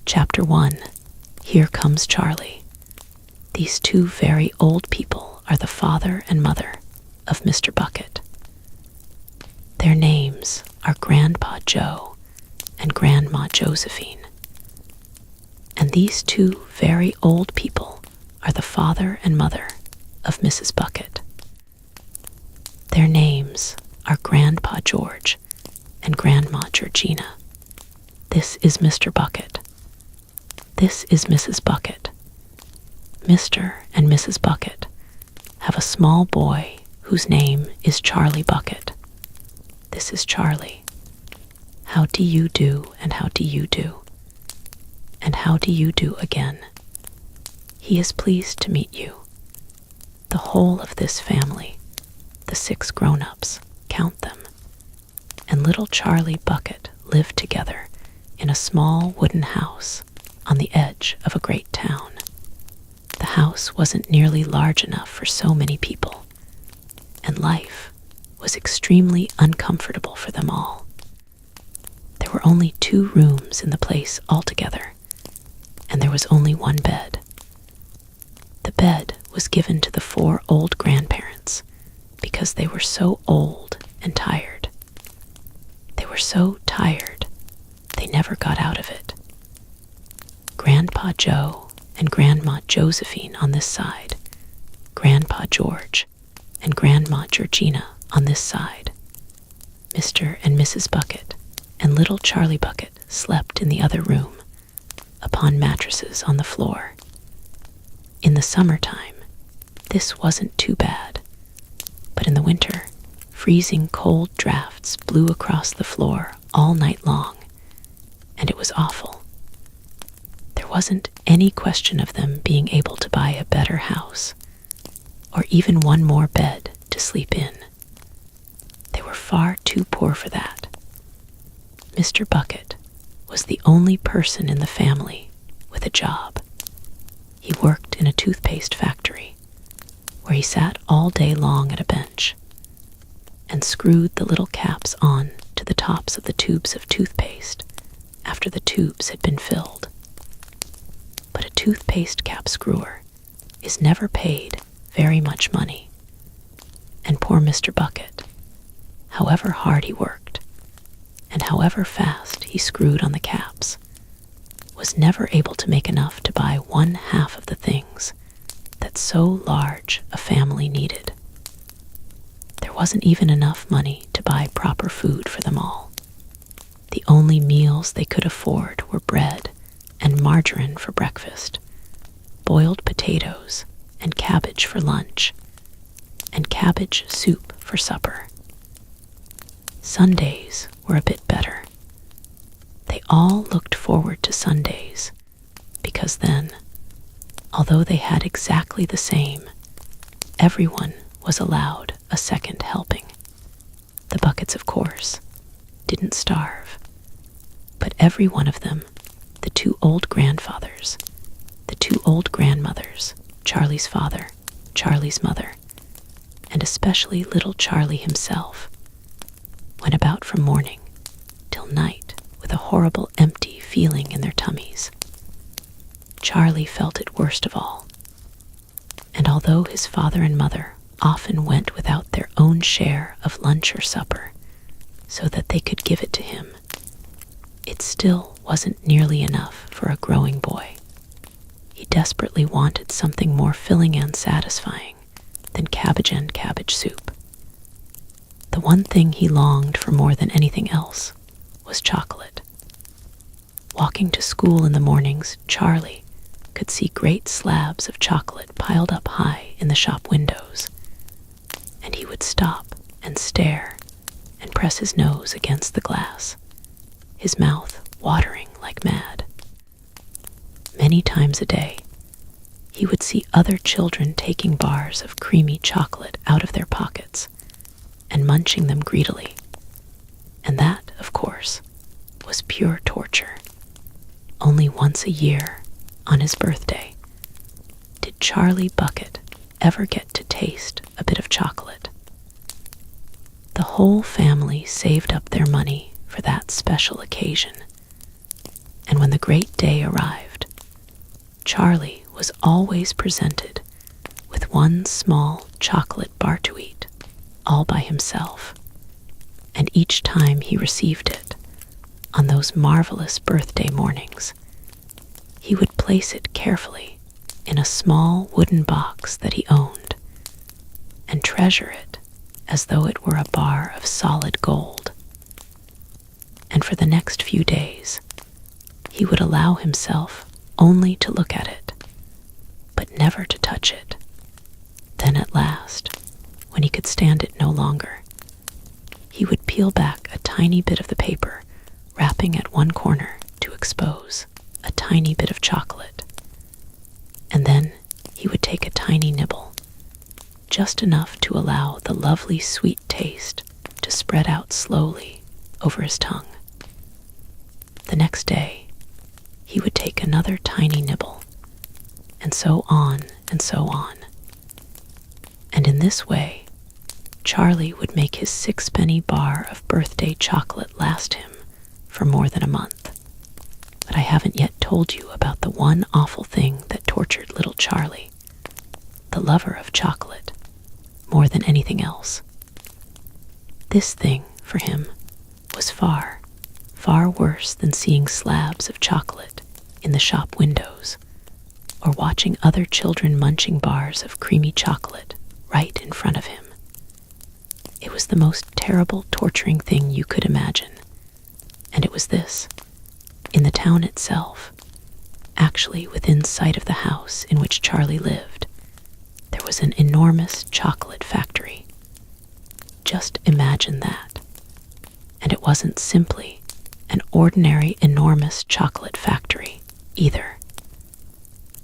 Chapter 1. Here Comes Charlie. These two very old people are the father and mother of Mr. Bucket. Their names are Grandpa Joe and Grandma Josephine. And these two very old people are the father and mother of Mrs. Bucket. Their names are Grandpa George and Grandma Georgina. This is Mr. Bucket. This is Mrs. Bucket. Mr. and Mrs. Bucket have a small boy whose name is Charlie Bucket. This is Charlie. How do you do, and how do you do? And how do you do again? He is pleased to meet you. The whole of this family, the 6 grown-ups, count them, and little Charlie Bucket lived together in a small wooden house on the edge of a great town. The house wasn't nearly large enough for so many people, and life was extremely uncomfortable for them all. There were only 2 rooms in the place altogether, and there was only 1 bed. The bed was given to the 4 old grandparents because they were so old and tired. They were so tired, they never got out of it. Grandpa Joe and Grandma Josephine on this side, Grandpa George and Grandma Georgina on this side. Mr. and Mrs. Bucket and little Charlie Bucket slept in the other room, upon mattresses on the floor. In the summertime, this wasn't too bad, but in the winter, freezing cold drafts blew across the floor all night long, and it was awful. There wasn't any question of them being able to buy a better house, or even 1 more bed to sleep in. They were far too poor for that. Mr. Bucket was the only person in the family with a job. He worked in a toothpaste factory, where he sat all day long at a bench and screwed the little caps on to the tops of the tubes of toothpaste after the tubes had been filled. But a toothpaste cap screwer is never paid very much money, and poor Mr. Bucket, however hard he worked and however fast he screwed on the caps, was never able to make enough to buy 1/2 of the things that so large a family needed. There wasn't even enough money to buy proper food for them all. The only meals they could afford were bread and margarine for breakfast, boiled potatoes and cabbage for lunch, and cabbage soup for supper. Sundays were a bit better. They all looked forward to Sundays, because then, although they had exactly the same, everyone was allowed a second helping. The Buckets, of course, didn't starve, but every one of them, the 2 old grandfathers, the 2 old grandmothers, Charlie's father, Charlie's mother, and especially little Charlie himself, went about from morning till night with a horrible empty feeling in their tummies. Charlie felt it worst of all, and although his father and mother often went without their own share of lunch or supper so that they could give it to him, it still wasn't nearly enough for a growing boy. He desperately wanted something more filling and satisfying than cabbage and cabbage soup. The one thing he longed for more than anything else was chocolate. Walking to school in the mornings, Charlie could see great slabs of chocolate piled up high in the shop windows, and he would stop and stare and press his nose against the glass, his mouth watering like mad. Many times a day, he would see other children taking bars of creamy chocolate out of their pockets and munching them greedily, and that, of course, was pure torture. Only once a year, on his birthday, did Charlie Bucket ever get to taste a bit of chocolate. The whole family saved up their money for that special occasion, and when the great day arrived, Charlie was always presented with one small chocolate bar to eat, all by himself. And each time he received it, on those marvelous birthday mornings, he would place it carefully in a small wooden box that he owned, and treasure it as though it were a bar of solid gold. And for the next few days, he would allow himself only to look at it, but never to touch it. Then at last, when he could stand it no longer, he would peel back a tiny bit of the paper, wrapping at one corner to expose a tiny bit of chocolate. And then he would take a tiny nibble, just enough to allow the lovely sweet taste to spread out slowly over his tongue. The next day, he would take another tiny nibble, and so on and so on. And in this way, Charlie would make his 6-penny bar of birthday chocolate last him for more than a month. But I haven't yet told you about the one awful thing that tortured little Charlie, the lover of chocolate, more than anything else. This thing, for him, was far, far worse than seeing slabs of chocolate in the shop windows, or watching other children munching bars of creamy chocolate right in front of him. It was the most terrible, torturing thing you could imagine. And it was this: in the town itself, actually within sight of the house in which Charlie lived, there was an enormous chocolate factory. Just imagine that. And it wasn't simply an ordinary enormous chocolate factory either.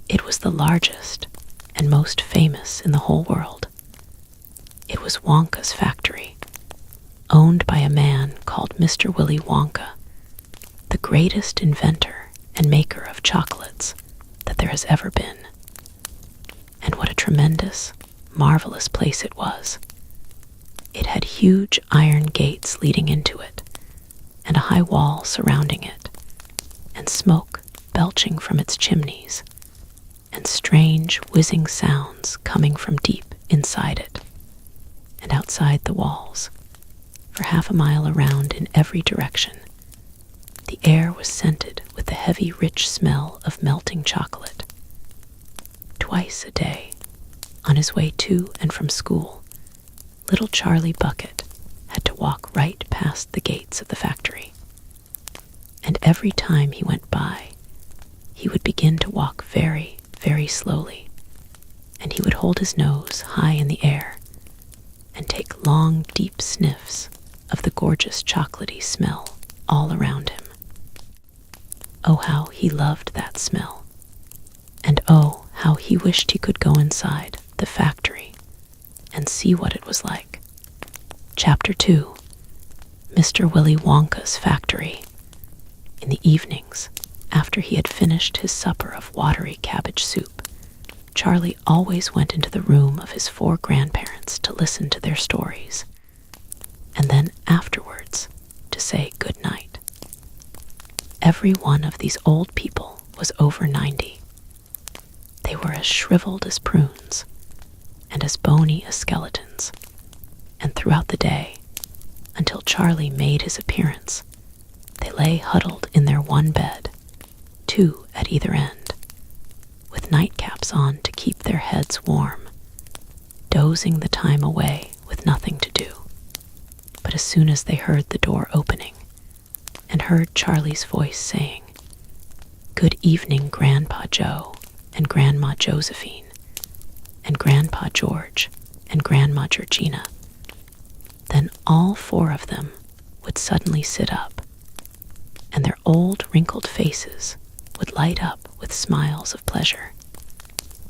It was the largest and most famous in the whole world. It was Wonka's factory, owned by a man called Mr. Willy Wonka, the greatest inventor and maker of chocolates that there has ever been. And what a tremendous, marvelous place it was. It had huge iron gates leading into it, and a high wall surrounding it, and smoke belching from its chimneys, and strange whizzing sounds coming from deep inside it, and outside the walls, for half a mile around in every direction. The air was scented with the heavy, rich smell of melting chocolate. Twice a day, on his way to and from school, little Charlie Bucket had to walk right past the gates of the factory. And every time he went by, he would begin to walk very, very slowly, and he would hold his nose high in the air and take long, deep sniffs of the gorgeous chocolatey smell all around him. Oh, how he loved that smell. And oh, how he wished he could go inside the factory and see what it was like. Chapter 2. Mr. Willy Wonka's Factory. In the evenings, after he had finished his supper of watery cabbage soup, Charlie always went into the room of his 4 grandparents to listen to their stories, and then afterwards to say good night. Every one of these old people was over 90. They were as shriveled as prunes and as bony as skeletons, and throughout the day, until Charlie made his appearance, they lay huddled in their one bed, 2 at either end, with nightcaps on to keep their heads warm, dozing the time away with nothing to do. But as soon as they heard the door opening, and heard Charlie's voice saying, "Good evening, Grandpa Joe and Grandma Josephine, and Grandpa George and Grandma Georgina," then all 4 of them would suddenly sit up, and their old wrinkled faces would light up with smiles of pleasure,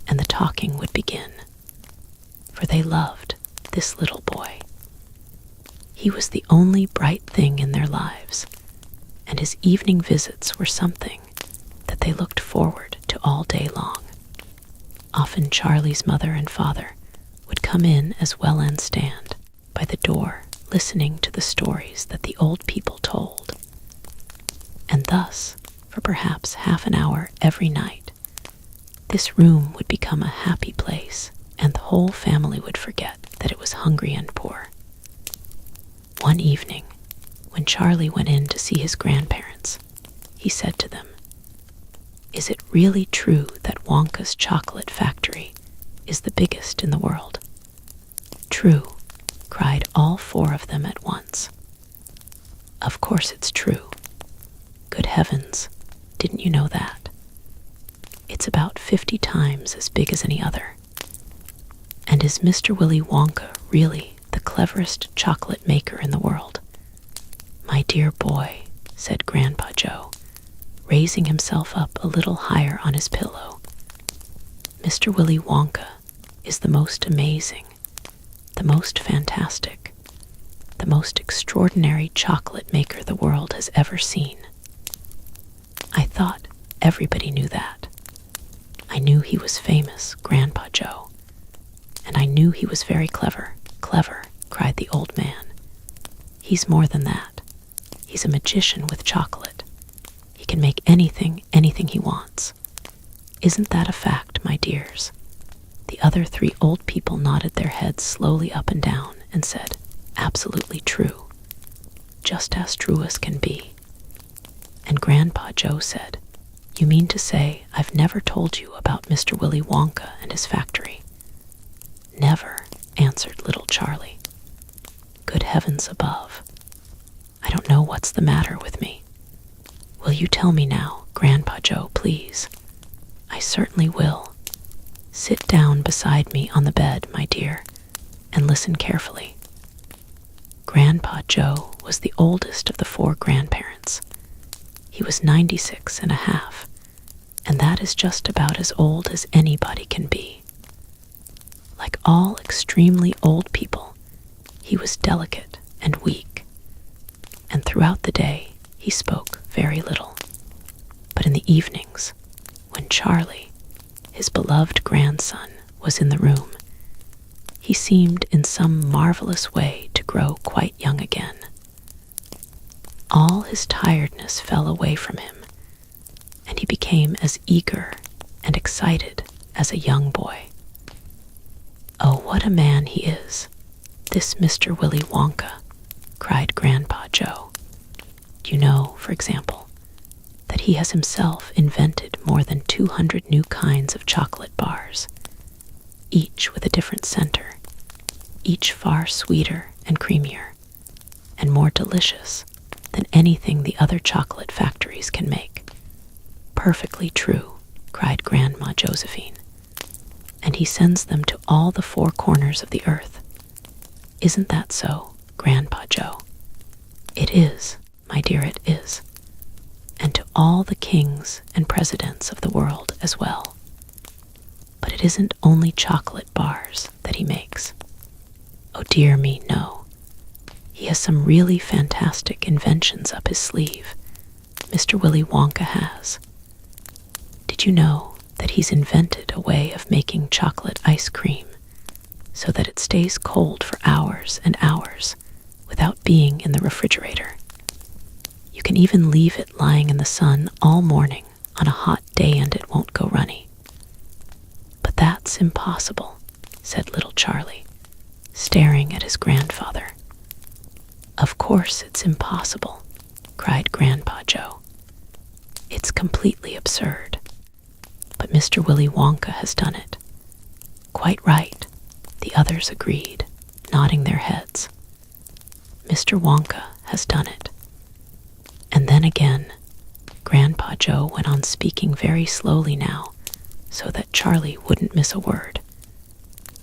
and the talking would begin, for they loved this little boy. He was the only bright thing in their lives, and his evening visits were something that they looked forward to all day long. Often Charlie's mother and father would come in as well and stand by the door listening to the stories that the old people told. And thus, for perhaps half an hour every night, this room would become a happy place, and the whole family would forget that it was hungry and poor. One evening, when Charlie went in to see his grandparents, he said to them, "Is it really true that Wonka's chocolate factory is the biggest in the world?" "True," cried all four of them at once. "Of course it's true. Good heavens, didn't you know that? It's about 50 times as big as any other. And is Mr. Willy Wonka really the cleverest chocolate maker in the world?" "My dear boy," said Grandpa Joe, raising himself up a little higher on his pillow, "Mr. Willy Wonka is the most amazing, the most fantastic, the most extraordinary chocolate maker the world has ever seen. I thought everybody knew that. I knew he was famous, Grandpa Joe, and I knew he was very clever." "Clever," cried the old man. "He's more than that. He's a magician with chocolate. He can make anything he wants. Isn't that a fact, my dears?" The other three old people nodded their heads slowly up and down and said, "Absolutely true. Just as true as can be." And Grandpa Joe said, "You mean to say I've never told you about Mr. Willy Wonka and his factory?" "Never," answered little Charlie. "Good heavens above. I don't know what's the matter with me. Will you tell me now, Grandpa Joe, please?" "I certainly will. Sit down beside me on the bed, my dear, and listen carefully." Grandpa Joe was the oldest of the four grandparents. He was 96 and a half, and that is just about as old as anybody can be. Like all extremely old people, he was delicate and weak, and throughout the day he spoke very little. But in the evenings, when Charlie, his beloved grandson, was in the room, he seemed in some marvelous way to grow quite young again. All his tiredness fell away from him, and he became as eager and excited as a young boy. "Oh, what a man he is, this Mr. Willy Wonka," cried Grandpa Joe. "Do you know, for example, that he has himself invented more than 200 new kinds of chocolate bars, each with a different center, each far sweeter and creamier, and more delicious than anything the other chocolate factories can make?" "Perfectly true," cried Grandma Josephine. "And he sends them to all the four corners of the earth. Isn't that so, Grandpa Joe?" "It is, my dear, it is. And to all the kings and presidents of the world as well. But it isn't only chocolate bars that he makes. Oh dear me, no. He has some really fantastic inventions up his sleeve, Mr. Willy Wonka has. Did you know that he's invented a way of making chocolate ice cream so that it stays cold for hours and hours without being in the refrigerator? You can even leave it lying in the sun all morning on a hot day and it won't go runny." "But that's impossible," said little Charlie, staring at his grandfather. "Of course it's impossible," cried Grandpa Joe. "It's completely absurd. But Mr. Willy Wonka has done it." "Quite right," the others agreed, nodding their heads. "Mr. Wonka has done it." And then again, Grandpa Joe went on speaking very slowly now, so that Charlie wouldn't miss a word.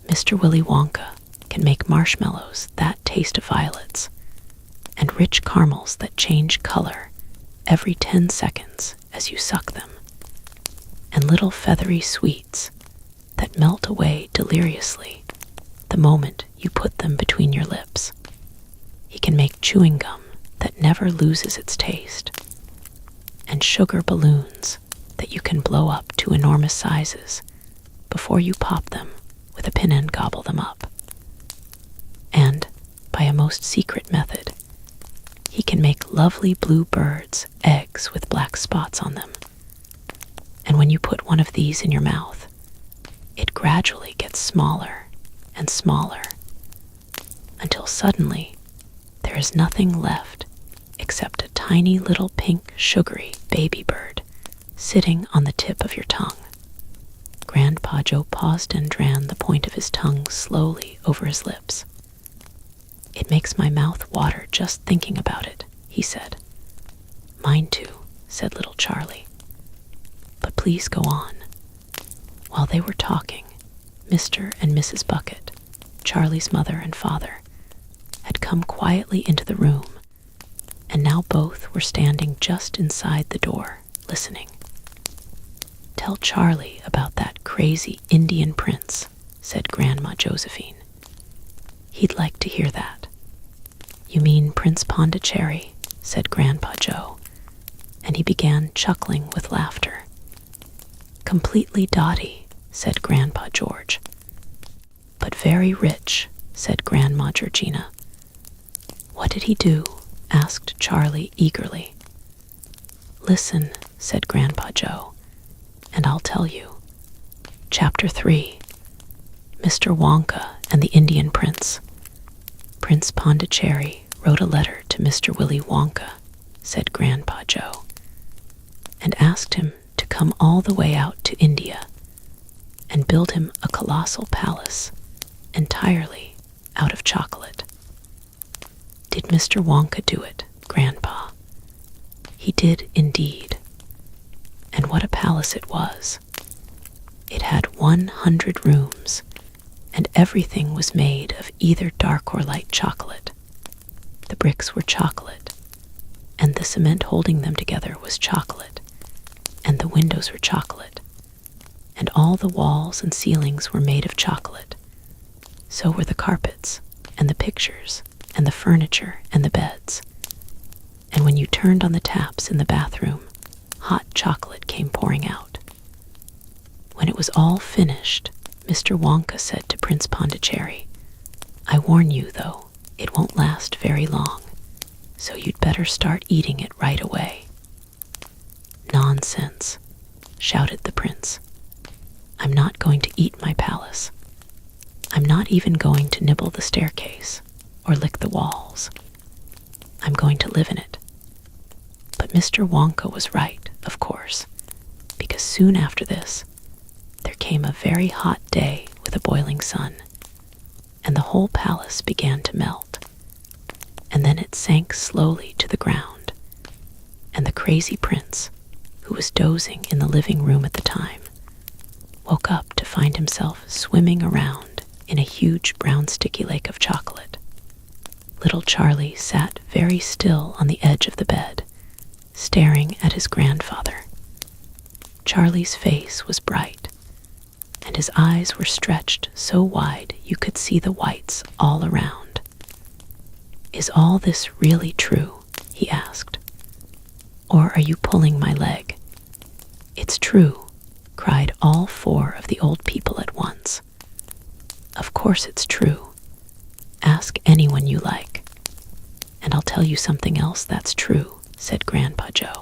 "Mr. Willy Wonka can make marshmallows that taste of violets, and rich caramels that change color every 10 seconds as you suck them, and little feathery sweets that melt away deliriously the moment you put them between your lips. He can make chewing gum that never loses its taste, and sugar balloons that you can blow up to enormous sizes before you pop them with a pin and gobble them up. And, by a most secret method, He can make lovely blue birds' eggs with black spots on them. And when you put one of these in your mouth, it gradually gets smaller and smaller until suddenly there is nothing left except a tiny little pink sugary baby bird sitting on the tip of your tongue. Grandpa Joe paused and ran the point of his tongue slowly over his lips. "It makes my mouth water just thinking about it," he said. "Mine too," said little Charlie. "But please go on." While they were talking, Mr. and Mrs. Bucket, Charlie's mother and father, had come quietly into the room, and now both were standing just inside the door, listening. "Tell Charlie about that crazy Indian prince," said Grandma Josephine. "He'd like to hear that." "You mean Prince Pondicherry," said Grandpa Joe, and he began chuckling with laughter. "Completely dotty," said Grandpa George. "But very rich," said Grandma Georgina. "What did he do?" asked Charlie eagerly. "Listen," said Grandpa Joe, "and I'll tell you." Chapter 3. Mr. Wonka and the Indian Prince. Prince Pondicherry wrote a letter to Mr. Willy Wonka, said Grandpa Joe, and asked him to come all the way out to India and build him a colossal palace entirely out of chocolate. Did Mr. Wonka do it, Grandpa? He did indeed. And what a palace it was. It had 100 rooms, and everything was made of either dark or light chocolate. The bricks were chocolate, and the cement holding them together was chocolate, and the windows were chocolate, and all the walls and ceilings were made of chocolate. So were the carpets, and the pictures, and the furniture, and the beds. And when you turned on the taps in the bathroom, hot chocolate came pouring out. When it was all finished, Mr. Wonka said to Prince Pondicherry, "I warn you, though, it won't last very long, so you'd better start eating it right away." "Nonsense," shouted the prince. "I'm not going to eat my palace. I'm not even going to nibble the staircase or lick the walls. I'm going to live in it." But Mr. Wonka was right, of course, because soon after this, there came a very hot day with a boiling sun, and the whole palace began to melt, and then it sank slowly to the ground, and the crazy prince, who was dozing in the living room at the time, woke up to find himself swimming around in a huge brown sticky lake of chocolate. Little Charlie sat very still on the edge of the bed, staring at his grandfather. Charlie's face was bright, and his eyes were stretched so wide you could see the whites all around. "Is all this really true?" he asked. "Or are you pulling my leg?" "It's true," cried all 4 of the old people at once. "Of course it's true. Ask anyone you like. And I'll tell you something else that's true," said Grandpa Joe.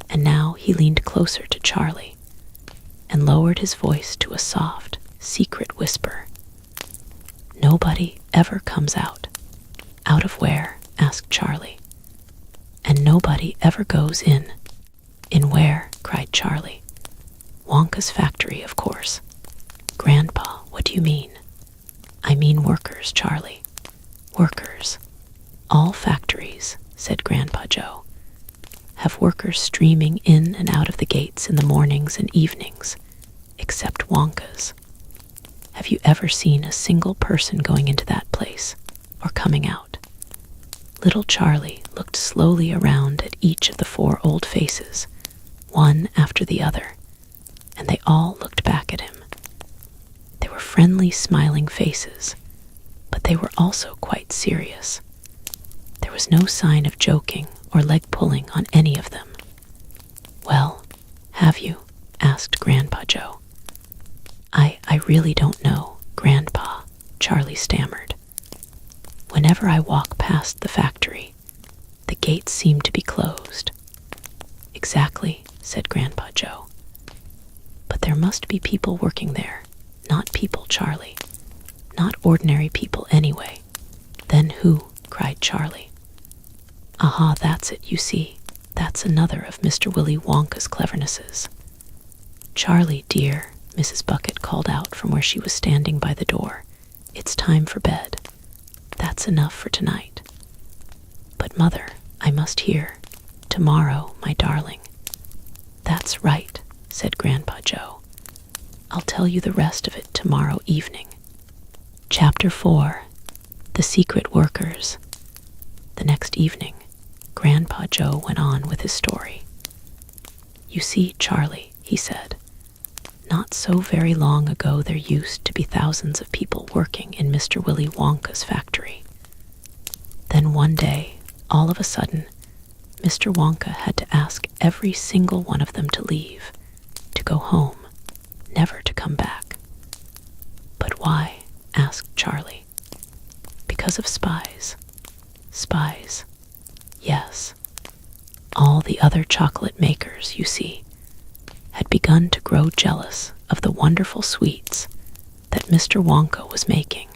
And now he leaned closer to Charlie and lowered his voice to a soft, secret whisper. "Nobody ever comes out." "Out of where?" asked Charlie. "And nobody ever goes in." "In where?" cried Charlie. "Wonka's factory, of course." "Grandpa, what do you mean?" "I mean workers, Charlie. Workers. All factories," said Grandpa Joe, "have workers streaming in and out of the gates in the mornings and evenings, except Wonka's. Have you ever seen a single person going into that place or coming out?" Little Charlie looked slowly around at each of the 4 old faces, one after the other, and they all looked back at him. They were friendly, smiling faces, but they were also quite serious. There was no sign of joking or leg pulling on any of them. "Well, have you?" asked Grandpa Joe. I really don't know, Grandpa," Charlie stammered. "Whenever I walk past the factory, The gates seemed to be closed. "Exactly," said Grandpa Joe. "But there must be people working there. Not people, Charlie. Not ordinary people anyway." "Then who?" cried Charlie. "Aha, that's it, you see. That's another of Mr. Willy Wonka's clevernesses." "Charlie, dear," Mrs. Bucket called out from where she was standing by the door, "it's time for bed. That's enough for tonight." "But, Mother, I must hear. Tomorrow, my darling." "That's right," said Grandpa Joe. "I'll tell you the rest of it tomorrow evening." Chapter 4. The Secret Workers. The next evening, Grandpa Joe went on with his story. "You see, Charlie," he said, "not so very long ago there used to be thousands of people working in Mr. Willy Wonka's factory. Then one day, all of a sudden, Mr. Wonka had to ask every single one of them to leave, to go home, never to come back." "But why?" asked Charlie. "Because of spies." "Spies?" "Yes. All the other chocolate makers, you see, had begun to grow jealous of the wonderful sweets that Mr. Wonka was making,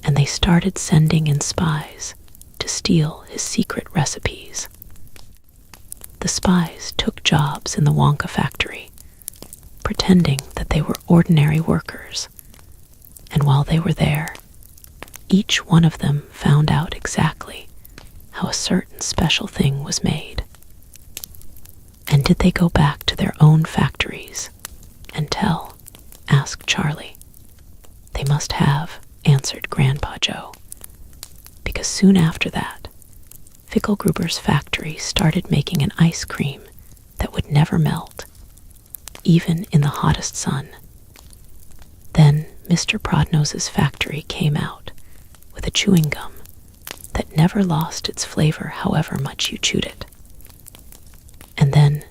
and they started sending in spies to steal his secret recipes. The spies took jobs in the Wonka factory, pretending that they were ordinary workers, and while they were there, each one of them found out exactly how a certain special thing was made. And did they go back to their own factories and tell?" asked Charlie. "They must have," answered Grandpa Joe, "because soon after that, Fickelgruber's factory started making an ice cream that would never melt, even in the hottest sun. Then Mr. Prodnose's factory came out with a chewing gum that never lost its flavor however much you chewed it. And then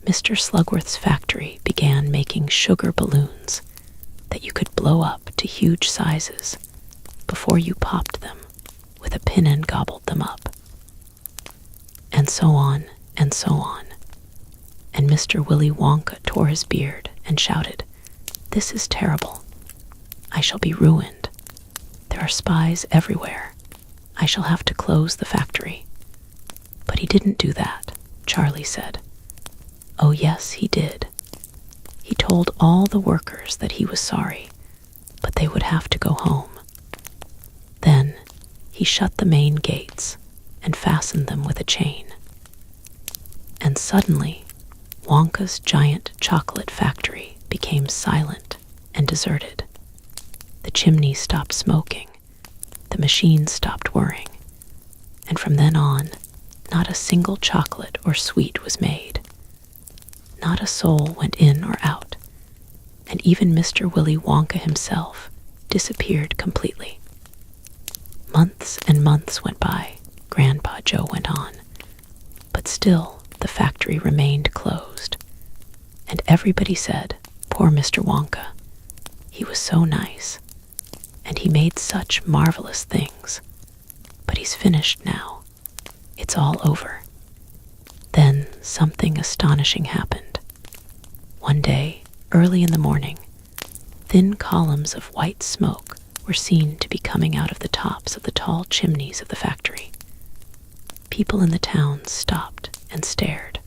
Mr. Slugworth's factory began making sugar balloons that you could blow up to huge sizes before you popped them with a pin and gobbled them up. And so on, and so on. And Mr. Willy Wonka tore his beard and shouted, 'This is terrible. I shall be ruined. There are spies everywhere. I shall have to close the factory.' But he didn't do that," Charlie said. "Oh yes, he did. He told all the workers that he was sorry, but they would have to go home. Then he shut the main gates and fastened them with a chain. And suddenly, Wonka's giant chocolate factory became silent and deserted. The chimneys stopped smoking, the machines stopped whirring, and from then on, not a single chocolate or sweet was made. Not a soul went in or out, and even Mr. Willy Wonka himself disappeared completely. Months and months went by," Grandpa Joe went on, "but still the factory remained closed. And everybody said, 'Poor Mr. Wonka. He was so nice, and he made such marvelous things. But he's finished now. It's all over.' Then something astonishing happened. One day, early in the morning, thin columns of white smoke were seen to be coming out of the tops of the tall chimneys of the factory. People in the town stopped and stared.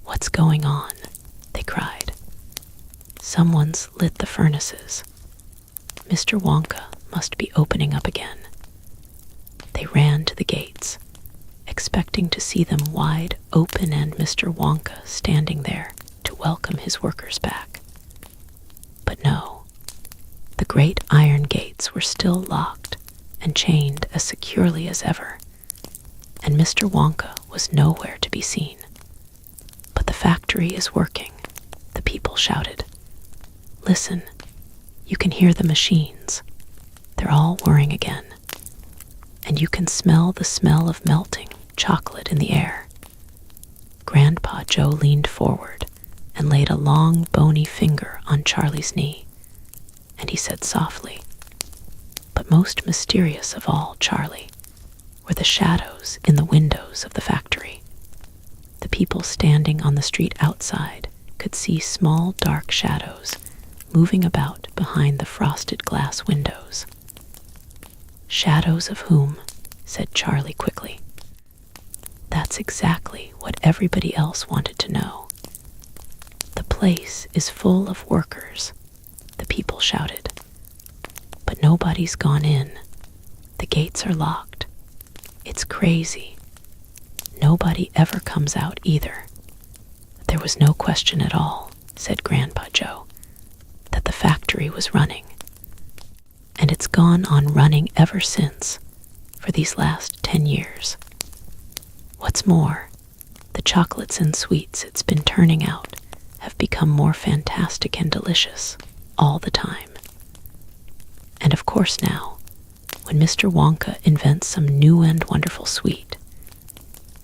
'What's going on?' they cried. 'Someone's lit the furnaces. Mr. Wonka must be opening up again.' They ran to the gates, expecting to see them wide open and Mr. Wonka standing there to welcome his workers back. But no, the great iron gates were still locked and chained as securely as ever, and Mr. Wonka was nowhere to be seen. 'But the factory is working,' the people shouted. 'Listen, you can hear the machines. They're all whirring again. And you can smell the smell of melting chocolate in the air.' Grandpa Joe leaned forward and laid a long, bony finger on Charlie's knee, and he said softly, 'But most mysterious of all, Charlie, were the shadows in the windows of the factory. The people standing on the street outside could see small dark shadows moving about behind the frosted glass windows. "Shadows of whom?" said Charlie quickly. That's exactly what everybody else wanted to know. "The place is full of workers," the people shouted. "But nobody's gone in. The gates are locked. It's crazy. Nobody ever comes out either." There was no question at all, said Grandpa Joe, that the factory was running. And it's gone on running ever since, for these last 10 years. What's more, the chocolates and sweets it's been turning out have become more fantastic and delicious all the time. And of course now, when Mr. Wonka invents some new and wonderful sweet,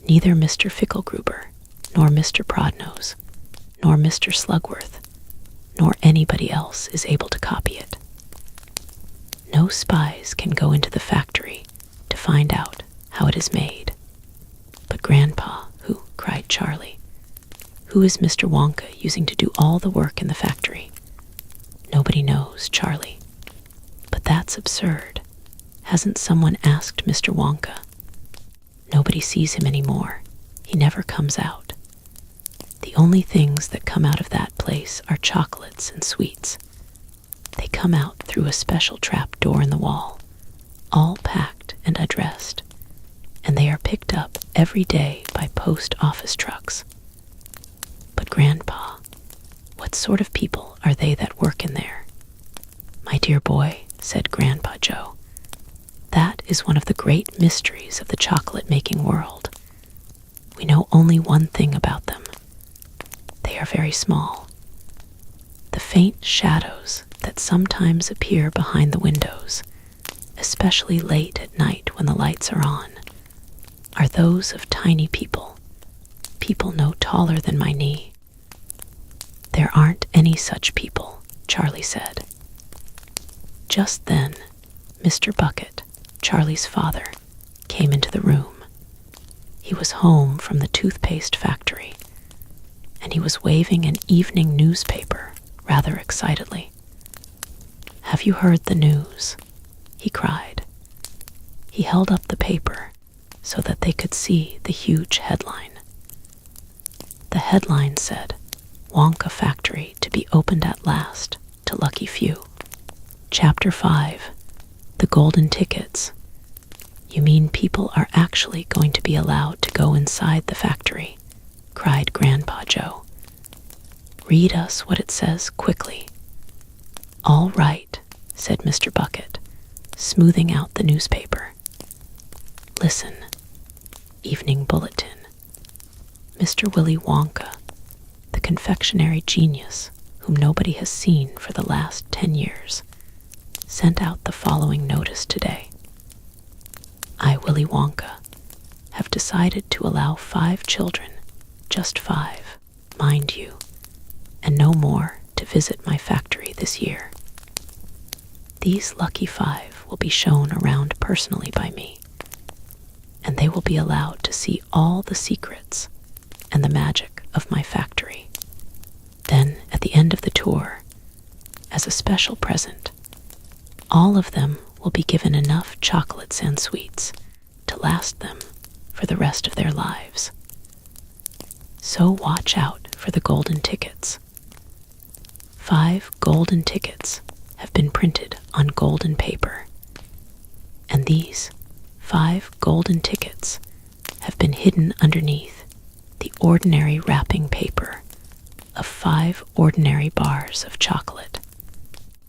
neither Mr. Fickelgruber, nor Mr. Prodnose, nor Mr. Slugworth, nor anybody else is able to copy it. No spies can go into the factory to find out how it is made. "But Grandpa, who?" cried Charlie. "Who is Mr. Wonka using to do all the work in the factory?" "Nobody knows, Charlie. But that's absurd. Hasn't someone asked Mr. Wonka?" "Nobody sees him anymore. He never comes out. The only things that come out of that place are chocolates and sweets. They come out through a special trap door in the wall, all packed and addressed, and they are picked up every day by post office trucks." "But Grandpa, what sort of people are they that work in there?" "My dear boy," said Grandpa Joe, "that is one of the great mysteries of the chocolate-making world. We know only one thing about them. They are very small. The faint shadows that sometimes appear behind the windows, especially late at night when the lights are on, are those of tiny people no taller than my knee." "There aren't any such people," Charlie said. Just then, Mr. Bucket, Charlie's father, came into the room. He was home from the toothpaste factory, and he was waving an evening newspaper rather excitedly. "Have you heard the news?" he cried. He held up the paper so that they could see the huge headline. The headline said, "Wonka Factory to be opened at last to lucky few." Chapter 5, The Golden Tickets. "You mean people are actually going to be allowed to go inside the factory?" cried Grandpa Joe. "Read us what it says quickly." "All right," said Mr. Bucket, smoothing out the newspaper. "Listen. Evening Bulletin. Mr. Willy Wonka, the confectionery genius whom nobody has seen for the last 10 years, sent out the following notice today. I, Willy Wonka, have decided to allow 5 children, just 5, mind you, and no more, to visit my factory this year. These lucky 5 will be shown around personally by me, and they will be allowed to see all the secrets and the magic of my factory. Then, at the end of the tour, as a special present, all of them will be given enough chocolates and sweets to last them for the rest of their lives. So watch out for the golden tickets. 5 golden tickets have been printed on golden paper, and these 5 golden tickets have been hidden underneath the ordinary wrapping paper of 5 ordinary bars of chocolate.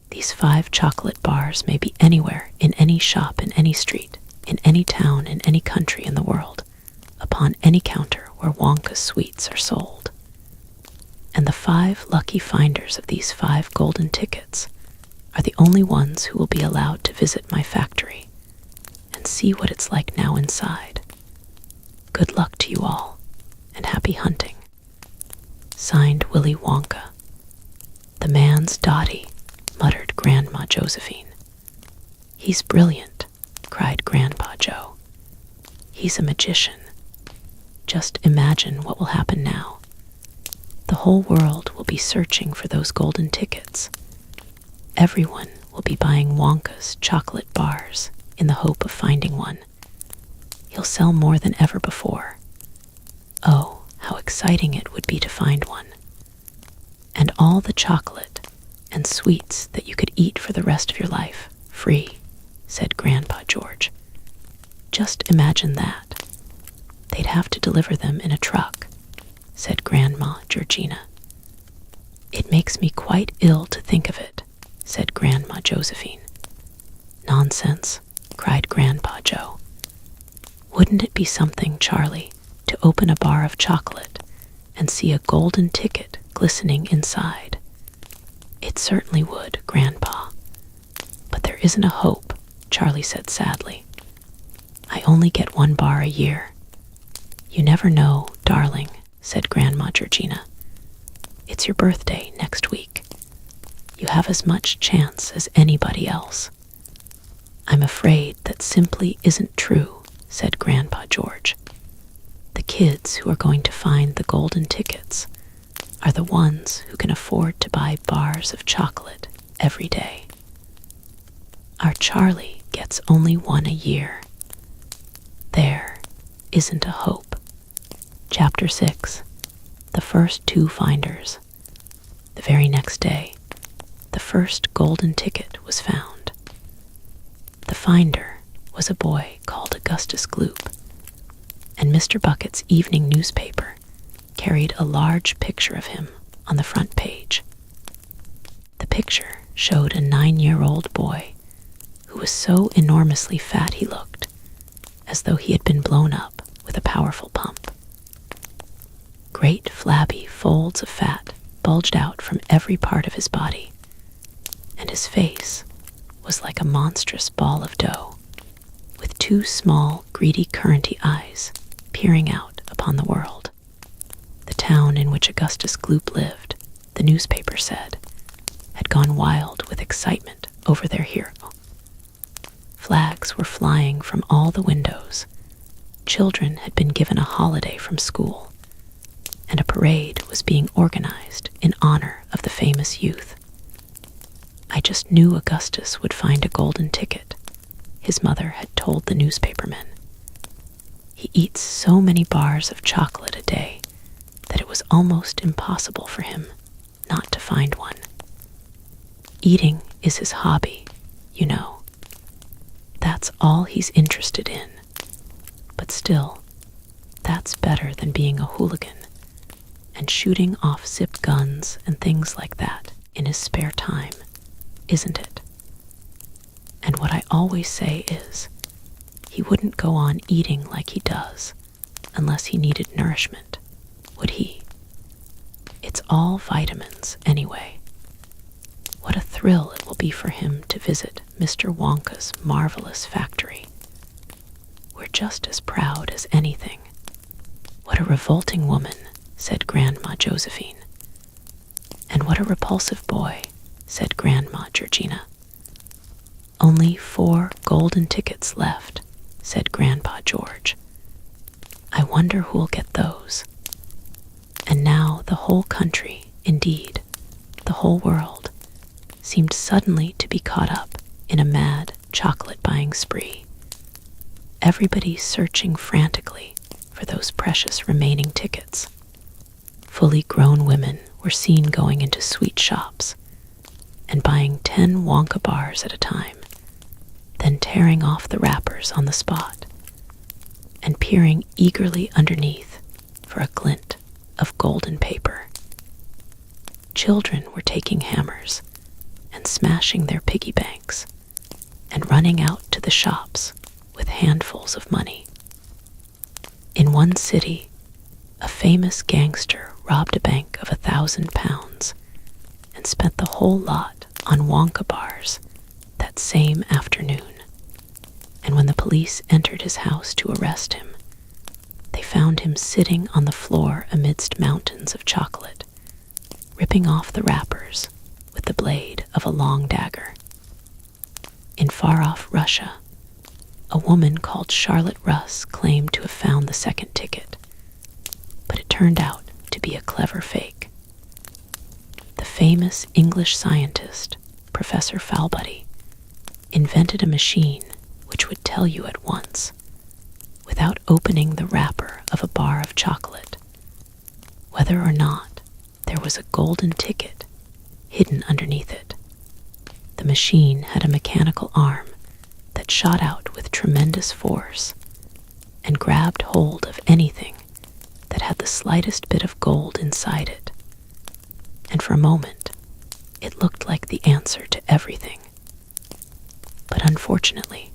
These 5 chocolate bars may be anywhere, in any shop, in any street, in any town, in any country in the world, upon any counter where Wonka's sweets are sold. And the 5 lucky finders of these 5 golden tickets are the only ones who will be allowed to visit my factory and see what it's like now inside. Good luck to you all, and happy hunting. Signed, Willy Wonka. The man's Dottie, muttered Grandma Josephine. He's brilliant, cried Grandpa Joe. He's a magician. Just imagine what will happen now. The whole world will be searching for those golden tickets. Everyone will be buying Wonka's chocolate bars in the hope of finding one. He'll sell more than ever before. Oh, how exciting it would be to find one. And all the chocolate and sweets that you could eat for the rest of your life, free, said Grandpa George. Just imagine that. They'd have to deliver them in a truck, said Grandma Georgina. It makes me quite ill to think of it, said Grandma Josephine. Nonsense, cried Grandpa Joe. Wouldn't it be something, Charlie, to open a bar of chocolate and see a golden ticket glistening inside? It certainly would, Grandpa. But there isn't a hope, Charlie said sadly. I only get one bar a year. You never know, darling, said Grandma Georgina. It's your birthday next week. You have as much chance as anybody else. I'm afraid that simply isn't true, said Grandpa George. The kids who are going to find the golden tickets are the ones who can afford to buy bars of chocolate every day. Our Charlie gets only one a year. There isn't a hope. Chapter 6. The First Two Finders. The very next day, the first golden ticket was found. The finder was a boy called Augustus Gloop, and Mr. Bucket's evening newspaper carried a large picture of him on the front page. The picture showed a 9-year-old boy who was so enormously fat he looked as though he had been blown up with a powerful pump. Great flabby folds of fat bulged out from every part of his body, and his face was like a monstrous ball of dough, with two small, greedy, curranty eyes peering out upon the world. The town in which Augustus Gloop lived, the newspaper said, had gone wild with excitement over their hero. Flags were flying from all the windows. Children had been given a holiday from school, and a parade was being organized in honor of the famous youth. I just knew Augustus would find a golden ticket, his mother had told the newspapermen. He eats so many bars of chocolate a day that it was almost impossible for him not to find one. Eating is his hobby, you know. That's all he's interested in. But still, that's better than being a hooligan and shooting off zip guns and things like that in his spare time, isn't it? And what I always say is, he wouldn't go on eating like he does unless he needed nourishment, would he? It's all vitamins anyway. What a thrill it will be for him to visit Mr. Wonka's marvelous factory. We're just as proud as anything. What a revolting woman, said Grandma Josephine. And what a repulsive boy, said Grandma Georgina. Only 4 golden tickets left, said Grandpa George. I wonder who'll get those. And now the whole country, indeed, the whole world, seemed suddenly to be caught up in a mad chocolate-buying spree. Everybody searching frantically for those precious remaining tickets. Fully grown women were seen going into sweet shops and buying 10 Wonka bars at a time, then tearing off the wrappers on the spot and peering eagerly underneath for a glint of golden paper. Children were taking hammers and smashing their piggy banks and running out to the shops with handfuls of money. In one city, a famous gangster robbed a bank of £1,000 and spent the whole lot on Wonka bars that same afternoon. And when the police entered his house to arrest him, they found him sitting on the floor amidst mountains of chocolate, ripping off the wrappers with the blade of a long dagger. In far-off Russia, A woman called Charlotte Russ claimed to have found the second ticket, but it turned out to be a clever fake. The famous English scientist, Professor Falbuddy, invented a machine which would tell you at once, without opening the wrapper of a bar of chocolate, whether or not there was a golden ticket hidden underneath it. The machine had a mechanical arm that shot out with tremendous force and grabbed hold of anything that had the slightest bit of gold inside it. And for a moment, it looked like the answer to everything. But unfortunately,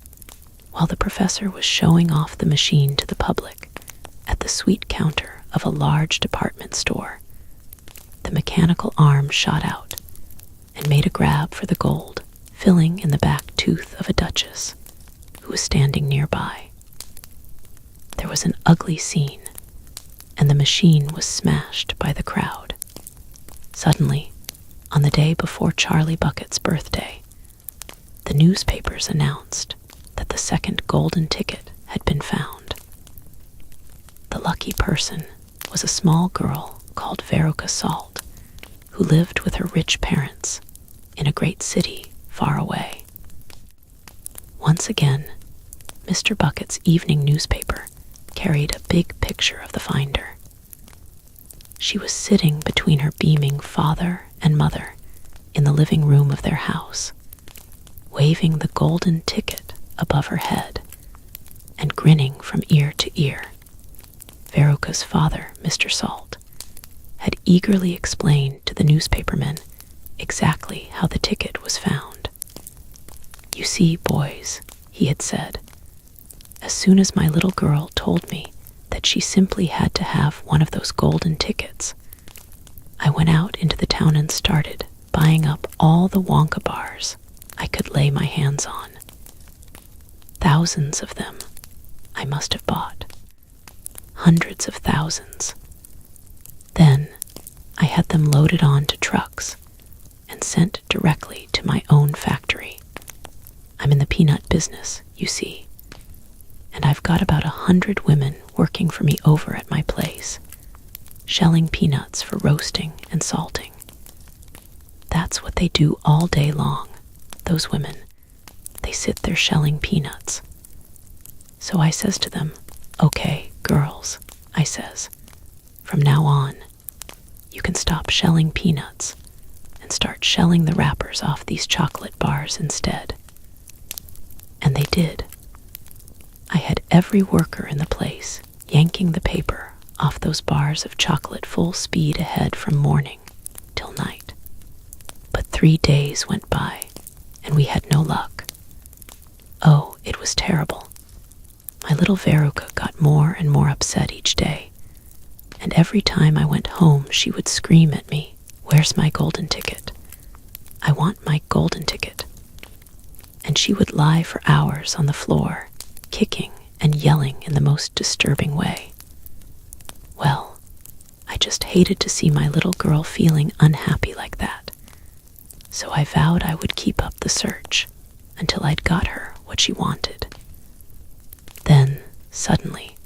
while the professor was showing off the machine to the public at the sweet counter of a large department store, the mechanical arm shot out and made a grab for the gold filling in the back tooth of a duchess who was standing nearby. There was an ugly scene, and the machine was smashed by the crowd. Suddenly, on the day before Charlie Bucket's birthday, the newspapers announced that the second golden ticket had been found. The lucky person was a small girl called Veruca Salt, who lived with her rich parents in a great city far away. Once again, Mr. Bucket's evening newspaper carried a big picture of the finder. She was sitting between her beaming father and mother in the living room of their house, waving the golden ticket above her head and grinning from ear to ear. Veruca's father, Mr. Salt, had eagerly explained to the newspapermen exactly how the ticket was found. "You see, boys," he had said, "as soon as my little girl told me that she simply had to have one of those golden tickets, I went out into the town and started buying up all the Wonka bars I could lay my hands on. Thousands of them I must have bought. Hundreds of thousands. Then I had them loaded onto trucks and sent directly to my own factory. I'm in the peanut business, you see, and I've got about 100 women working for me over at my place, shelling peanuts for roasting and salting. That's what they do all day long, those women. They sit there shelling peanuts. So I says to them, 'Okay, girls,' I says, 'from now on, you can stop shelling peanuts and start shelling the wrappers off these chocolate bars instead.' And they did. I had every worker in the place yanking the paper off those bars of chocolate full speed ahead from morning till night. But 3 days went by, and we had no luck. Oh, it was terrible. My little Veruca got more and more upset each day, and every time I went home she would scream at me, 'Where's my golden ticket? I want my golden ticket.' And she would lie for hours on the floor, kicking and yelling in the most disturbing way. Well, I just hated to see my little girl feeling unhappy like that, so I vowed I would keep up the search until I'd got her what she wanted. Then, suddenly,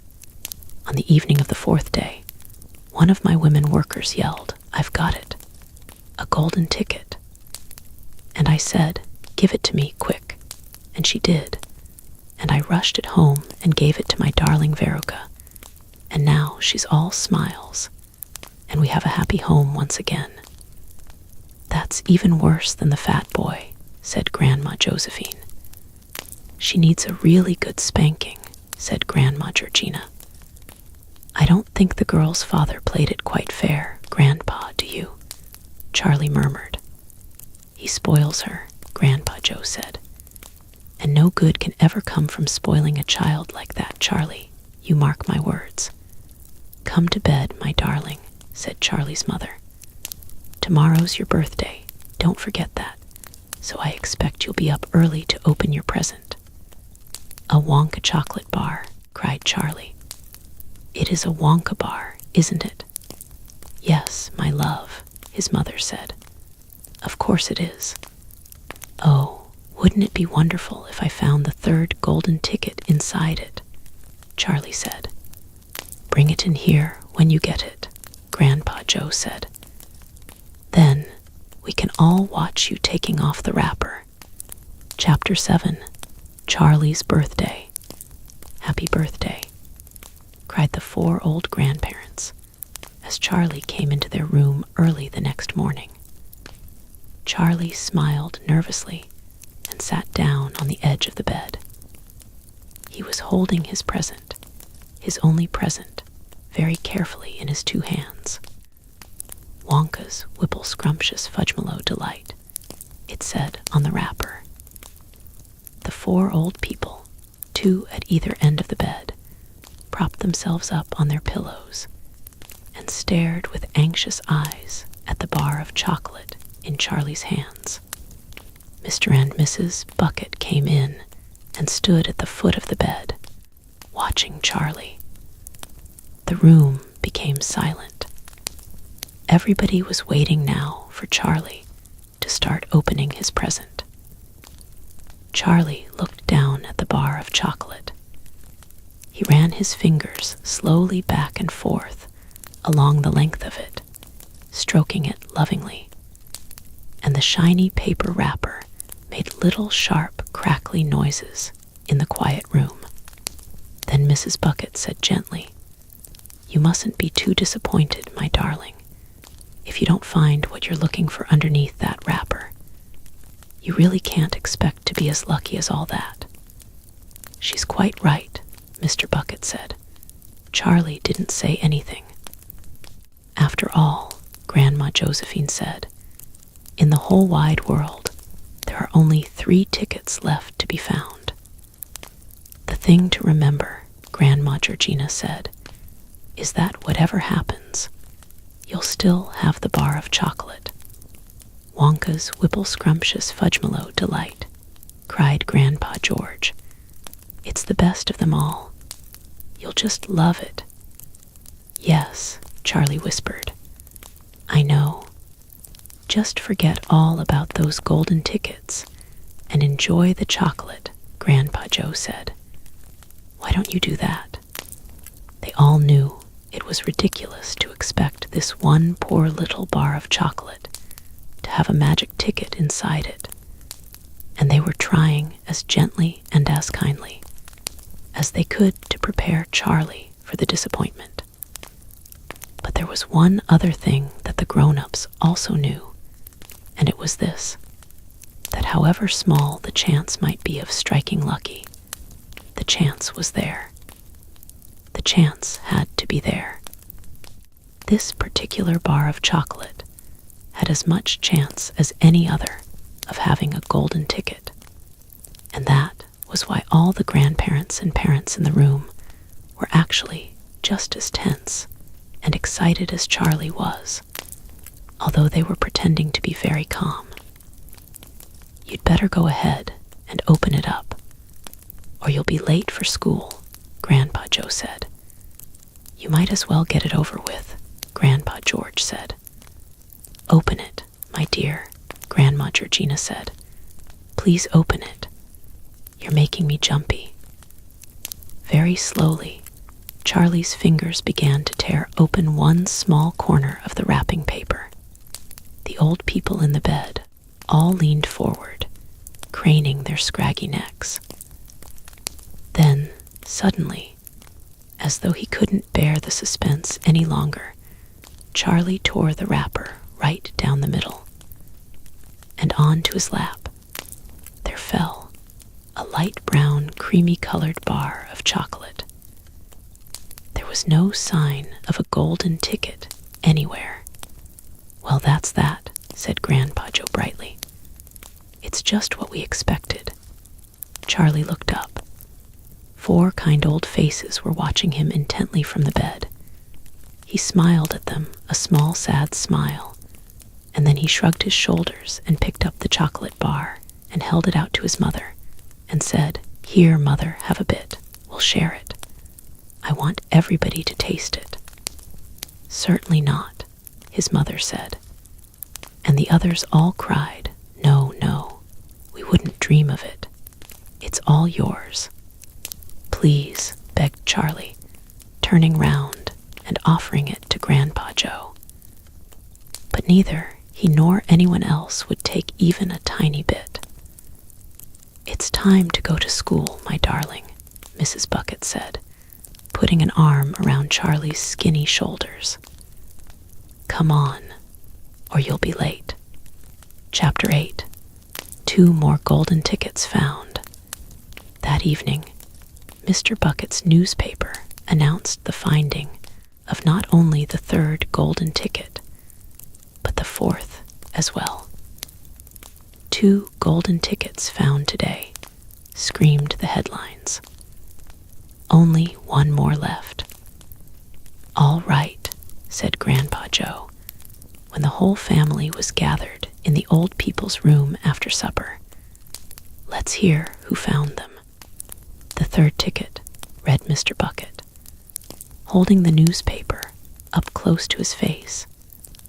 on the evening of the 4th day, one of my women workers yelled, 'I've got it, a golden ticket.' And I said, 'Give it to me, quick.' And she did. And I rushed it home and gave it to my darling Veruca. And now she's all smiles, and we have a happy home once again." "That's even worse than the fat boy," said Grandma Josephine. "She needs a really good spanking," said Grandma Georgina. "I don't think the girl's father played it quite fair, Grandpa, do you?" Charlie murmured. "He spoils her," Grandpa Joe said. "And no good can ever come from spoiling a child like that, Charlie. You mark my words." "Come to bed, my darling," said Charlie's mother. "Tomorrow's your birthday, don't forget that, so I expect you'll be up early to open your present." "A Wonka chocolate bar," cried Charlie. "It is a Wonka bar, isn't it?" "Yes, my love," his mother said. "Of course it is." "Oh, Wouldn't it be wonderful if I found the third golden ticket inside it? Charlie said. Bring it in here when you get it, Grandpa Joe said. Then we can all watch you taking off the wrapper. Chapter 7, Charlie's Birthday. Happy birthday, cried the 4 old grandparents as Charlie came into their room early the next morning. Charlie smiled nervously and sat down on the edge of the bed. He was holding his present, his only present, very carefully in his 2 hands. Wonka's Whipple Scrumptious Fudgemallow Delight, it said on the wrapper. The 4 old people, 2 at either end of the bed, propped themselves up on their pillows and stared with anxious eyes at the bar of chocolate in Charlie's hands. Mr. and Mrs. Bucket came in and stood at the foot of the bed, watching Charlie. The room became silent. Everybody was waiting now for Charlie to start opening his present. Charlie looked down at the bar of chocolate. He ran his fingers slowly back and forth along the length of it, stroking it lovingly, and the shiny paper wrapper made little sharp, crackly noises in the quiet room. Then Mrs. Bucket said gently, "You mustn't be too disappointed, my darling, if you don't find what you're looking for underneath that wrapper. You really can't expect to be as lucky as all that." "She's quite right," Mr. Bucket said. Charlie didn't say anything. "After all," Grandma Josephine said, "in the whole wide world, there are only 3 tickets left to be found." "The thing to remember," Grandma Georgina said, "is that whatever happens, you'll still have the bar of chocolate." "Wonka's Whipple Scrumptious Fudgemallow Delight," cried Grandpa George. "It's the best of them all. You'll just love it." "Yes," Charlie whispered. "I know. Just forget all about those golden tickets and enjoy the chocolate," Grandpa Joe said. "Why don't you do that?" They all knew it was ridiculous to expect this one poor little bar of chocolate to have a magic ticket inside it, and they were trying as gently and as kindly as they could to prepare Charlie for the disappointment. But there was one other thing that the grown-ups also knew, and it was this, that however small the chance might be of striking lucky, the chance was there. The chance had to be there. This particular bar of chocolate had as much chance as any other of having a golden ticket, and that was why all the grandparents and parents in the room were actually just as tense and excited as Charlie was, although they were pretending to be very calm. "You'd better go ahead and open it up, or you'll be late for school," Grandpa Joe said. "You might as well get it over with," Grandpa George said. "Open it, my dear," Grandma Georgina said. "Please open it. You're making me jumpy." Very slowly, Charlie's fingers began to tear open one small corner of the wrapping paper. The old people in the bed all leaned forward, craning their scraggy necks. Then, suddenly, as though he couldn't bear the suspense any longer, Charlie tore the wrapper right down the middle, and onto his lap there fell a light brown, creamy-colored bar of chocolate. There was no sign of a golden ticket anywhere. "Well, that's that," said Grandpa Joe brightly. "It's just what we expected." Charlie looked up. 4 kind old faces were watching him intently from the bed. He smiled at them, a small, sad smile, and then he shrugged his shoulders and picked up the chocolate bar and held it out to his mother and said, "Here, Mother, have a bit. We'll share it. I want everybody to taste it." "Certainly not," his mother said. And the others all cried, "No, no, we wouldn't dream dream of it. It's all yours." "Please," begged Charlie, turning round and offering it to Grandpa Joe. But neither he nor anyone else would take even a tiny bit. "It's time to go to school, my darling," Mrs. Bucket said, putting an arm around Charlie's skinny shoulders. "Come on, or you'll be late." Chapter 8. 2 more golden tickets found. That evening, Mr. Bucket's newspaper announced the finding of not only the 3rd golden ticket, but the 4th as well. 2 golden tickets found today, screamed the headlines. Only 1 more left. "All right," said Grandpa Joe, when the whole family was gathered in the old people's room after supper. "Let's hear who found them." "The 3rd ticket," read Mr. Bucket, holding the newspaper up close to his face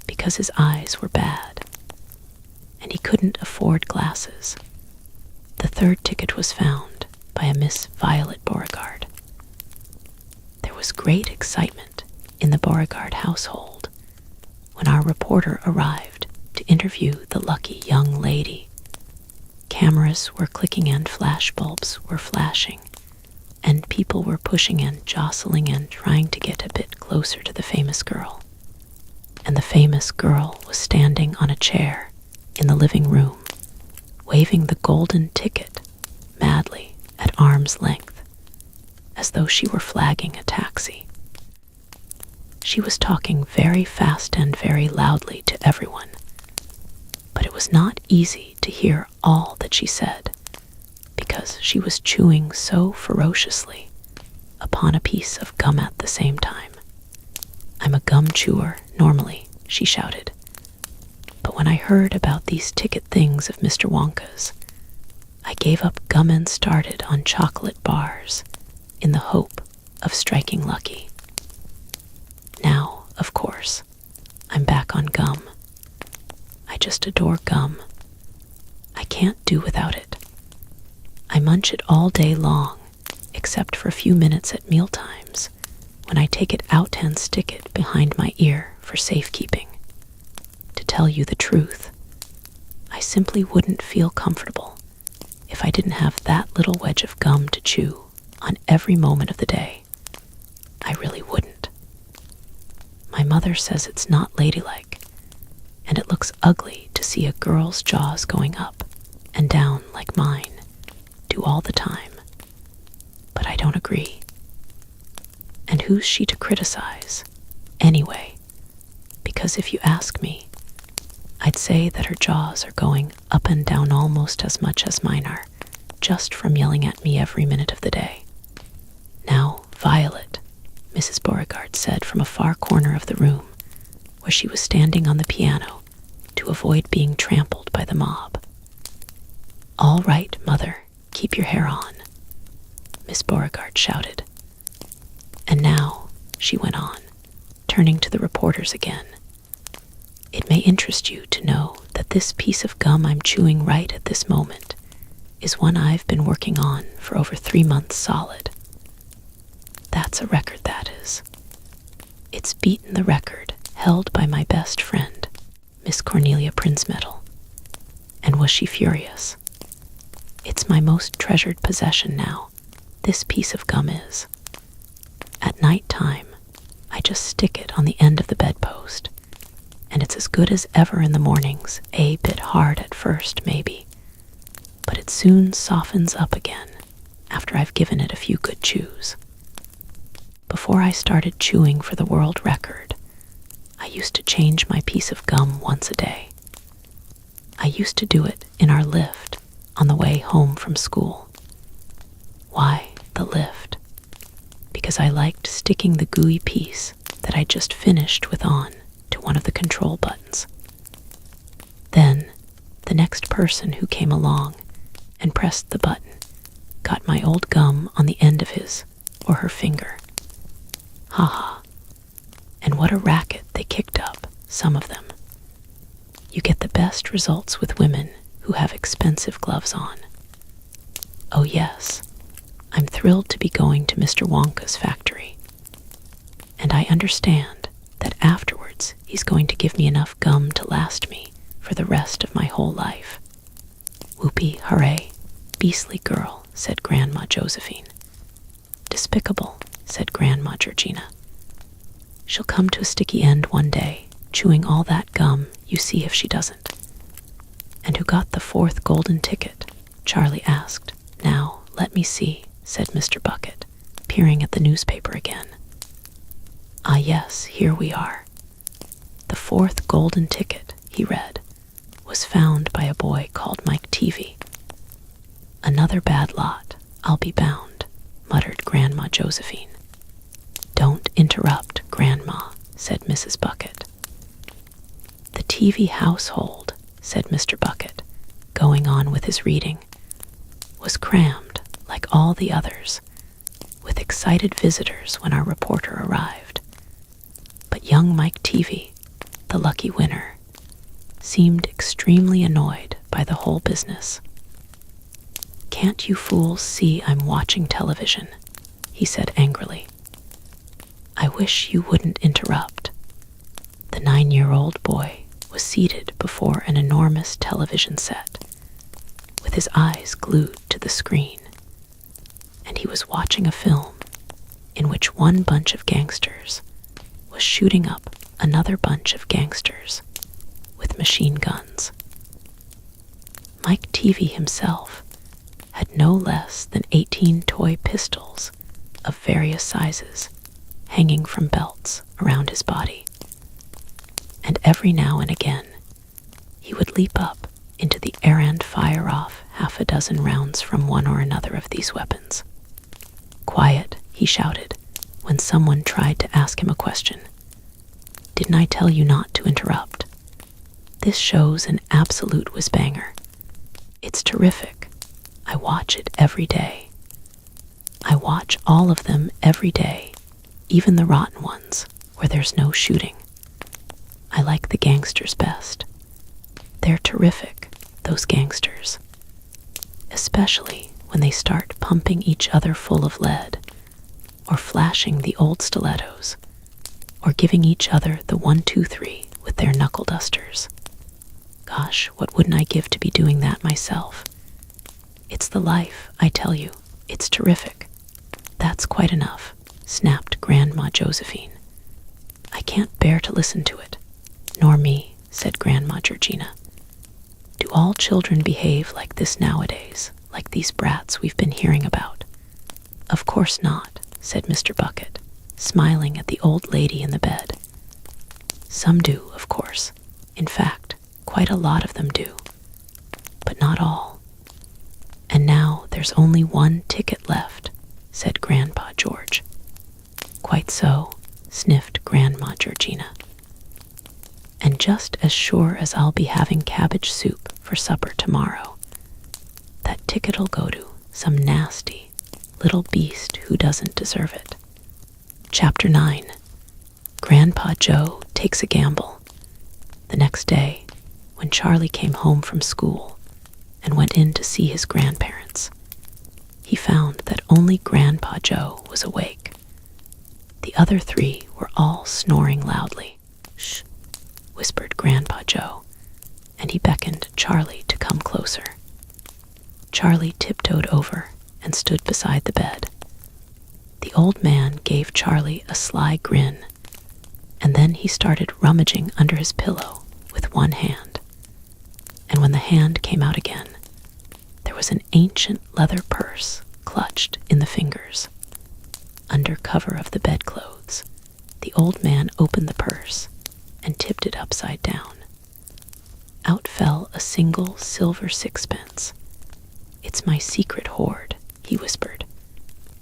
because his eyes were bad, and he couldn't afford glasses. "The 3rd ticket was found by a Miss Violet Beauregard." There was great excitement in the Beauregard household when our reporter arrived to interview the lucky young lady. Cameras were clicking and flashbulbs were flashing, and people were pushing and jostling and trying to get a bit closer to the famous girl. And the famous girl was standing on a chair in the living room, waving the golden ticket madly at arm's length, as though she were flagging a taxi. She was talking very fast and very loudly to everyone, but it was not easy to hear all that she said, because she was chewing so ferociously upon a piece of gum at the same time. "I'm a gum chewer, normally," she shouted, "but when I heard about these ticket things of Mr. Wonka's, I gave up gum and started on chocolate bars in the hope of striking lucky. Now, of course, I'm back on gum. I just adore gum. I can't do without it. I munch it all day long, except for a few minutes at mealtimes, when I take it out and stick it behind my ear for safekeeping. To tell you the truth, I simply wouldn't feel comfortable if I didn't have that little wedge of gum to chew on every moment of the day. I really wouldn't. My mother says it's not ladylike, and it looks ugly to see a girl's jaws going up and down like mine do all the time. But I don't agree. And who's she to criticize, anyway? Because if you ask me, I'd say that her jaws are going up and down almost as much as mine are, just from yelling at me every minute of the day. "Now, Violet," Mrs. Beauregard said from a far corner of the room, where she was standing on the piano to avoid being trampled by the mob. "All right, Mother, keep your hair on," Miss Beauregard shouted. "And now," she went on, turning to the reporters again, "it may interest you to know that this piece of gum I'm chewing right at this moment is one I've been working on for over 3 months solid. That's a record, that is. It's beaten the record held by my best friend, Miss Cornelia Princemetal. And was she furious? It's my most treasured possession now, this piece of gum is. At night time, I just stick it on the end of the bedpost, and it's as good as ever in the mornings, a bit hard at first, maybe, but it soon softens up again after I've given it a few good chews. Before I started chewing for the world record, I used to change my piece of gum once a day. I used to do it in our lift on the way home from school. Why the lift? Because I liked sticking the gooey piece that I just finished with on to one of the control buttons. Then, the next person who came along and pressed the button got my old gum on the end of his or her finger. Ha ha. And what a racket they kicked up, some of them. You get the best results with women who have expensive gloves on, Oh yes, I'm thrilled to be going to Mr. Wonka's factory. And I understand that afterwards he's going to give me enough gum to last me for the rest of my whole life. Whoopee, hooray, beastly girl, said Grandma Josephine. Despicable, said Grandma Georgina. She'll come to a sticky end one day, chewing all that gum, you see if she doesn't. And who got the 4th golden ticket? Charlie asked. Now, let me see, said Mr. Bucket, peering at the newspaper again. Ah yes, here we are. The 4th golden ticket, he read, was found by a boy called Mike Teavee. Another bad lot, I'll be bound, muttered Grandma Josephine. Don't interrupt, Grandma, said Mrs. Bucket. The Teavee household, said Mr. Bucket, going on with his reading, was crammed, like all the others, with excited visitors when our reporter arrived. But young Mike Teavee, the lucky winner, seemed extremely annoyed by the whole business. Can't you fools see I'm watching television? He said angrily. I wish you wouldn't interrupt. The 9-year-old boy was seated before an enormous television set, with his eyes glued to the screen, and he was watching a film in which one bunch of gangsters was shooting up another bunch of gangsters with machine guns. Mike Teavee himself had no less than 18 toy pistols of various sizes hanging from belts around his body, and every now and again he would leap up into the air and fire off half a dozen rounds from one or another of these weapons. Quiet, he shouted, when someone tried to ask him a question. Didn't I tell you not to interrupt? This show's an absolute whiz-banger. It's terrific. I watch it every day. I watch all of them every day, even the rotten ones, where there's no shooting. I like the gangsters best. They're terrific, those gangsters. Especially when they start pumping each other full of lead, or flashing the old stilettos, or giving each other the 1-2-3 with their knuckle dusters. Gosh, what wouldn't I give to be doing that myself? It's the life, I tell you. It's terrific. That's quite enough, snapped Grandma Josephine. I can't bear to listen to it. Nor me, said Grandma Georgina. Do all children behave like this nowadays, like these brats we've been hearing about? Of course not, said Mr. Bucket, smiling at the old lady in the bed. Some do, of course. In fact, quite a lot of them do. But not all. And now there's only one ticket left, said Grandpa George. Quite so, sniffed Grandma Georgina. And just as sure as I'll be having cabbage soup for supper tomorrow, that ticket'll go to some nasty little beast who doesn't deserve it. Chapter 9. Grandpa Joe Takes a Gamble. The next day, when Charlie came home from school and went in to see his grandparents, he found that only Grandpa Joe was awake. The other 3 were all snoring loudly. Shh, whispered Grandpa Joe, and he beckoned Charlie to come closer. Charlie tiptoed over and stood beside the bed. The old man gave Charlie a sly grin, and then he started rummaging under his pillow with one hand. And when the hand came out again, there was an ancient leather purse clutched in the fingers. Under cover of the bedclothes, the old man opened the purse and tipped it upside down. Out fell a single silver sixpence. It's my secret hoard, he whispered.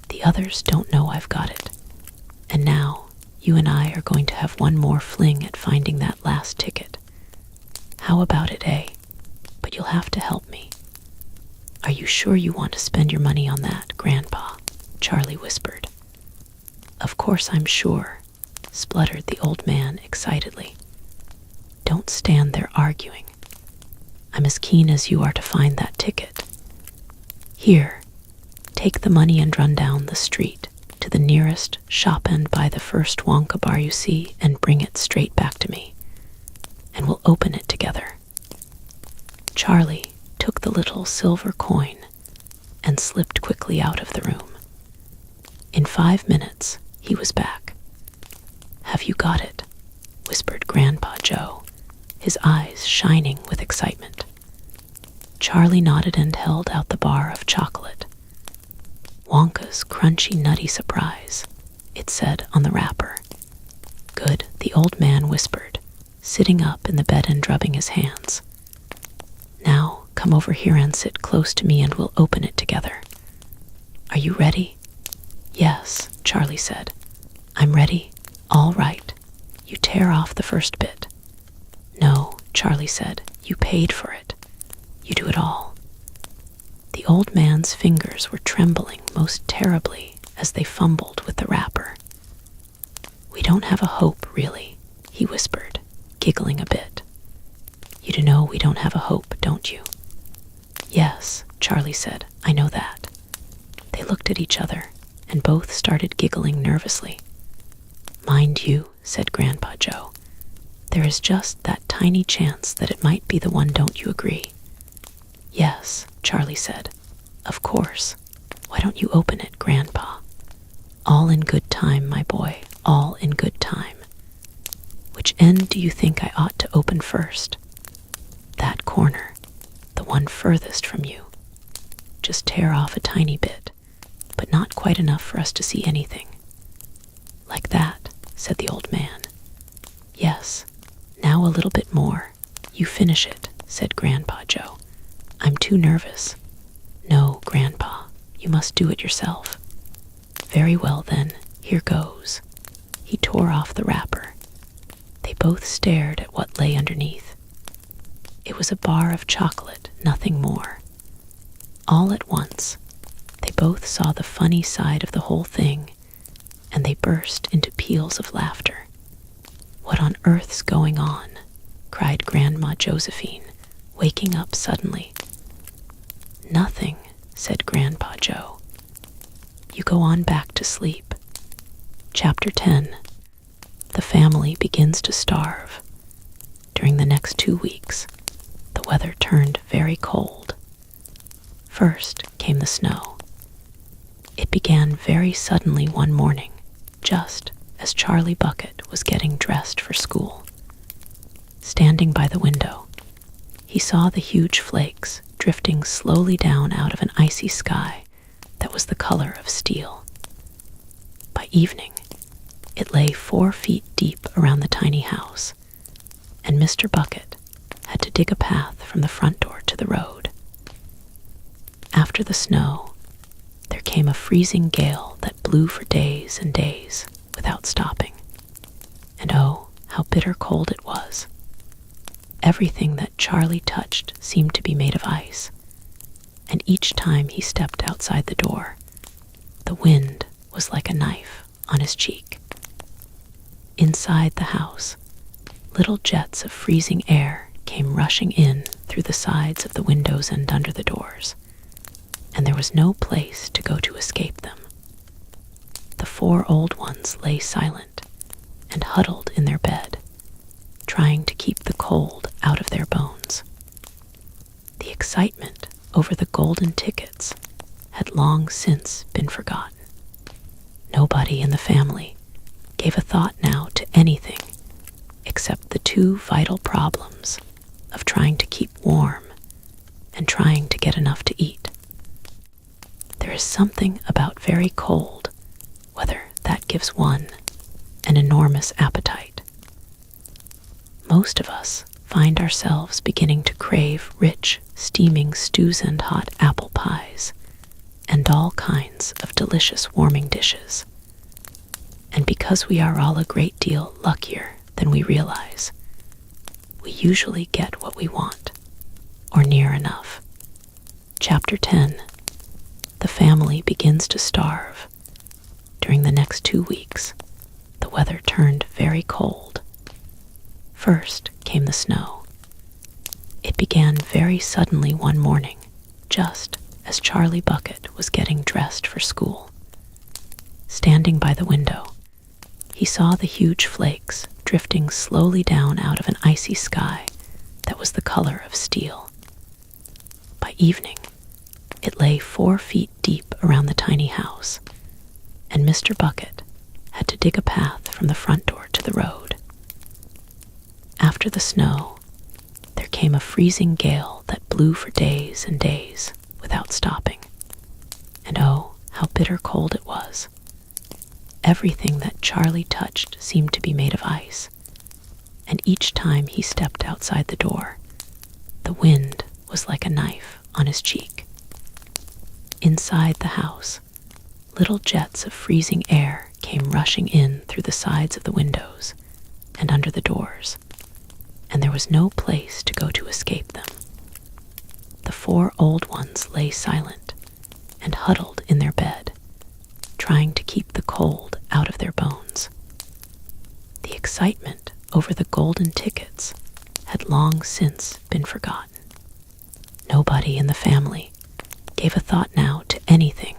The others don't know I've got it. And now, you and I are going to have one more fling at finding that last ticket. How about it, eh? But you'll have to help me. Are you sure you want to spend your money on that, Grandpa? Charlie whispered. Of course I'm sure, spluttered the old man excitedly. Don't stand there arguing. I'm as keen as you are to find that ticket. Here, Take the money and run down the street to the nearest shop and buy the first Wonka bar you see and bring it straight back to me, and we'll open it together." Charlie took the little silver coin and slipped quickly out of the room. In 5 minutes, he was back. "Have you got it?" whispered Grandpa Joe, his eyes shining with excitement. Charlie nodded and held out the bar of chocolate. "Wonka's Crunchy Nutty Surprise," it said on the wrapper. "Good," the old man whispered, sitting up in the bed and rubbing his hands. "Now come over here and sit close to me and we'll open it together. Are you ready?" "Yes," Charlie said. "I'm ready." "All right. You tear off the first bit." "No," Charlie said. "You paid for it. You do it all." The old man's fingers were trembling most terribly as they fumbled with the wrapper. "We don't have a hope, really," he whispered, giggling a bit. "You do know we don't have a hope, don't you?" "Yes," Charlie said. "I know that." They looked at each other, and both started giggling nervously. "Mind you," said Grandpa Joe, "there is just that tiny chance that it might be the one, don't you agree?" "Yes," Charlie said. "Of course. Why don't you open it, Grandpa?" "All in good time, my boy, all in good time." "Which end do you think I ought to open first?" "That corner, the one furthest from you. Just tear off a tiny bit, but not quite enough for us to see anything." "Like that," said the old man. "Yes, now a little bit more. You finish it," said Grandpa Joe. "I'm too nervous." "No, Grandpa, you must do it yourself." "Very well then, here goes." He tore off the wrapper. They both stared at what lay underneath. It was a bar of chocolate, nothing more. All at once, they both saw the funny side of the whole thing, and they burst into peals of laughter. "What on earth's going on?" cried Grandma Josephine, waking up suddenly. "Nothing," said Grandpa Joe. "You go on back to sleep." Chapter 10. The family begins to starve. During the next 2 weeks, the weather turned very cold. First came the snow. It began very suddenly one morning, just as Charlie Bucket was getting dressed for school. Standing by the window, he saw the huge flakes drifting slowly down out of an icy sky that was the color of steel. By evening, it lay 4 feet deep around the tiny house, and Mr. Bucket had to dig a path from the front door to the road. After the snow, there came a freezing gale that blew for days and days without stopping. And oh, how bitter cold it was. Everything that Charlie touched seemed to be made of ice, and each time he stepped outside the door, the wind was like a knife on his cheek. Inside the house, little jets of freezing air came rushing in through the sides of the windows and under the doors, and there was no place to go to escape them. The 4 old ones lay silent and huddled in their bed, trying to keep the cold out of their bones. The excitement over the golden tickets had long since been forgotten. Nobody in the family gave a thought now to anything except the 2 vital problems of trying to keep warm and trying to get enough to eat. There is something about very cold weather that gives one an enormous appetite. Most of us find ourselves beginning to crave rich, steaming stews and hot apple pies, and all kinds of delicious warming dishes. And because we are all a great deal luckier than we realize, we usually get what we want, or near enough. Chapter 10. The family begins to starve. During the next 2 weeks, the weather turned very cold. First came the snow. It began very suddenly one morning, just as Charlie Bucket was getting dressed for school. Standing by the window, he saw the huge flakes drifting slowly down out of an icy sky that was the color of steel. By evening, it lay 4 feet deep around the tiny house, and Mr. Bucket had to dig a path from the front door to the road. After the snow, there came a freezing gale that blew for days and days without stopping. And oh, how bitter cold it was. Everything that Charlie touched seemed to be made of ice, and each time he stepped outside the door, the wind was like a knife on his cheek. Inside the house, little jets of freezing air came rushing in through the sides of the windows and under the doors, and there was no place to go to escape them. The 4 old ones lay silent and huddled in their bed, trying to keep the cold out of their bones. The excitement over the golden tickets had long since been forgotten. Nobody in the family gave a thought now to anything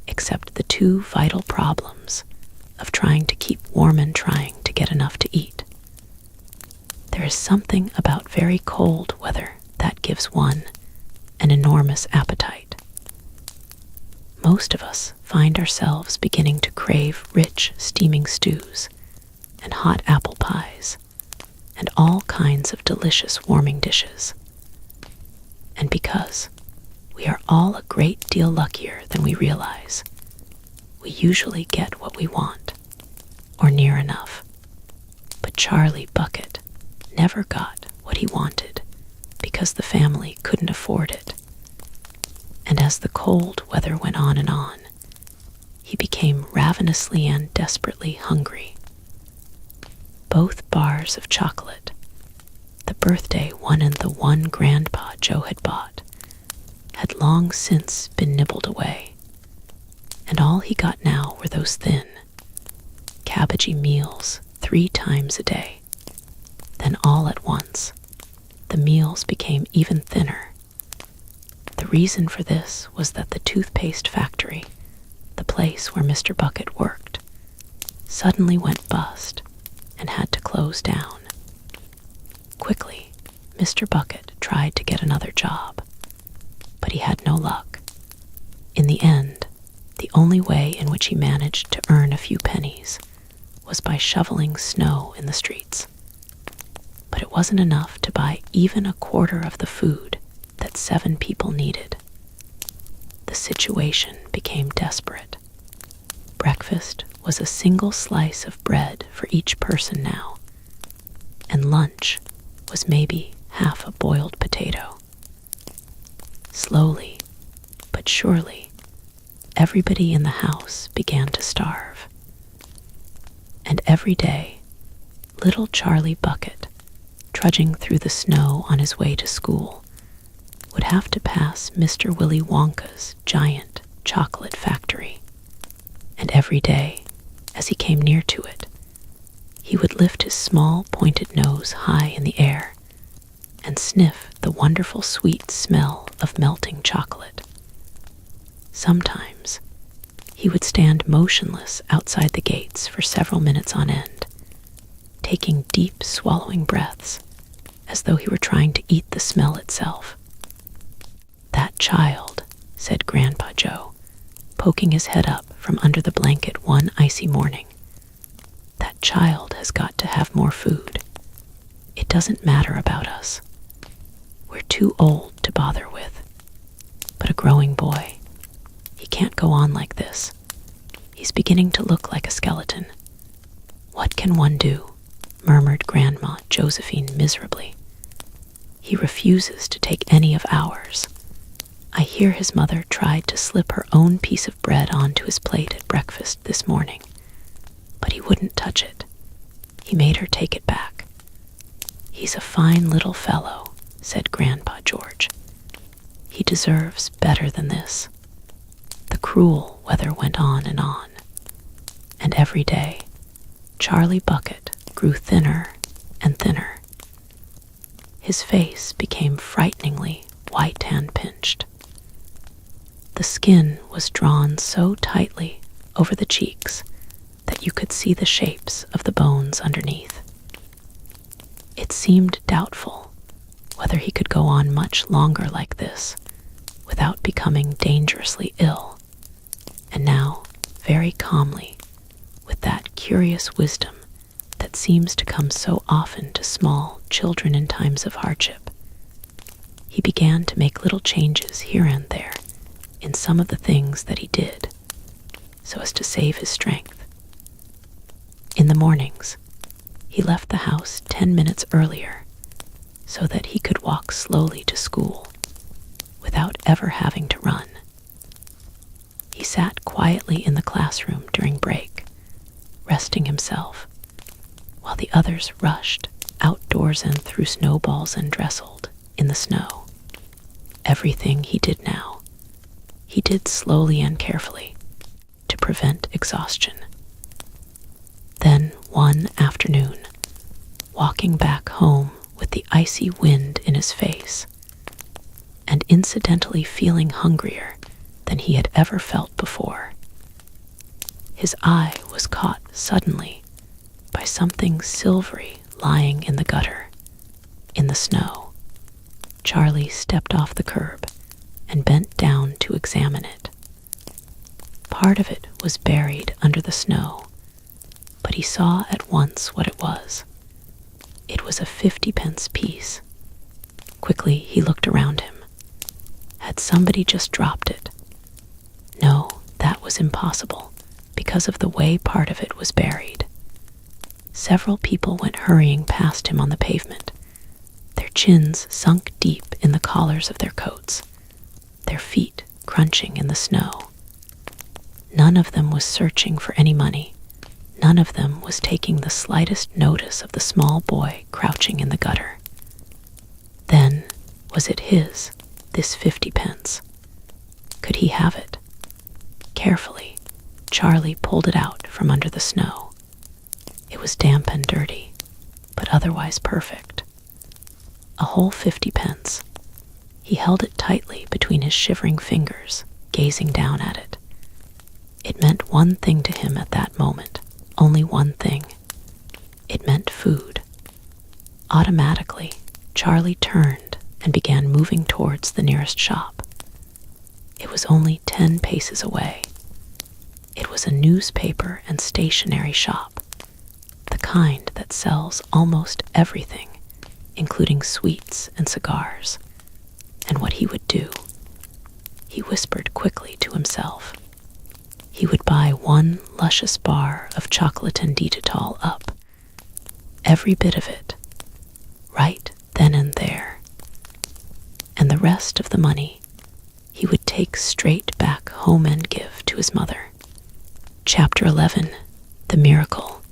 except the 2 vital problems of trying to keep warm and trying to get enough to eat. There is something about very cold weather that gives one an enormous appetite. Most of us find ourselves beginning to crave rich, steaming stews and hot apple pies and all kinds of delicious warming dishes. And because we are all a great deal luckier than we realize, we usually get what we want, or near enough. But Charlie Bucket never got what he wanted because the family couldn't afford it. And as the cold weather went on and on, he became ravenously and desperately hungry. Both bars of chocolate, the birthday one and the one Grandpa Joe had bought, had long since been nibbled away, and all he got now were those thin, cabbagey meals 3 times a day. Then all at once, the meals became even thinner. The reason for this was that the toothpaste factory, the place where Mr. Bucket worked, suddenly went bust and had to close down. Quickly, Mr. Bucket tried to get another job, but he had no luck. In the end, the only way in which he managed to earn a few pennies was by shoveling snow in the streets. But it wasn't enough to buy even a quarter of the food that 7 people needed. The situation became desperate. Breakfast was a single slice of bread for each person now, and lunch was maybe half a boiled potato. Slowly, but surely, everybody in the house began to starve. And every day, little Charlie Bucket, trudging through the snow on his way to school, would have to pass Mr. Willy Wonka's giant chocolate factory. And every day, as he came near to it, he would lift his small pointed nose high in the air and sniff the wonderful sweet smell of melting chocolate. Sometimes he would stand motionless outside the gates for several minutes on end, taking deep swallowing breaths as though he were trying to eat the smell itself. "That child," said Grandpa Joe, poking his head up from under the blanket one icy morning, "that child has got to have more food. It doesn't matter about us. We're too old to bother with. But a growing boy, he can't go on like this. He's beginning to look like a skeleton. What can one do?" murmured Grandma Josephine miserably. "He refuses to take any of ours. I hear his mother tried to slip her own piece of bread onto his plate at breakfast this morning, but he wouldn't touch it. He made her take it back. He's a fine little fellow," said Grandpa George. "He deserves better than this." The cruel weather went on, and every day Charlie Bucket grew thinner and thinner. His face became frighteningly white and pinched. The skin was drawn so tightly over the cheeks that you could see the shapes of the bones underneath. It seemed doubtful whether he could go on much longer like this without becoming dangerously ill, and now, very calmly, with that curious wisdom that seems to come so often to small children in times of hardship, he began to make little changes here and there in some of the things that he did, so as to save his strength. In the mornings, he left the house 10 minutes earlier so that he could walk slowly to school without ever having to run. He sat quietly in the classroom during break, resting himself, while the others rushed outdoors and threw snowballs and dressled in the snow. Everything he did now, he did slowly and carefully to prevent exhaustion. Then one afternoon, walking back home with the icy wind in his face, and incidentally feeling hungrier than he had ever felt before, his eye was caught suddenly by something silvery lying in the gutter, in the snow. Charlie stepped off the curb and bent down to examine it. Part of it was buried under the snow, but he saw at once what it was. It was a 50-pence piece. Quickly he looked around him. Had somebody just dropped it? No, that was impossible, because of the way part of it was buried. Several people went hurrying past him on the pavement, their chins sunk deep in the collars of their coats, their feet crunching in the snow. None of them was searching for any money. None of them was taking the slightest notice of the small boy crouching in the gutter. Then, was it his, this 50 pence? Could he have it? Carefully, Charlie pulled it out from under the snow. It was damp and dirty, but otherwise perfect. A whole 50 pence. He held it tightly between his shivering fingers, gazing down at it. It meant one thing to him at that moment, only one thing. It meant food. Automatically, Charlie turned and began moving towards the nearest shop. It was only 10 paces away. It was a newspaper and stationery shop, the kind that sells almost everything, including sweets and cigars. And what he would do? He whispered quickly to himself. He would buy one luscious bar of chocolate and Digital up. Every bit of it. Right then and there. And the rest of the money he would take straight back home and give to his mother. Chapter 11. The Miracle.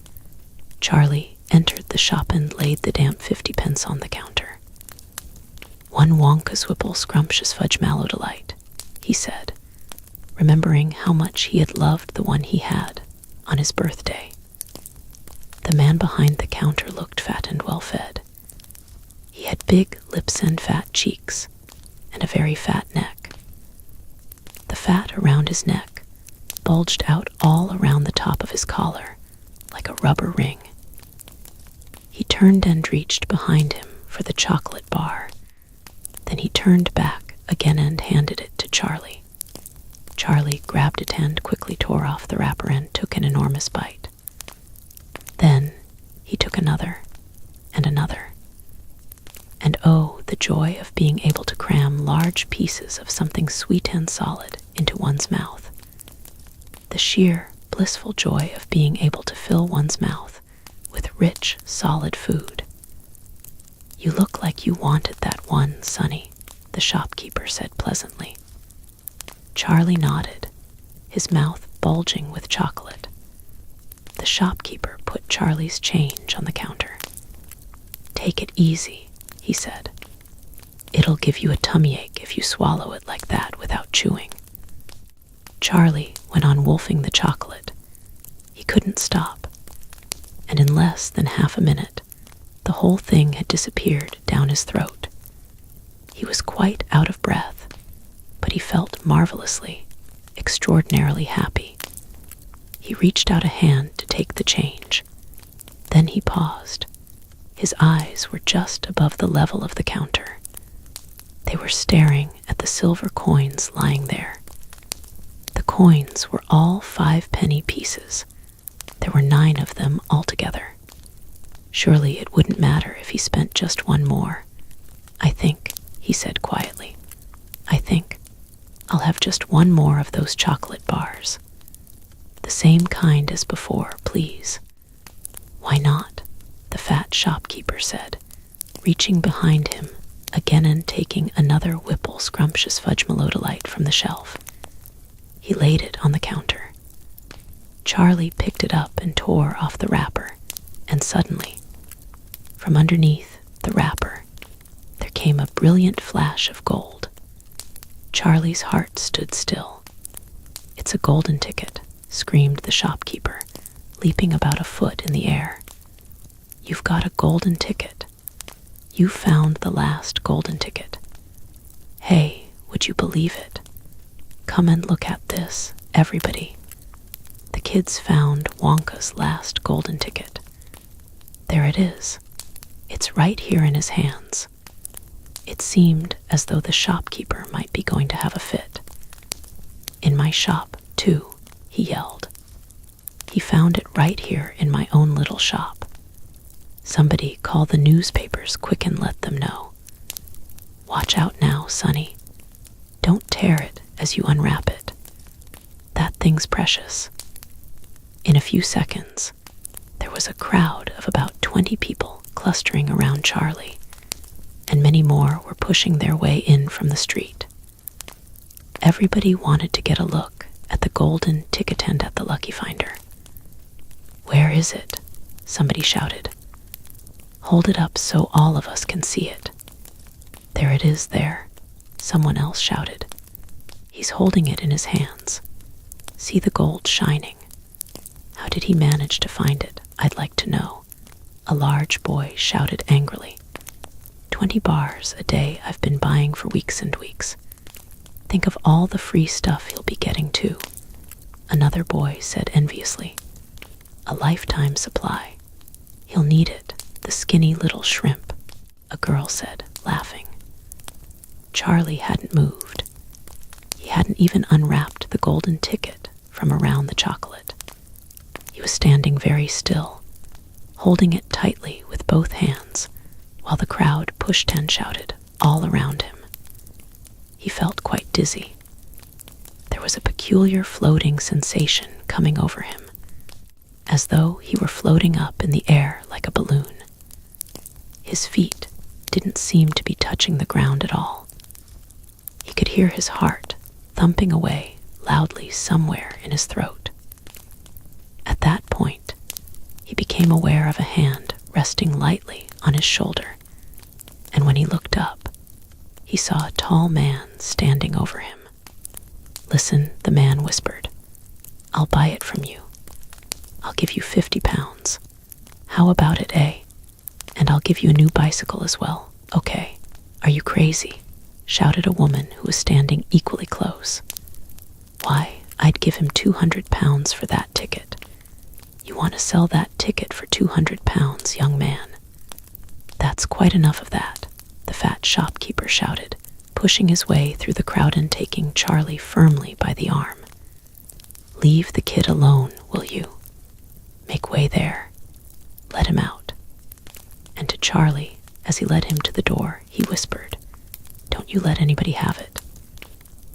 Charlie entered the shop and laid the damp 50 pence on the counter. "One Wonka's Whipple Scrumptious Fudge Mallow Delight," he said, remembering how much he had loved the one he had on his birthday. The man behind the counter looked fat and well-fed. He had big lips and fat cheeks, and a very fat neck. The fat around his neck bulged out all around the top of his collar, like a rubber ring. He turned and reached behind him for the chocolate bar. Then he turned back again and handed it to Charlie. Charlie grabbed it and quickly tore off the wrapper and took an enormous bite. Then he took another and another. And oh, the joy of being able to cram large pieces of something sweet and solid into one's mouth. The sheer, blissful joy of being able to fill one's mouth with rich, solid food. "You look like you wanted that one, Sonny," the shopkeeper said pleasantly. Charlie nodded, his mouth bulging with chocolate. The shopkeeper put Charlie's change on the counter. "Take it easy," he said. "It'll give you a tummy ache if you swallow it like that without chewing." Charlie went on wolfing the chocolate. He couldn't stop, and in less than half a minute, the whole thing had disappeared down his throat. He was quite out of breath, but he he felt marvelously, extraordinarily happy. He reached out a hand to take the change. Then he paused. His eyes were just above the level of the counter. They were staring at the silver coins lying there. The coins were all 5-penny pieces. There were 9 of them altogether. Surely it wouldn't matter if he spent just one more. "I think," he said quietly, "I think I'll have just one more of those chocolate bars. The same kind as before, please." "Why not?" the fat shopkeeper said, reaching behind him again and taking another Whipple scrumptious fudge melodolite from the shelf. He laid it on the counter. Charlie picked it up and tore off the wrapper, and suddenly, from underneath the wrapper, there came a brilliant flash of gold. Charlie's heart stood still. "It's a golden ticket," screamed the shopkeeper, leaping about a foot in the air. "You've got a golden ticket. You found the last golden ticket. Hey, would you believe it? Come and look at this, everybody. The kids found Wonka's last golden ticket. There it is. It's right here in his hands." It seemed as though the shopkeeper might be going to have a fit. "In my shop, too," he yelled. "He found it right here in my own little shop. Somebody call the newspapers quick and let them know. Watch out now, Sonny. Don't tear it as you unwrap it. That thing's precious." In a few seconds, there was a crowd of about 20 people clustering around Charlie, and many more were pushing their way in from the street. Everybody wanted to get a look at the golden ticketent at the Lucky Finder. "Where is it?" somebody shouted. "Hold it up so all of us can see it." "There it is there," someone else shouted. "He's holding it in his hands. See the gold shining. How did he manage to find it, I'd like to know," a large boy shouted angrily. 20 bars a day I've been buying for weeks and weeks. Think of all the free stuff he'll be getting too," another boy said enviously. "A lifetime supply. He'll need it, the skinny little shrimp," a girl said, laughing. Charlie hadn't moved. He hadn't even unwrapped the golden ticket from around the chocolate. He was standing very still, holding it tightly with both hands, while the crowd pushed and shouted all around him. He felt quite dizzy. There was a peculiar floating sensation coming over him, as though he were floating up in the air like a balloon. His feet didn't seem to be touching the ground at all. He could hear his heart thumping away loudly somewhere in his throat. At that point, he became aware of a hand resting lightly on his shoulder, and when he looked up, he saw a tall man standing over him. "Listen," the man whispered. "I'll buy it from you. I'll give you 50 pounds. How about it, eh? And I'll give you a new bicycle as well, okay? Are you crazy?" shouted a woman who was standing equally close. "Why, I'd give him 200 pounds for that ticket. You want to sell that ticket for 200 pounds, young man?" "That's quite enough of that," the fat shopkeeper shouted, pushing his way through the crowd and taking Charlie firmly by the arm. "Leave the kid alone, will you? Make way there. Let him out." And to Charlie, as he led him to the door, he whispered, "Don't you let anybody have it.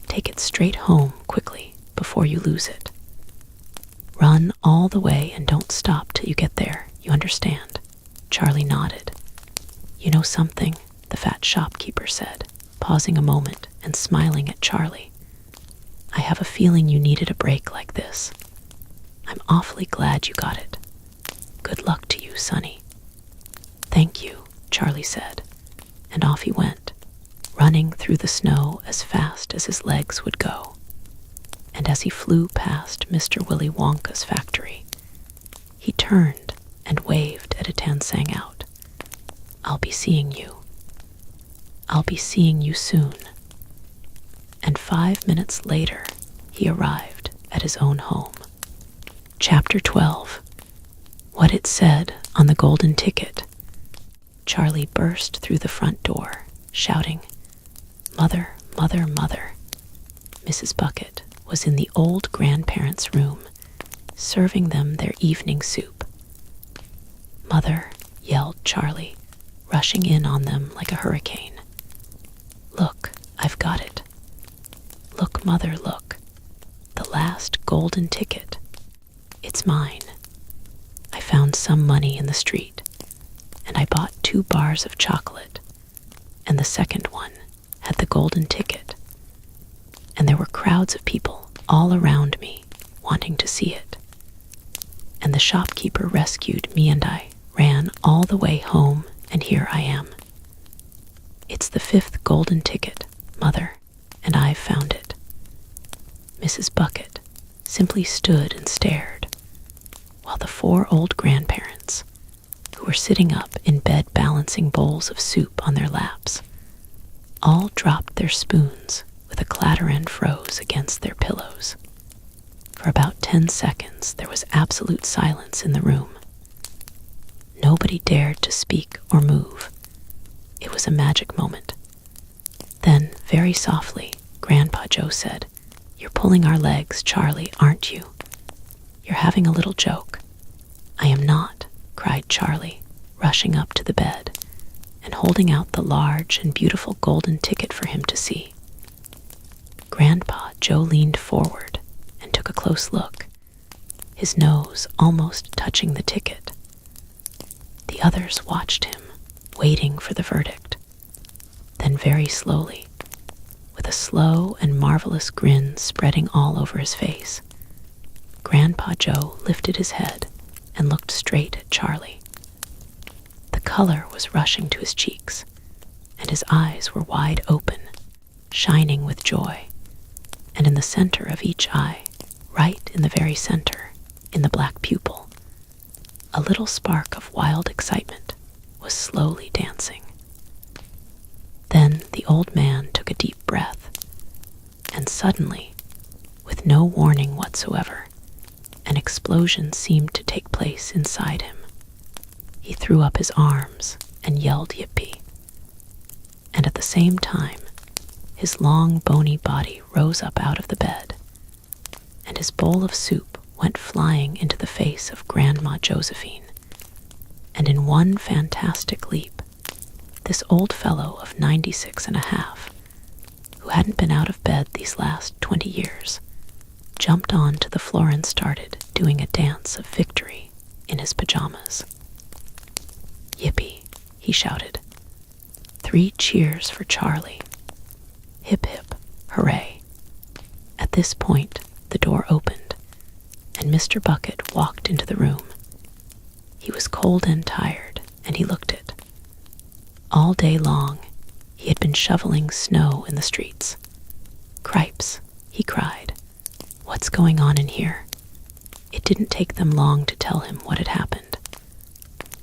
Take it straight home quickly before you lose it. Run all the way and don't stop till you get there, you understand?" Charlie nodded. "You know something?" the fat shopkeeper said, pausing a moment and smiling at Charlie. "I have a feeling you needed a break like this. I'm awfully glad you got it. Good luck to you, Sonny." "Thank you," Charlie said, and off he went, running through the snow as fast as his legs would go. And as he flew past Mr. Willy Wonka's factory, he turned and waved at Atan sang out, "I'll be seeing you. I'll be seeing you soon." and 5 minutes later, he arrived at his own home. Chapter 12. What it said on the golden ticket. Charlie burst through the front door, shouting, "Mother, mother, mother." Mrs. Bucket was in the old grandparents' room, serving them their evening soup. "Mother," yelled Charlie, rushing in on them like a hurricane. "Look, I've got it. Look, Mother, look. The last golden ticket. It's mine. I found some money in the street, and I bought 2 bars of chocolate, and the second one had the golden ticket. And there were crowds of people all around me wanting to see it. And the shopkeeper rescued me and I ran all the way home, and here I am. It's the 5th golden ticket, Mother, and I've found it." Mrs. Bucket simply stood and stared, while the 4 old grandparents, who were sitting up in bed balancing bowls of soup on their laps, all dropped their spoons with a clatter and froze against their pillows. For about 10 seconds there was absolute silence in the room. Nobody dared to speak or move. It was a magic moment. Then, very softly, Grandpa Joe said, "You're pulling our legs, Charlie, aren't you? You're having a little joke." "I am not," cried Charlie, rushing up to the bed and holding out the large and beautiful golden ticket for him to see. Grandpa Joe leaned forward and took a close look, his nose almost touching the ticket. The others watched him, waiting for the verdict. Then very slowly, with a slow and marvelous grin spreading all over his face, Grandpa Joe lifted his head and looked straight at Charlie. The color was rushing to his cheeks, and his eyes were wide open, shining with joy, and in the center of each eye, right in the very center, in the black pupil, a little spark of wild excitement was slowly dancing. Then the old man took a deep breath, and suddenly, with no warning whatsoever, an explosion seemed to take place inside him. He threw up his arms and yelled yippee. And at the same time, his long bony body rose up out of the bed, and his bowl of soup went flying into the face of Grandma Josephine. And in one fantastic leap, this old fellow of 96 and a half, who hadn't been out of bed these last 20 years, jumped onto the floor and started doing a dance of victory in his pajamas. "Yippee," he shouted. 3 cheers for Charlie. Hip hip, hooray. At this point, the door opened, and Mr. Bucket walked into the room. He was cold and tired, and he looked it. All day long, he had been shoveling snow in the streets. "Cripes," he cried. "What's going on in here?" It didn't take them long to tell him what had happened.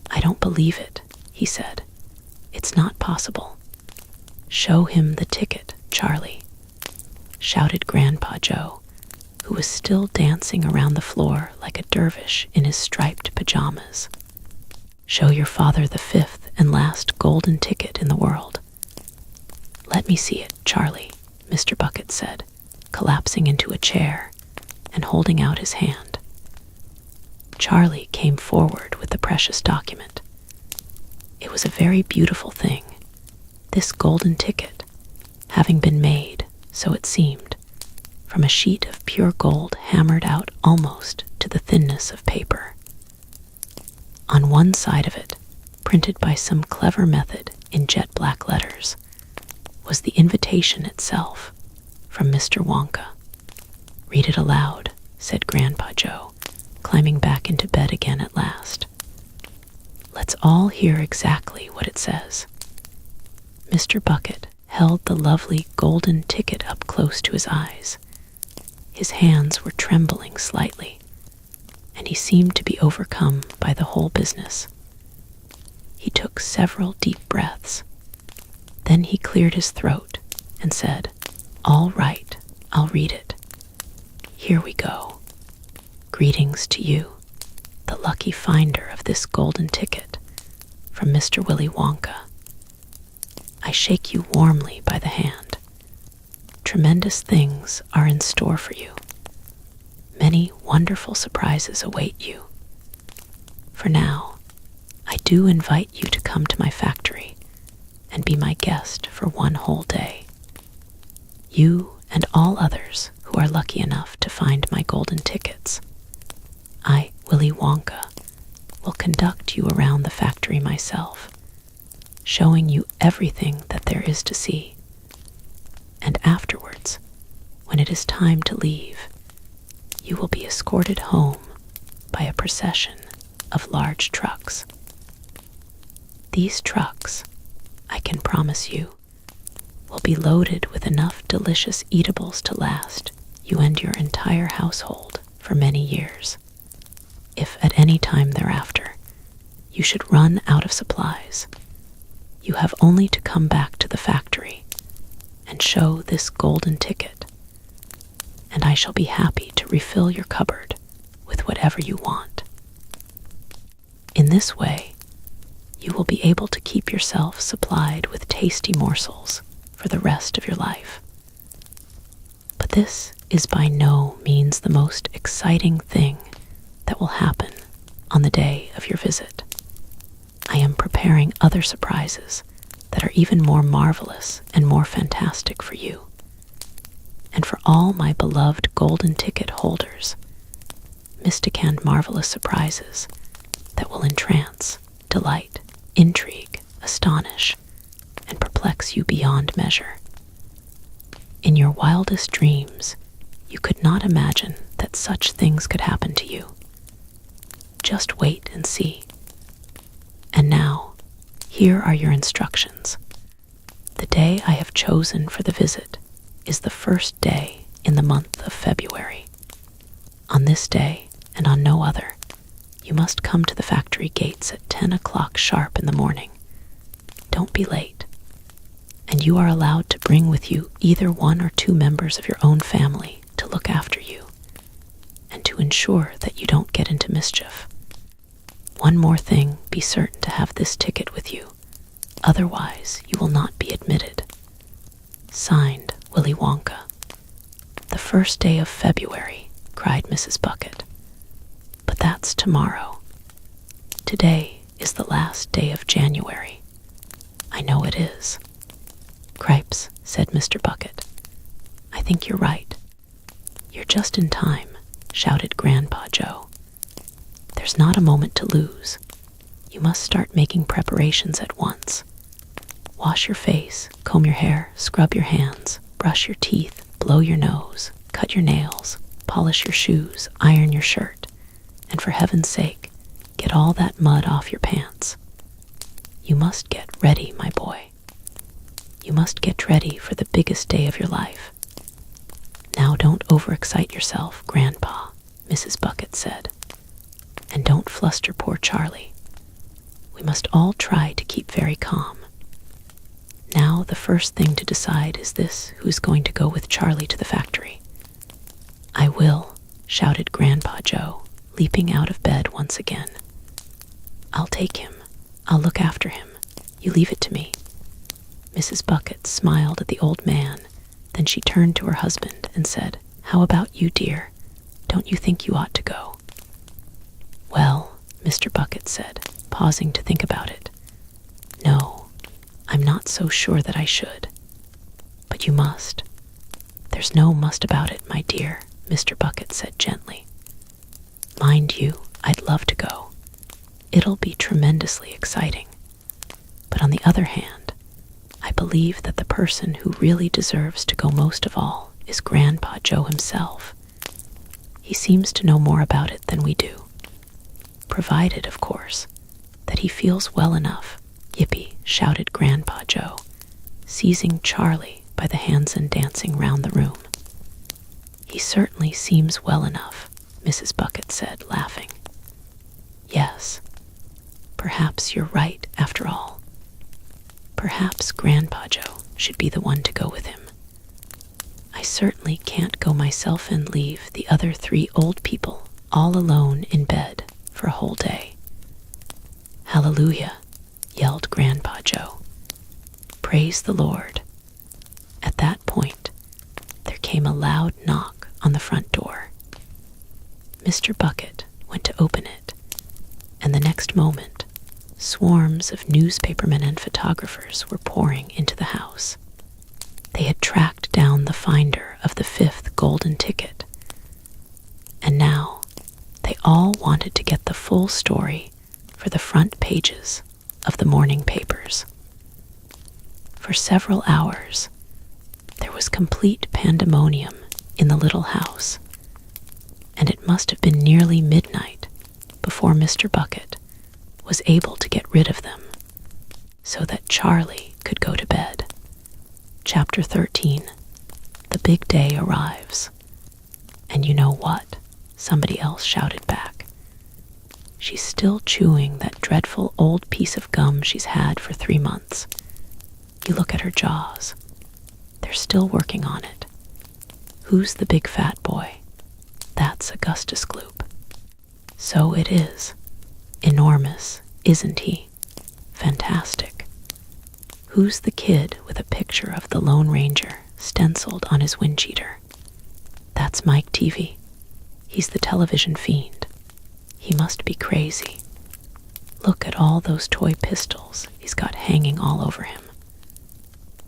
"I don't believe it," he said. "It's not possible." "Show him the ticket, Charlie," shouted Grandpa Joe, who was still dancing around the floor like a dervish in his striped pajamas. "Show your father the 5th and last golden ticket in the world." "Let me see it, Charlie," Mr. Bucket said, collapsing into a chair and holding out his hand. Charlie came forward with the precious document. It was a very beautiful thing, this golden ticket, having been made, so it seemed, from a sheet of pure gold hammered out almost to the thinness of paper. On one side of it, printed by some clever method in jet black letters, was the invitation itself from Mr. Wonka. "Read it aloud," said Grandpa Joe, climbing back into bed again at last. "Let's all hear exactly what it says." Mr. Bucket held the lovely golden ticket up close to his eyes. His hands were trembling slightly, and he seemed to be overcome by the whole business. He took several deep breaths. Then he cleared his throat and said, All right, I'll read it. Here we go. Greetings to you, the lucky finder of this golden ticket, from Mr. Willy Wonka. I shake you warmly by the hand. Tremendous things are in store for you. Many wonderful surprises await you. For now, I do invite you to come to my factory and be my guest for one whole day. You and all others who are lucky enough to find my golden tickets. I, Willy Wonka, will conduct you around the factory myself, showing you everything that there is to see. And afterwards, when it is time to leave, you will be escorted home by a procession of large trucks. These trucks, I can promise you, will be loaded with enough delicious eatables to last you and your entire household for many years. If at any time thereafter you should run out of supplies, you have only to come back to the factory and show this golden ticket, and I shall be happy to refill your cupboard with whatever you want. In this way, you will be able to keep yourself supplied with tasty morsels for the rest of your life. But this is by no means the most exciting thing that will happen on the day of your visit. I am preparing other surprises that are even more marvelous and more fantastic for you, and for all my beloved golden ticket holders, mystic and marvelous surprises that will entrance, delight, intrigue, astonish, and perplex you beyond measure. In your wildest dreams, you could not imagine that such things could happen to you. Just wait and see. And now, here are your instructions. The day I have chosen for the visit is the first day in the month of February. On this day, and on no other, you must come to the factory gates at 10 o'clock sharp in the morning. Don't be late. And you are allowed to bring with you either one or two members of your own family to look after you, and to ensure that you don't get into mischief. One more thing, be certain to have this ticket with you, otherwise you will not be admitted. Signed, Willy Wonka. The first day of February, cried Mrs. Bucket. But that's tomorrow. Today is the last day of January. I know it is. Cripes, said Mr. Bucket. I think you're right. You're just in time, shouted Grandpa Joe. There's not a moment to lose. You must start making preparations at once. Wash your face, comb your hair, scrub your hands, brush your teeth, blow your nose, cut your nails, polish your shoes, iron your shirt, and for heaven's sake, get all that mud off your pants. You must get ready, my boy. You must get ready for the biggest day of your life. Now don't overexcite yourself, Grandpa, Mrs. Bucket said. And don't fluster poor Charlie. We must all try to keep very calm. Now the first thing to decide is this: who's going to go with Charlie to the factory? I will, shouted Grandpa Joe, leaping out of bed once again. I'll take him. I'll look after him. You leave it to me. Mrs. Bucket smiled at the old man, then she turned to her husband and said, How about you, dear? Don't you think you ought to go? Well, Mr. Bucket said, pausing to think about it. No, I'm not so sure that I should. But you must. There's no must about it, my dear, Mr. Bucket said gently. Mind you, I'd love to go. It'll be tremendously exciting. But on the other hand, I believe that the person who really deserves to go most of all is Grandpa Joe himself. He seems to know more about it than we do. Provided, of course, that he feels well enough. Yippee, shouted Grandpa Joe, seizing Charlie by the hands and dancing round the room. He certainly seems well enough, Mrs. Bucket said, laughing. Yes, perhaps you're right after all. Perhaps Grandpa Joe should be the one to go with him. I certainly can't go myself and leave the other 3 old people all alone in bed for a whole day." "Hallelujah," yelled Grandpa Joe. "Praise the Lord." At that point, there came a loud knock on the front door. Mr. Bucket went to open it, and the next moment, swarms of newspapermen and photographers were pouring into the house. They had tracked down the finder of the 5th golden ticket, and now they all wanted to get the full story for the front pages of the morning papers. For several hours, there was complete pandemonium in the little house, and it must have been nearly midnight before Mr. Bucket was able to get rid of them so that Charlie could go to bed. Chapter 13. The big day arrives. And you know what? Somebody else shouted back. "She's still chewing that dreadful old piece of gum she's had for 3 months. You look at her jaws. They're still working on it. Who's the big fat boy? That's Augustus Gloop. So it is. Enormous, isn't he? Fantastic. Who's the kid with a picture of the Lone Ranger stenciled on his wind cheater? That's Mike Teavee. He's the television fiend. He must be crazy. Look at all those toy pistols he's got hanging all over him.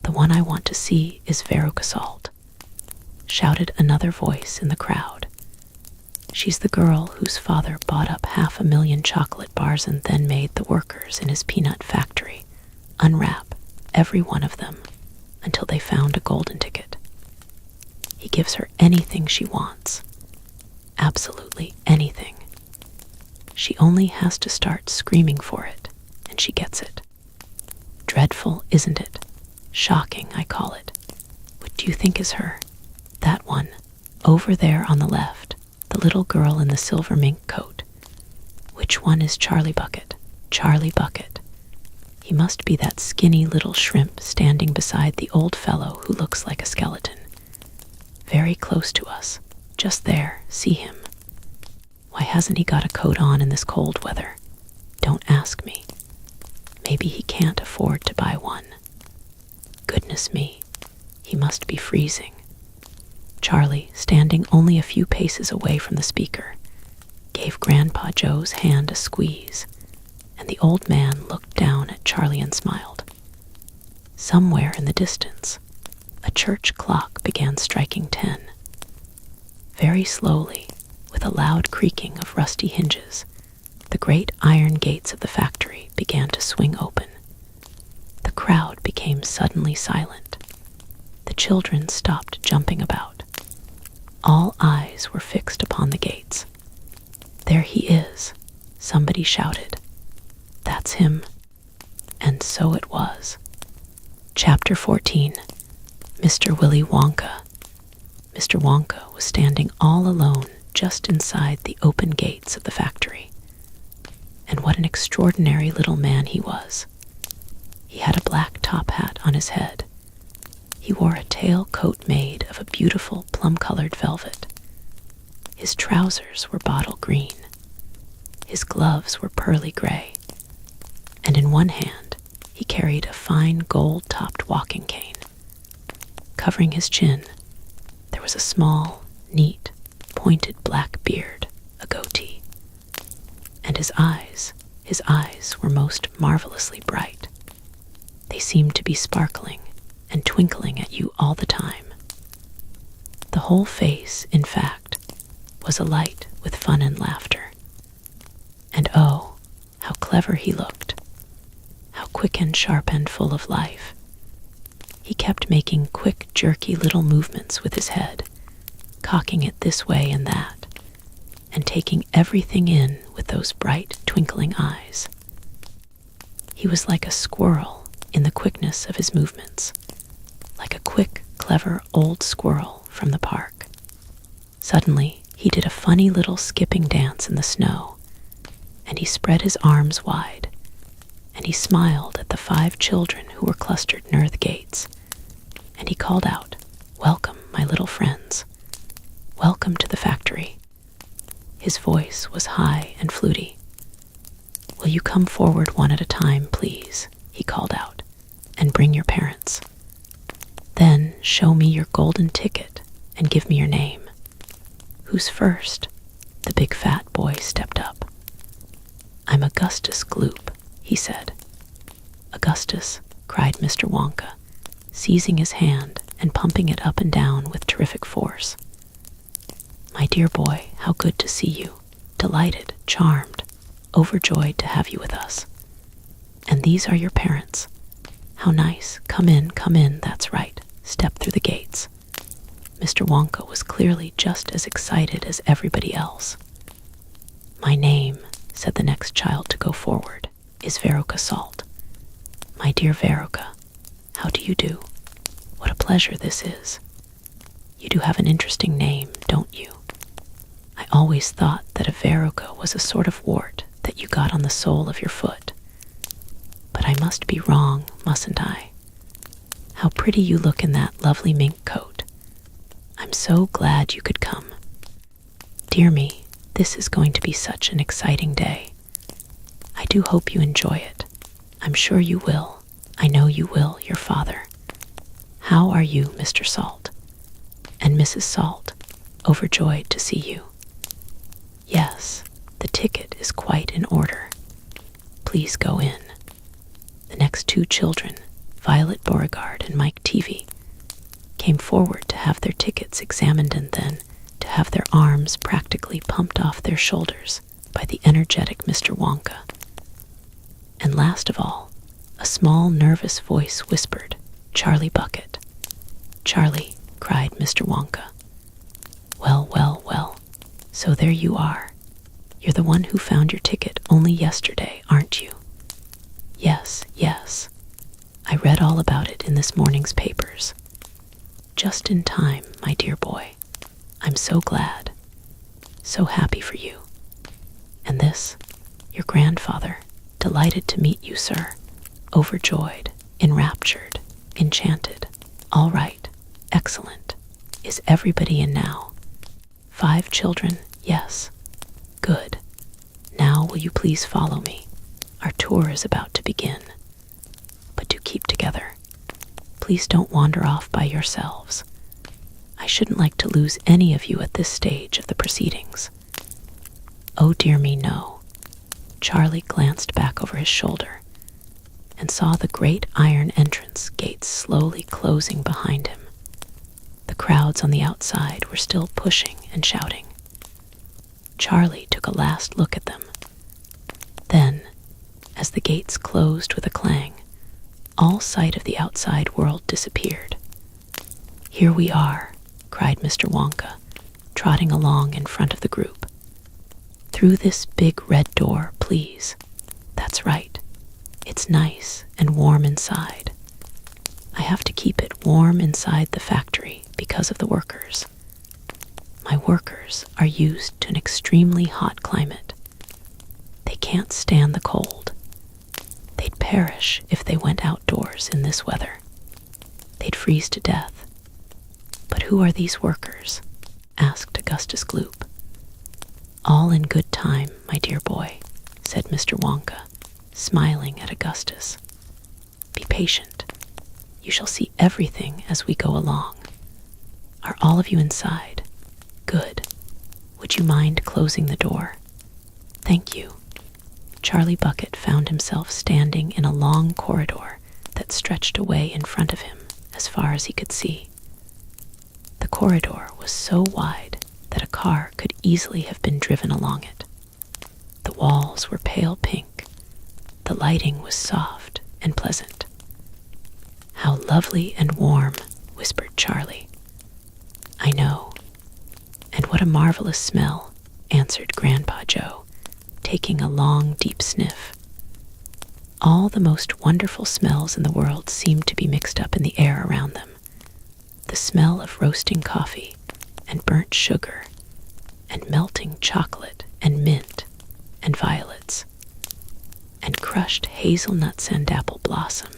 The one I want to see is Veruca Salt," shouted another voice in the crowd. "She's the girl whose father bought up 500,000 chocolate bars and then made the workers in his peanut factory unwrap every one of them until they found a golden ticket. He gives her anything she wants. Absolutely anything. She only has to start screaming for it, and she gets it. Dreadful, isn't it? Shocking, I call it. What do you think is her? That one, over there on the left, the little girl in the silver mink coat. Which one is Charlie Bucket? Charlie Bucket. He must be that skinny little shrimp standing beside the old fellow who looks like a skeleton. Very close to us. Just there, see him. Why hasn't he got a coat on in this cold weather? Don't ask me. Maybe he can't afford to buy one. Goodness me, he must be freezing. Charlie, standing only a few paces away from the speaker, gave Grandpa Joe's hand a squeeze, and the old man looked down at Charlie and smiled. Somewhere in the distance, a church clock began striking 10. Very slowly, with a loud creaking of rusty hinges, the great iron gates of the factory began to swing open. The crowd became suddenly silent. The children stopped jumping about. All eyes were fixed upon the gates. There he is, somebody shouted. That's him. And so it was. Chapter 14. Mr. Willy Wonka. Mr. Wonka was standing all alone just inside the open gates of the factory. And what an extraordinary little man he was. He had a black top hat on his head. He wore a tail coat made of a beautiful plum-colored velvet. His trousers were bottle green. His gloves were pearly gray. And in one hand, he carried a fine gold-topped walking cane. Covering his chin, there was a small, neat, pointed black beard, a goatee. And his eyes were most marvelously bright. They seemed to be sparkling and twinkling at you all the time. The whole face, in fact, was alight with fun and laughter. And oh, how clever he looked. How quick and sharp and full of life. He kept making quick, jerky little movements with his head, cocking it this way and that, and taking everything in with those bright, twinkling eyes. He was like a squirrel in the quickness of his movements, like a quick, clever old squirrel from the park. Suddenly, he did a funny little skipping dance in the snow, and he spread his arms wide, and he smiled at the 5 children who were clustered near the gates, and he called out, "Welcome, my little His voice was high and fluty. "Will you come forward one at a time, please?" he called out, "and bring your parents. Then show me your golden ticket and give me your name." "Who's first?" The big fat boy stepped up. "I'm Augustus Gloop," he said. "Augustus," cried Mr. Wonka, seizing his hand and pumping it up and down with terrific force. "My dear boy, how good to see you. Delighted, charmed, overjoyed to have you with us. And these are your parents. How nice. Come in, that's right. Step through the gates." Mr. Wonka was clearly just as excited as everybody else. "My name," said the next child to go forward, "is Veruca Salt. My dear Veruca, how do you do? What a pleasure this is. You do have an interesting name, don't you? I always thought that a Veruca was a sort of wart that you got on the sole of your foot. But I must be wrong, mustn't I? How pretty you look in that lovely mink coat. I'm so glad you could come. Dear me, this is going to be such an exciting day. I do hope you enjoy it. I'm sure you will. I know you will, your father. How are you, Mr. Salt? And Mrs. Salt, overjoyed to see you. Yes, the ticket is quite in order. Please go in." The next two children, Violet Beauregard and Mike Teavee, came forward to have their tickets examined and then to have their arms practically pumped off their shoulders by the energetic Mr. Wonka. And last of all, a small nervous voice whispered, "Charlie Bucket." "Charlie," cried Mr. Wonka. Well, well, well, so there you are. You're the one who found your ticket only yesterday, aren't you?" Yes. I read all about it in this morning's papers. Just in time, my dear boy. I'm so glad. So happy for you. And this, your grandfather, delighted to meet you, sir. Overjoyed, enraptured, enchanted. All right, excellent. Is everybody in now? 5 children, yes. Good. Now will you please follow me? Our tour is about to begin. But do keep together. Please don't wander off by yourselves. I shouldn't like to lose any of you at this stage of the proceedings. Oh dear me, no. Charlie glanced back over his shoulder and saw the great iron entrance gates slowly closing behind him. The crowds on the outside were still pushing and shouting. Charlie took a last look at them. Then, as the gates closed with a clang, all sight of the outside world disappeared. "Here we are," cried Mr. Wonka, trotting along in front of the group. "Through this big red door, please. That's right. It's nice and warm inside. I have to keep it warm inside the factory because of the workers. My workers are used to an extremely hot climate. They can't stand the cold. They'd perish if they went outdoors in this weather. They'd freeze to death. But who are these workers?" asked Augustus Gloop. "All in good time, my dear boy," said Mr. Wonka, smiling at Augustus. "Be patient. You shall see everything as we go along. Are all of you inside? Good. Would you mind closing the door? Thank you." Charlie Bucket found himself standing in a long corridor that stretched away in front of him as far as he could see. The corridor was so wide that a car could easily have been driven along it. The walls were pale pink. The lighting was soft and pleasant. "How lovely and warm," whispered Charlie. "I know. And what a marvelous smell," answered Grandpa Joe, taking a long, deep sniff. All the most wonderful smells in the world seemed to be mixed up in the air around them. The smell of roasting coffee and burnt sugar and melting chocolate and mint and violets and crushed hazelnuts and apple blossom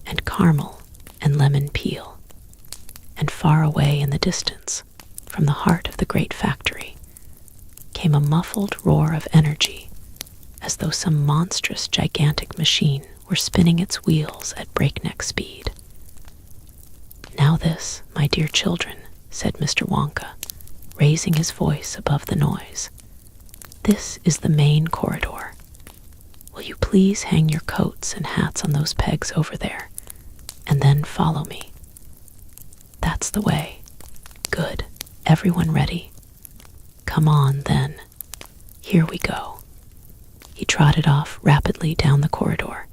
and caramel and lemon peel. And far away in the distance, from the heart of the great factory, came a muffled roar of energy, as though some monstrous, gigantic machine were spinning its wheels at breakneck speed. "Now this, my dear children," said Mr. Wonka, raising his voice above the noise. "This is the main corridor. Will you please hang your coats and hats on those pegs over there, and then follow me? That's the way. Good. Everyone ready? Come on, then. Here we go." He trotted off rapidly down the corridor,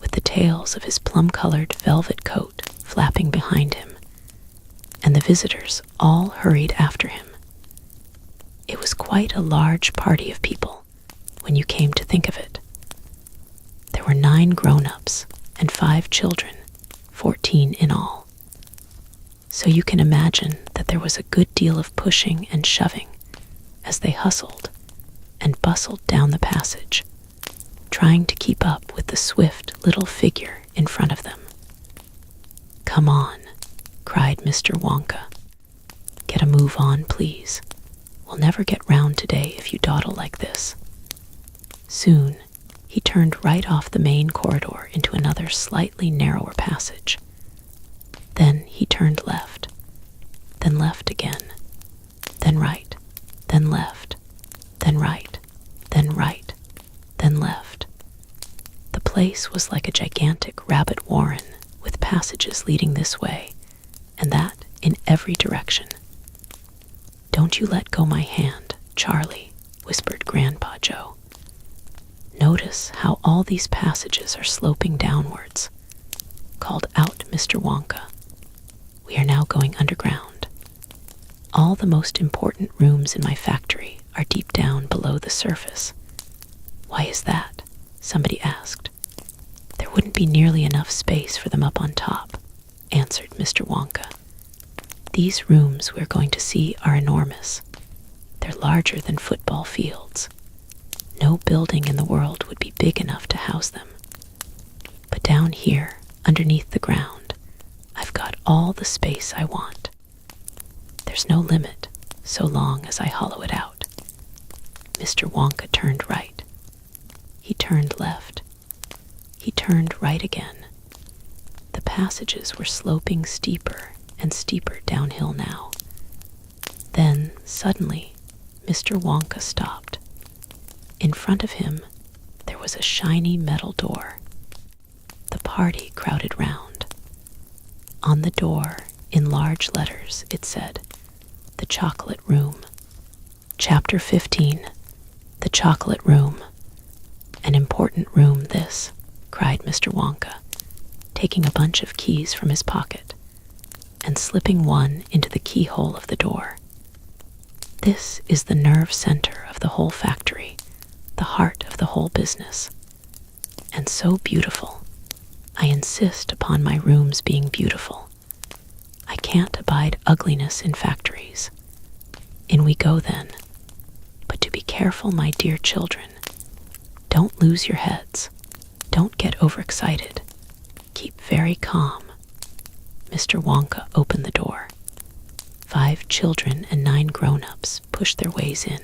with the tails of his plum-colored velvet coat flapping behind him, and the visitors all hurried after him. It was quite a large party of people, when you came to think of it. There were 9 grown-ups and 5 children, 14 in all. So you can imagine that there was a good deal of pushing and shoving as they hustled and bustled down the passage, trying to keep up with the swift little figure in front of them. "Come on," cried Mr. Wonka. "Get a move on, please. We'll never get round today if you dawdle like this." Soon, he turned right off the main corridor into another slightly narrower passage. Then he turned left, then left again, then right, then left, then right, then right, then left. The place was like a gigantic rabbit warren, with passages leading this way and that in every direction. "Don't you let go my hand, Charlie," whispered Grandpa Joe. "Notice how all these passages are sloping downwards," called out Mr. Wonka. "We are now going underground. All the most important rooms in my factory are deep down below the surface." "Why is that?" somebody asked. "There wouldn't be nearly enough space for them up on top," answered Mr. Wonka. "These rooms we're going to see are enormous. They're larger than football fields. No building in the world would be big enough to house them. But down here, underneath the ground, I've got all the space I want. There's no limit, so long as I hollow it out." Mr. Wonka turned right. He turned left. He turned right again. The passages were sloping steeper and steeper downhill now. Then, suddenly, Mr. Wonka stopped. In front of him, there was a shiny metal door. The party crowded round. On the door, in large letters, it said, "The Chocolate Room." Chapter 15, The Chocolate Room. "An important room, this," cried Mr. Wonka, taking a bunch of keys from his pocket and slipping one into the keyhole of the door. "This is the nerve center of the whole factory, the heart of the whole business. And so beautiful. I insist upon my rooms being beautiful. I can't abide ugliness in factories. In we go then. But to be careful, my dear children. Don't lose your heads. Don't get overexcited. Keep very calm." Mr. Wonka opened the door. 5 children and 9 grown-ups pushed their ways in.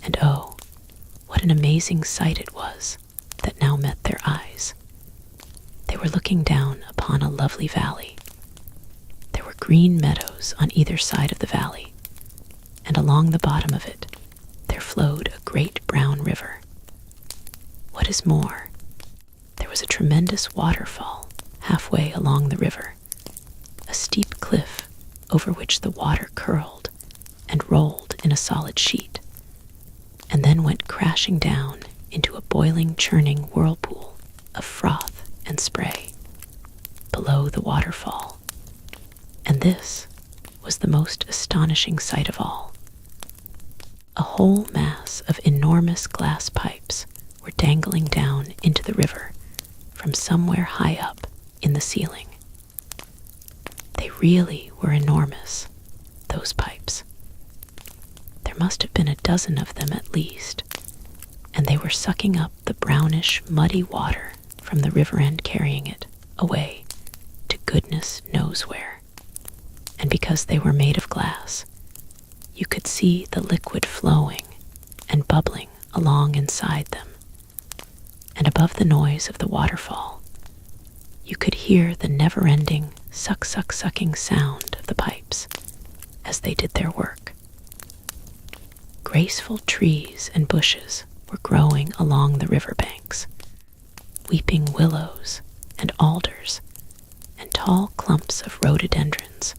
And oh, what an amazing sight it was that now met their eyes. They were looking down upon a lovely valley. There were green meadows on either side of the valley, and along the bottom of it there flowed a great brown river. What is more, there was a tremendous waterfall halfway along the river, a steep cliff over which the water curled and rolled in a solid sheet, and then went crashing down into a boiling, churning whirlpool of froth and spray below the waterfall. And this was the most astonishing sight of all. A whole mass of enormous glass pipes were dangling down into the river from somewhere high up in the ceiling. They really were enormous, those pipes. There must have been a dozen of them at least, and they were sucking up the brownish, muddy water from the river end, carrying it away to goodness knows where. And because they were made of glass, you could see the liquid flowing and bubbling along inside them. And above the noise of the waterfall, you could hear the never-ending sucking sound of the pipes as they did their work. Graceful trees and bushes were growing along the riverbanks, weeping willows and alders and tall clumps of rhododendrons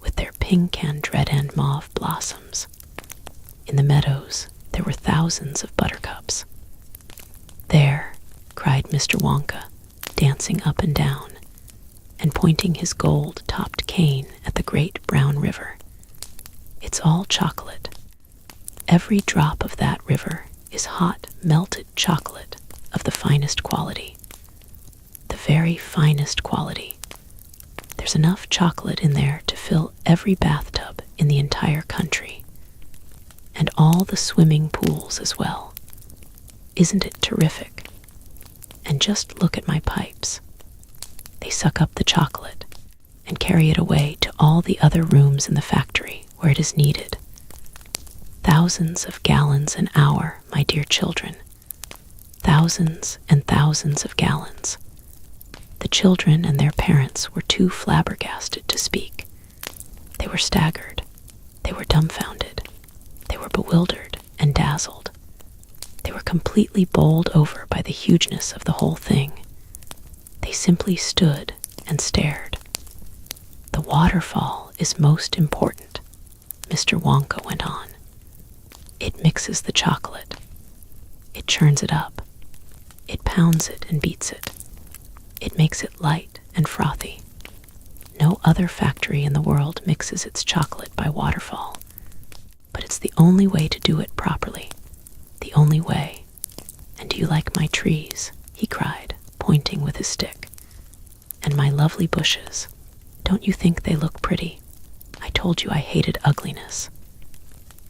with their pink and red and mauve blossoms. In the meadows, there were thousands of buttercups. "There," cried Mr. Wonka, dancing up and down and pointing his gold-topped cane at the great brown river. "It's all chocolate. Every drop of that river is hot, melted chocolate of the finest quality. The very finest quality. There's enough chocolate in there to fill every bathtub in the entire country. And all the swimming pools as well. Isn't it terrific? And just look at my pipes. They suck up the chocolate and carry it away to all the other rooms in the factory where it is needed. Thousands of gallons an hour, my dear children. Thousands and thousands of gallons." The children and their parents were too flabbergasted to speak. They were staggered. They were dumbfounded. They were bewildered and dazzled. They were completely bowled over by the hugeness of the whole thing. They simply stood and stared. "The waterfall is most important," Mr. Wonka went on. "It mixes the chocolate. It churns it up. It pounds it and beats it. It makes it light and frothy. No other factory in the world mixes its chocolate by waterfall. But it's the only way to do it properly. The only way. And do you like my trees?" he cried, pointing with his stick. "And my lovely bushes. Don't you think they look pretty? I told you I hated ugliness.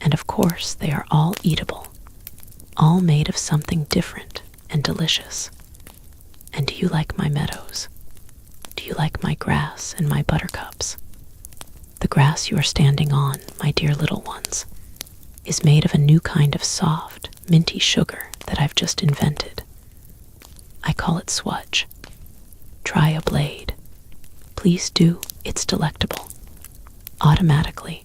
And of course they are all eatable, all made of something different and delicious. And do you like my meadows? Do you like my grass and my buttercups? The grass you are standing on, my dear little ones, is made of a new kind of soft, minty sugar that I've just invented. I call it swudge. Try a blade. Please do, it's delectable." Automatically,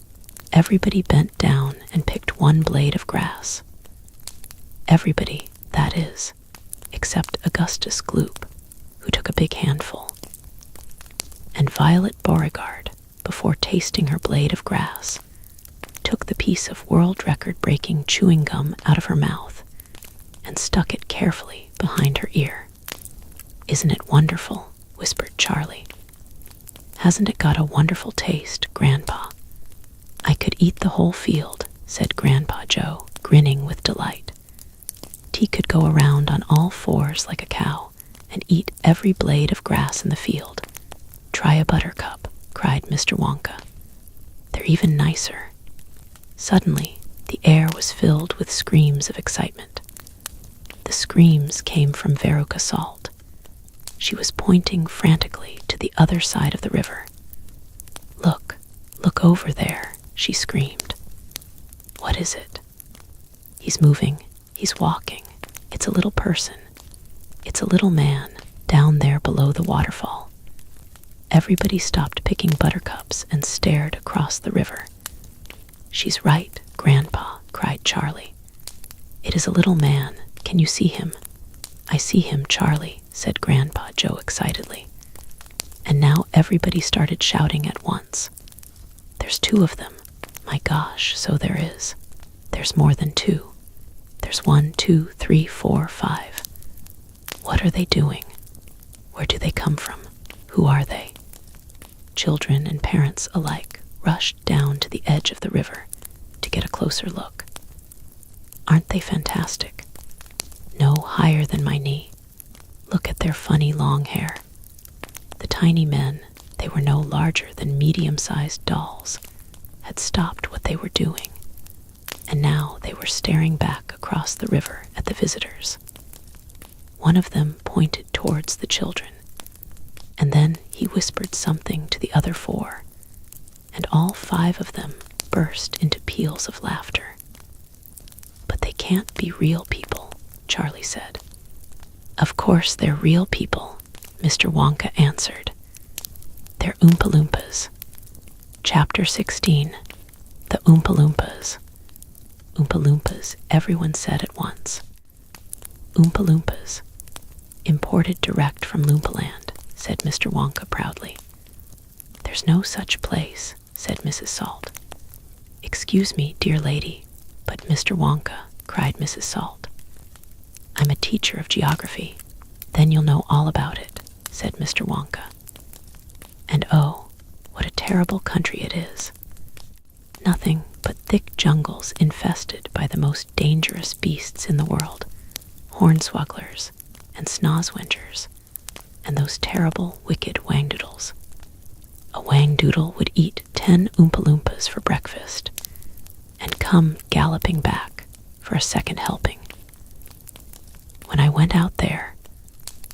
everybody bent down and picked one blade of grass. Everybody, that is, except Augustus Gloop, who took a big handful. And Violet Beauregard, before tasting her blade of grass, took the piece of world record-breaking chewing gum out of her mouth and stuck it carefully behind her ear. "Isn't it wonderful?" whispered Charlie. "Hasn't it got a wonderful taste, Grandpa?" "I could eat the whole field," said Grandpa Joe, grinning with delight. "He could go around on all fours like a cow and eat every blade of grass in the field. Try a buttercup," cried Mr. Wonka. "They're even nicer." Suddenly, the air was filled with screams of excitement. The screams came from Veruca Salt. She was pointing frantically to the other side of the river. Look over there," she screamed. "What is it?" "He's moving. He's walking. It's a little person. It's a little man down there below the waterfall." Everybody stopped picking buttercups and stared across the river. "She's right, Grandpa," cried Charlie. "It is a little man. Can you see him?" "I see him, Charlie," said Grandpa Joe excitedly. And now everybody started shouting at once. "There's two of them. My gosh, so there is. There's more than two. There's 1, 2, 3, 4, 5. What are they doing? Where do they come from? Who are they?" Children and parents alike rushed down to the edge of the river to get a closer look. "Aren't they fantastic? No higher than my knee. Look at their funny long hair. The tiny men, they were no larger than medium-sized dolls, had stopped what they were doing, and now they were staring back across the river at the visitors. One of them pointed towards the children, and then he whispered something to the other 4, and all 5 of them burst into peals of laughter. But they can't be real people," Charlie said. "Of course they're real people," Mr. Wonka answered. "They're Oompa-Loompas." Chapter 16. The Oompa-Loompas. Oompa-Loompas, everyone said at once. Oompa-Loompas. Imported direct from Loompaland, said Mr. Wonka proudly. "There's no such place," said Mrs. Salt. "Excuse me, dear lady, but Mr. Wonka," cried Mrs. Salt. "I'm a teacher of geography. Then you'll know all about it," said Mr. Wonka. "And oh, what a terrible country it is. Nothing but thick jungles infested by the most dangerous beasts in the world, hornswogglers and snozwengers, and those terrible, wicked wangdoodles. A wangdoodle would eat 10 Oompa-Loompas for breakfast and come galloping back for a second helping. When I went out there,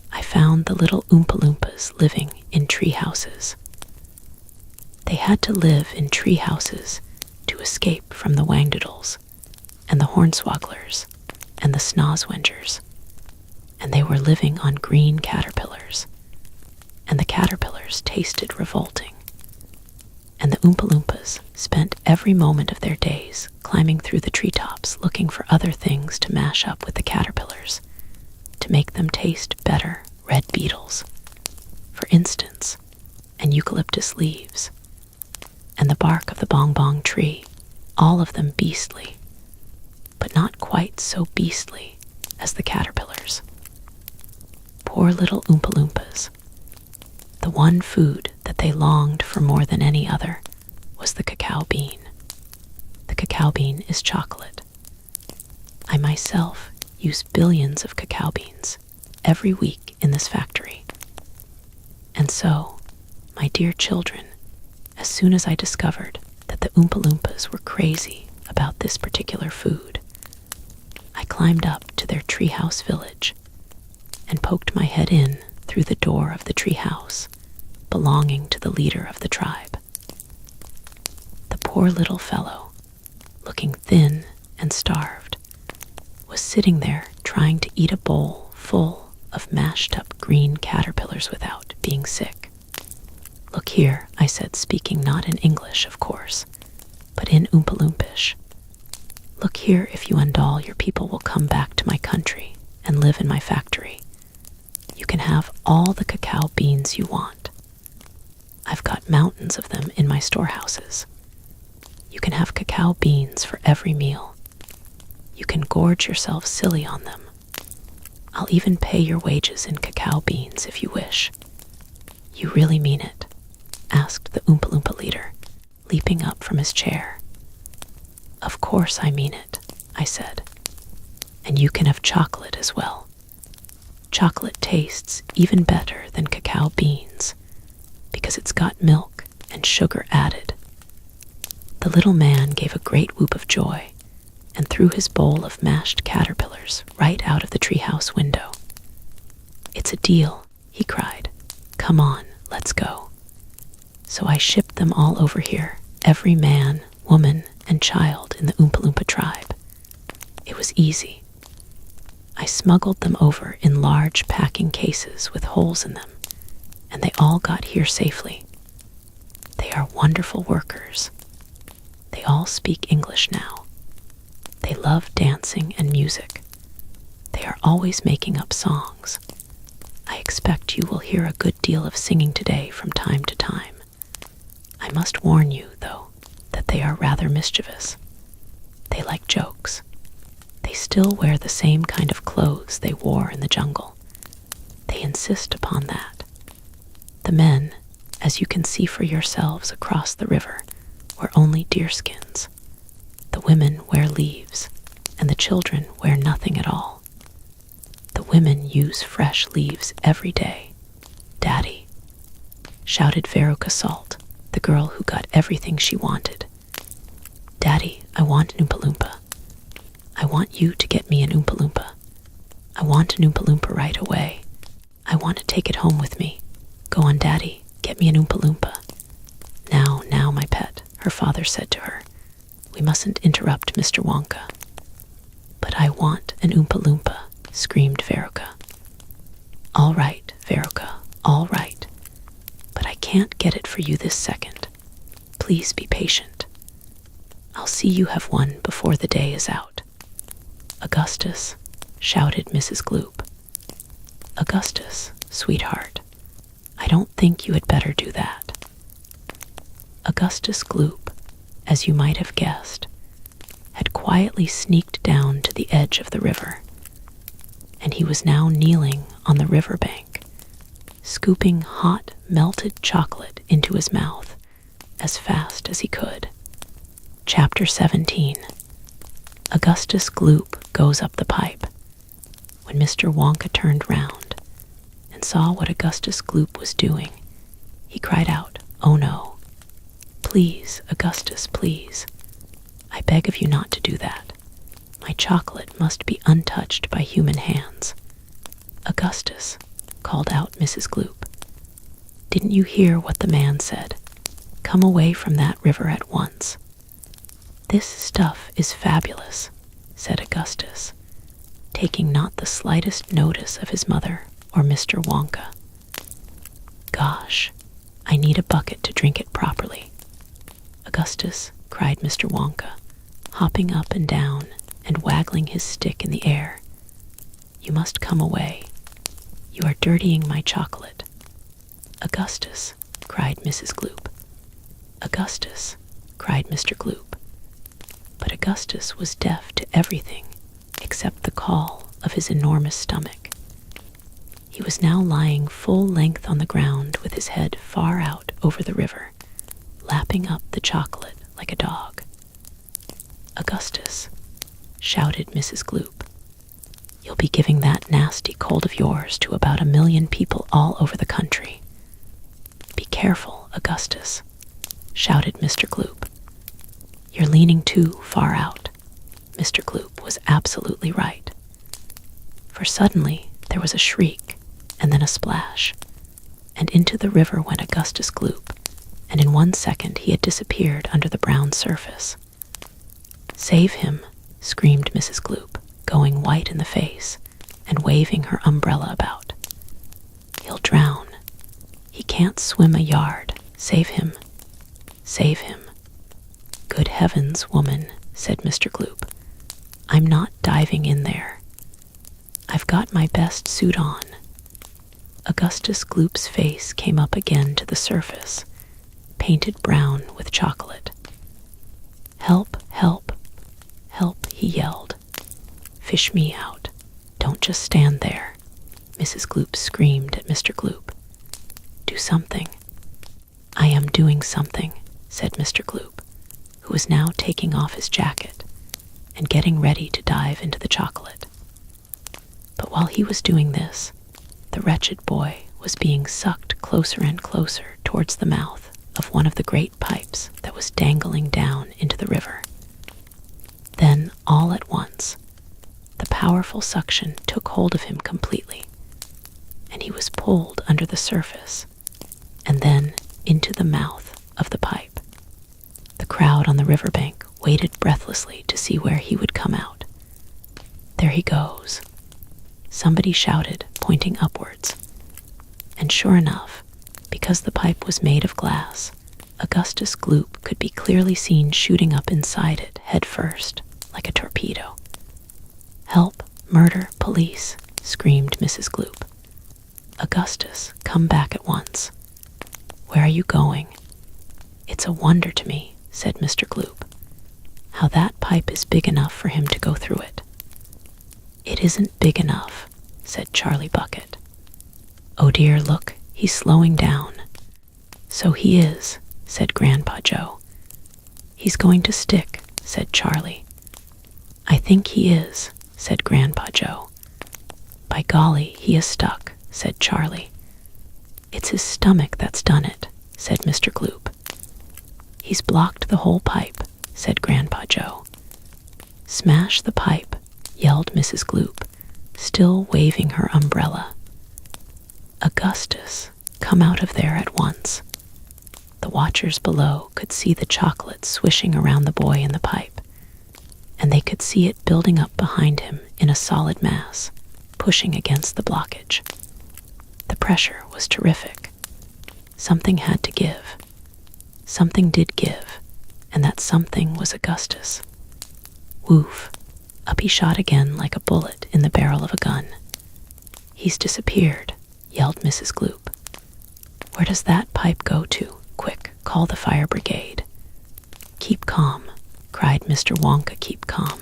I found the little Oompa-Loompas living in tree houses. They had to live in tree houses to escape from the wangdoodles and the hornswogglers and the snozwengers, and they were living on green caterpillars, and the caterpillars tasted revolting, and the Oompa-Loompas spent every moment of their days climbing through the treetops looking for other things to mash up with the caterpillars to make them taste better red beetles, for instance, and eucalyptus leaves, and the bark of the bong-bong tree, all of them beastly, but not quite so beastly as the caterpillars. Poor little Oompa-Loompas. The one food that they longed for more than any other was the cacao bean. The cacao bean is chocolate. I myself use billions of cacao beans every week in this factory. And so, my dear children, as soon as I discovered that the Oompa-Loompas were crazy about this particular food, I climbed up to their treehouse village and poked my head in through the door of the treehouse belonging to the leader of the tribe. The poor little fellow, looking thin and starved, was sitting there trying to eat a bowl full of mashed up green caterpillars without being sick. "Look here," I said, speaking not in English, of course, but in Oompa-Loompish. "Look here, if you and all your people will come back to my country and live in my factory, you can have all the cacao beans you want. I've got mountains of them in my storehouses. You can have cacao beans for every meal. You can gorge yourself silly on them. I'll even pay your wages in cacao beans if you wish." "You really mean it?" asked the Oompa-Loompa leader, leaping up from his chair. "Of course I mean it," I said. "And you can have chocolate as well. Chocolate tastes even better than cacao beans because it's got milk and sugar added." The little man gave a great whoop of joy and threw his bowl of mashed caterpillars right out of the treehouse window. "It's a deal," he cried. "Come on, let's go." So I shipped them all over here, every man, woman, and child in the Oompa-Loompa tribe. It was easy. I smuggled them over in large packing cases with holes in them, and they all got here safely. They are wonderful workers. They all speak English now. They love dancing and music. They are always making up songs. I expect you will hear a good deal of singing today from time to time. I must warn you, though, that they are rather mischievous. They like jokes. They still wear the same kind of clothes they wore in the jungle. They insist upon that. The men, as you can see for yourselves across the river, wear only deerskins. The women wear leaves, and the children wear nothing at all. The women use fresh leaves every day. "Daddy," shouted Veruca Salt, the girl who got everything she wanted. "Daddy, I want an Oompa-Loompa. I want you to get me an Oompa-Loompa. I want an Oompa-Loompa right away. I want to take it home with me. Go on, Daddy, get me an Oompa-Loompa." Now, my pet," her father said to her. "We mustn't interrupt Mr. Wonka." "But I want an Oompa-Loompa, screamed Veruca. All right, Veruca, all right. But I can't get it for you this second. Please be patient. I'll see you have one before the day is out. Augustus, shouted Mrs. Gloop. Augustus, sweetheart, I don't think you had better do that. Augustus Gloop, as you might have guessed, had quietly sneaked down to the edge of the river, and he was now kneeling on the river bank, scooping hot, melted chocolate into his mouth as fast as he could. Chapter 17. Augustus Gloop goes up the pipe. When Mr. Wonka turned round and saw what Augustus Gloop was doing, he cried out, "Oh no! Please, Augustus, please. I beg of you not to do that. My chocolate must be untouched by human hands." "Augustus," called out Mrs. Gloop, "didn't you hear what the man said? Come away from that river at once." "This stuff is fabulous," said Augustus, taking not the slightest notice of his mother or Mr. Wonka. "Gosh, I need a bucket to drink it properly." "Augustus," cried Mr. Wonka, hopping up and down and waggling his stick in the air, "you must come away. You are dirtying my chocolate." "Augustus," cried Mrs. Gloop. "Augustus," cried Mr. Gloop. But Augustus was deaf to everything except the call of his enormous stomach. He was now lying full length on the ground with his head far out over the river, lapping up the chocolate like a dog. "Augustus," shouted Mrs. Gloop, "you'll be giving that nasty cold of yours to about 1,000,000 people all over the country." "Be careful, Augustus," shouted Mr. Gloop. "You're leaning too far out." Mr. Gloop was absolutely right. For suddenly there was a shriek and then a splash, and into the river went Augustus Gloop, and in 1 second he had disappeared under the brown surface. "Save him," screamed Mrs. Gloop, going white in the face and waving her umbrella about. "He'll drown. He can't swim a yard. Save him. Save him." "Good heavens, woman," said Mr. Gloop. "I'm not diving in there. I've got my best suit on." Augustus Gloop's face came up again to the surface, painted brown with chocolate. "Help, help, help," he yelled. "Fish me out. Don't just stand there." Mrs. Gloop screamed at Mr. Gloop. "Do something." "I am doing something," said Mr. Gloop, who was now taking off his jacket and getting ready to dive into the chocolate. But while he was doing this, the wretched boy was being sucked closer and closer towards the mouth of one of the great pipes that was dangling down into the river. Then, all at once, the powerful suction took hold of him completely, and he was pulled under the surface, and then into the mouth of the pipe. The crowd on the riverbank waited breathlessly to see where he would come out. "There he goes," somebody shouted, pointing upwards. And sure enough, because the pipe was made of glass, Augustus Gloop could be clearly seen shooting up inside it head first, like a torpedo. "Help, murder, police," screamed Mrs. Gloop. "Augustus, come back at once." "Where are you going?" "It's a wonder to me," said Mr. Gloop, "how that pipe is big enough for him to go through it." "It isn't big enough," said Charlie Bucket. "Oh dear, look, he's slowing down." "So he is," said Grandpa Joe. "He's going to stick," said Charlie. "I think he is," said Grandpa Joe. "By golly, he is stuck," said Charlie. "It's his stomach that's done it," said Mr. Gloop. "He's blocked the whole pipe," said Grandpa Joe. "Smash the pipe," yelled Mrs. Gloop, still waving her umbrella. "Augustus, come out of there at once." The watchers below could see the chocolate swishing around the boy in the pipe, and they could see it building up behind him in a solid mass, pushing against the blockage. The pressure was terrific. Something had to give. Something did give, and that something was Augustus. Woof! Up he shot again like a bullet in the barrel of a gun. "He's disappeared," yelled Mrs. Gloop. "Where does that pipe go to? Quick, call the fire brigade." "Keep calm," cried Mr. Wonka, "keep calm.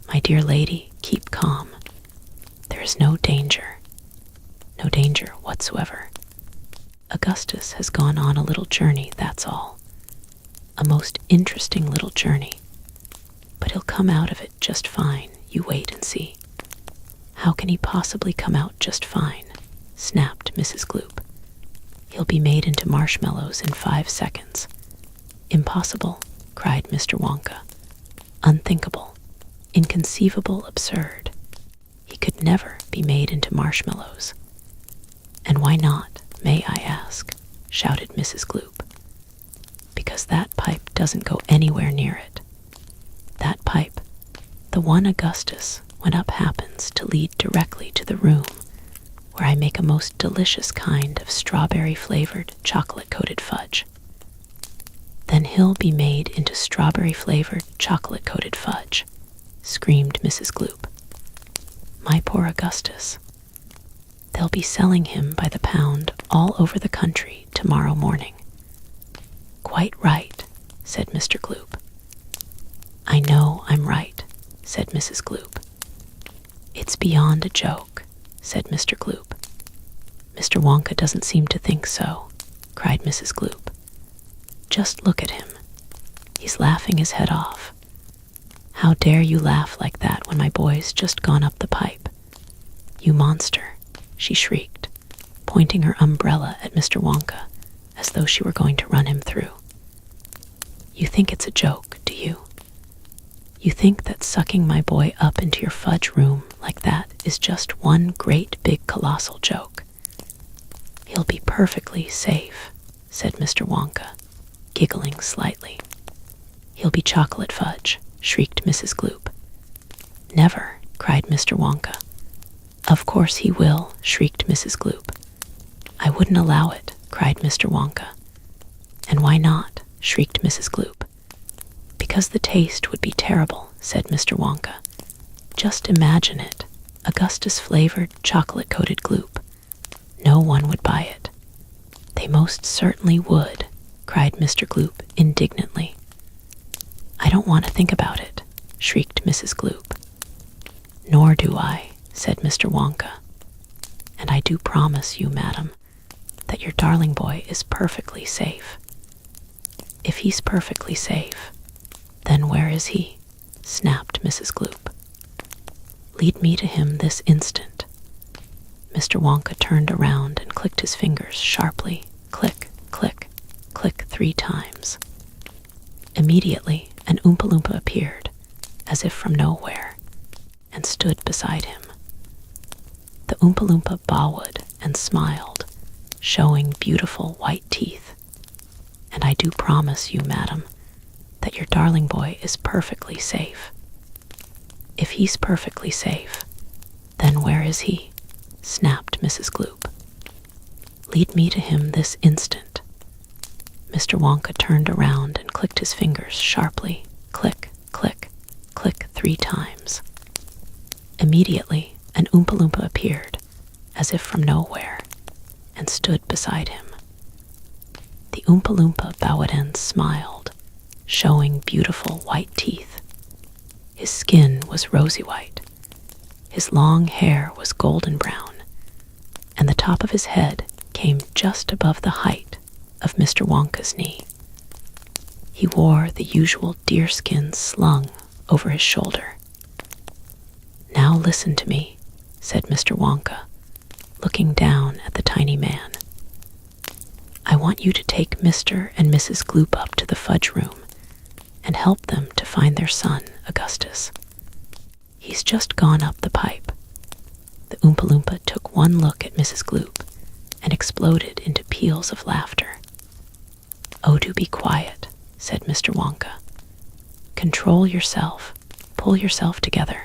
My dear lady, keep calm. There is no danger whatsoever. Augustus has gone on a little journey, that's all. A most interesting little journey. But he'll come out of it just fine, you wait and see." "How can he possibly come out just fine?" snapped Mrs. Gloop. "He'll be made into marshmallows in 5 seconds. "Impossible," cried Mr. Wonka. "Unthinkable, inconceivable, absurd. He could never be made into marshmallows." "And why not, may I ask?" shouted Mrs. Gloop. "Because that pipe doesn't go anywhere near it. That pipe, the one Augustus went up, happens to lead directly to the room where I make a most delicious kind of strawberry-flavored chocolate-coated fudge." "Then he'll be made into strawberry-flavored chocolate-coated fudge," screamed Mrs. Gloop. "My poor Augustus. They'll be selling him by the pound all over the country tomorrow morning." "Quite right," said Mr. Gloop. "I know I'm right," said Mrs. Gloop. "It's beyond a joke," said Mr. Gloop. "Mr. Wonka doesn't seem to think so," cried Mrs. Gloop. "Just look at him. He's laughing his head off. How dare you laugh like that when my boy's just gone up the pipe? You monster," she shrieked, pointing her umbrella at Mr. Wonka as though she were going to run him through. "You think it's a joke, do you? You think that sucking my boy up into your fudge room like that is just one great big colossal joke? He'll be perfectly safe," said Mr. Wonka, giggling slightly. "He'll be chocolate fudge," shrieked Mrs. Gloop. "Never," cried Mr. Wonka. "Of course he will," shrieked Mrs. Gloop. "I wouldn't allow it," cried Mr. Wonka. "And why not?" shrieked Mrs. Gloop. "Because the taste would be terrible," said Mr. Wonka. "Just imagine it, Augustus-flavored chocolate-coated Gloop. No one would buy it." "They most certainly would," cried Mr. Gloop indignantly. "I don't want to think about it," shrieked Mrs. Gloop. "Nor do I," said Mr. Wonka. "And I do promise you, madam, that your darling boy is perfectly safe." "If he's perfectly safe, then where is he?" snapped Mrs. Gloop. "Lead me to him this instant." Mr. Wonka turned around and clicked his fingers sharply, click, click, click 3 times. Immediately, an Oompa-Loompa appeared, as if from nowhere, and stood beside him. The Oompa-Loompa bawed and smiled, showing beautiful white teeth. "And I do promise you, madam, that your darling boy is perfectly safe." "If he's perfectly safe, then where is he?" snapped Mrs. Gloop. "Lead me to him this instant." Mr. Wonka turned around and clicked his fingers sharply, click, click, click 3 times. Immediately, an Oompa-Loompa appeared, as if from nowhere, and stood beside him. The Oompa-Loompa bowed and smiled, showing beautiful white teeth. His skin was rosy white. His long hair was golden brown, and the top of his head came just above the height of Mr. Wonka's knee. He wore the usual deerskin slung over his shoulder. "Now listen to me," said Mr. Wonka, looking down at the tiny man. "I want you to take Mr. and Mrs. Gloop up to the fudge room and help them to find their son, Augustus. He's just gone up the pipe." The Oompa-Loompa took one look at Mrs. Gloop and exploded into peals of laughter. "Oh, do be quiet," said Mr. Wonka. "Control yourself. pull yourself together.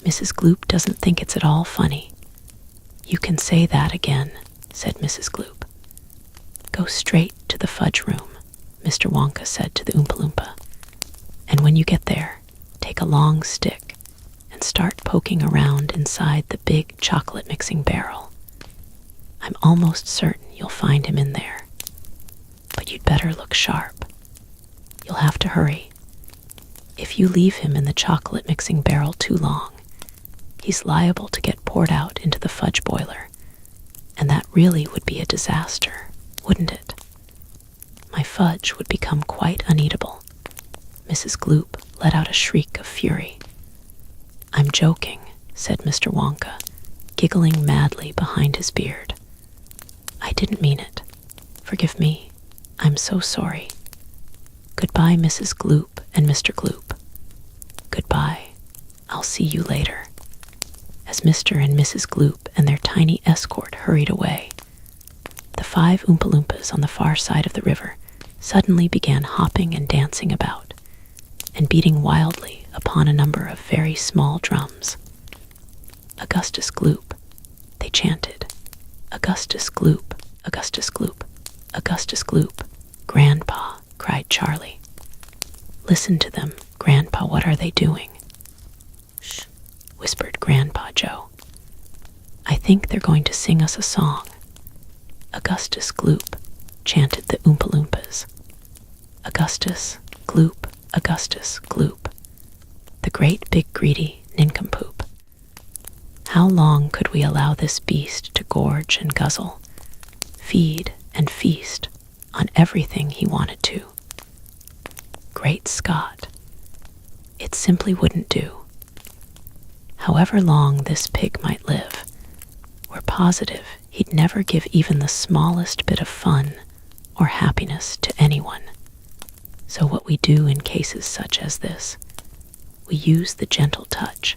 Mrs. Gloop doesn't think it's at all funny." "You can say that again," said Mrs. Gloop. "Go straight to the fudge room," Mr. Wonka said to the Oompa-Loompa. "And when you get there, take a long stick and start poking around inside the big chocolate mixing barrel. I'm almost certain you'll find him in there. But you'd better look sharp. You'll have to hurry. If you leave him in the chocolate mixing barrel too long, he's liable to get poured out into the fudge boiler, and that really would be a disaster, wouldn't it? My fudge would become quite uneatable." Mrs. Gloop let out a shriek of fury. "I'm joking," said Mr. Wonka, giggling madly behind his beard. "I didn't mean it. Forgive me. I'm so sorry. Goodbye, Mrs. Gloop and Mr. Gloop. Goodbye. I'll see you later." As Mr. and Mrs. Gloop and their tiny escort hurried away, the 5 Oompa-Loompas on the far side of the river suddenly began hopping and dancing about, and beating wildly upon a number of very small drums. "Augustus Gloop," they chanted. "Augustus Gloop, Augustus Gloop, Augustus Gloop." "Grandpa," cried Charlie. "Listen to them, Grandpa, what are they doing?" "Shh," whispered Grandpa Joe. "I think they're going to sing us a song." "Augustus Gloop," chanted the Oompa-Loompas. "Augustus Gloop, Augustus Gloop, the great big greedy nincompoop. How long could we allow this beast to gorge and guzzle, feed and feast on everything he wanted to? Great Scott, it simply wouldn't do. However long this pig might live, we're positive he'd never give even the smallest bit of fun or happiness to anyone. So what we do in cases such as this, we use the gentle touch,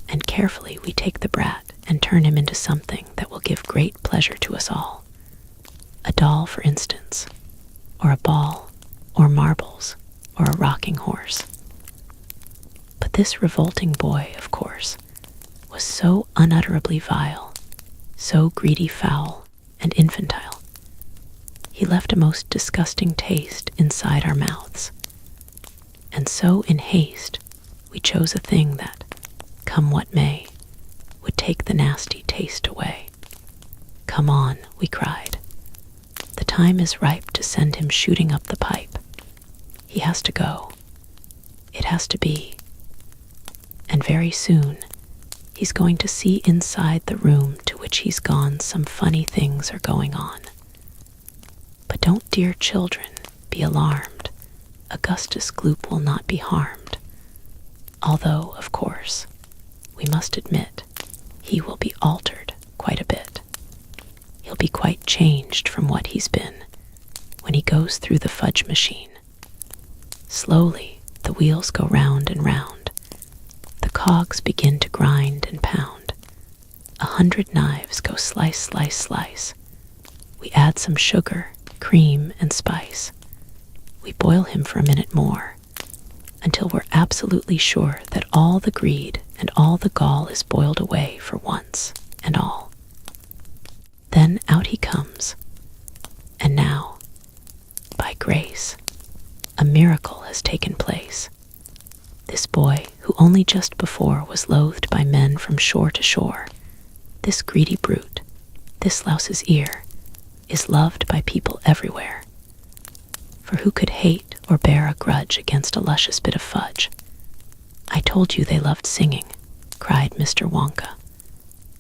and carefully we take the brat and turn him into something that will give great pleasure to us all. A doll, for instance, or a ball, or marbles, or a rocking horse. But this revolting boy, of course, was so unutterably vile, so greedy, foul, and infantile. He left a most disgusting taste inside our mouths. And so in haste, we chose a thing that, come what may, would take the nasty taste away. "Come on," we cried. "The time is ripe to send him shooting up the pipe. He has to go. It has to be. And very soon, he's going to see inside the room to which he's gone some funny things are going on. But don't, dear children, be alarmed. Augustus Gloop will not be harmed. Although, of course, we must admit, he will be altered quite a bit. He'll be quite changed from what he's been when he goes through the fudge machine. Slowly, the wheels go round and round. The cogs begin to grind and pound. 100 knives go slice, slice, slice. We add some sugar, cream, and spice. We boil him for a minute more, until we're absolutely sure that all the greed and all the gall is boiled away for once and all. Then out he comes. And now, by grace, a miracle has taken place. This boy, who only just before was loathed by men from shore to shore, this greedy brute, this louse's ear, is loved by people everywhere. For who could hate or bear a grudge against a luscious bit of fudge? "I told you they loved singing," cried Mr. Wonka.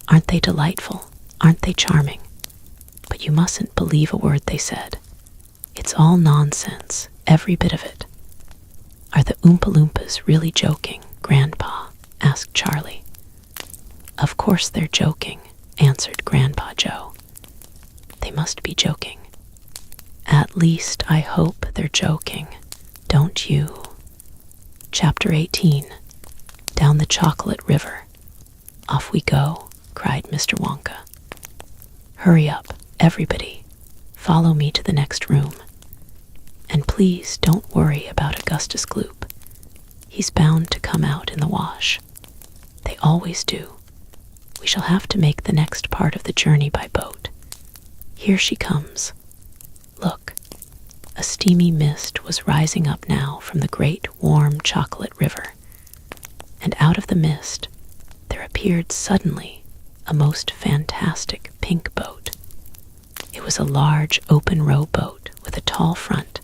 "Aren't they delightful? Aren't they charming? But you mustn't believe a word they said. It's all nonsense, every bit of it." "Are the Oompa-Loompas really joking, Grandpa?" asked Charlie. "Of course they're joking," answered Grandpa Joe. "They must be joking. At least I hope they're joking, don't you?" Chapter 18. Down the Chocolate River. "Off we go," cried Mr. Wonka. "Hurry up, everybody. Follow me to the next room. And please don't worry about Augustus Gloop. He's bound to come out in the wash. They always do. We shall have to make the next part of the journey by boat. Here she comes. Look, a steamy mist was rising up now from the great warm chocolate river, and out of the mist there appeared suddenly a most fantastic pink boat. It was a large open row boat with a tall front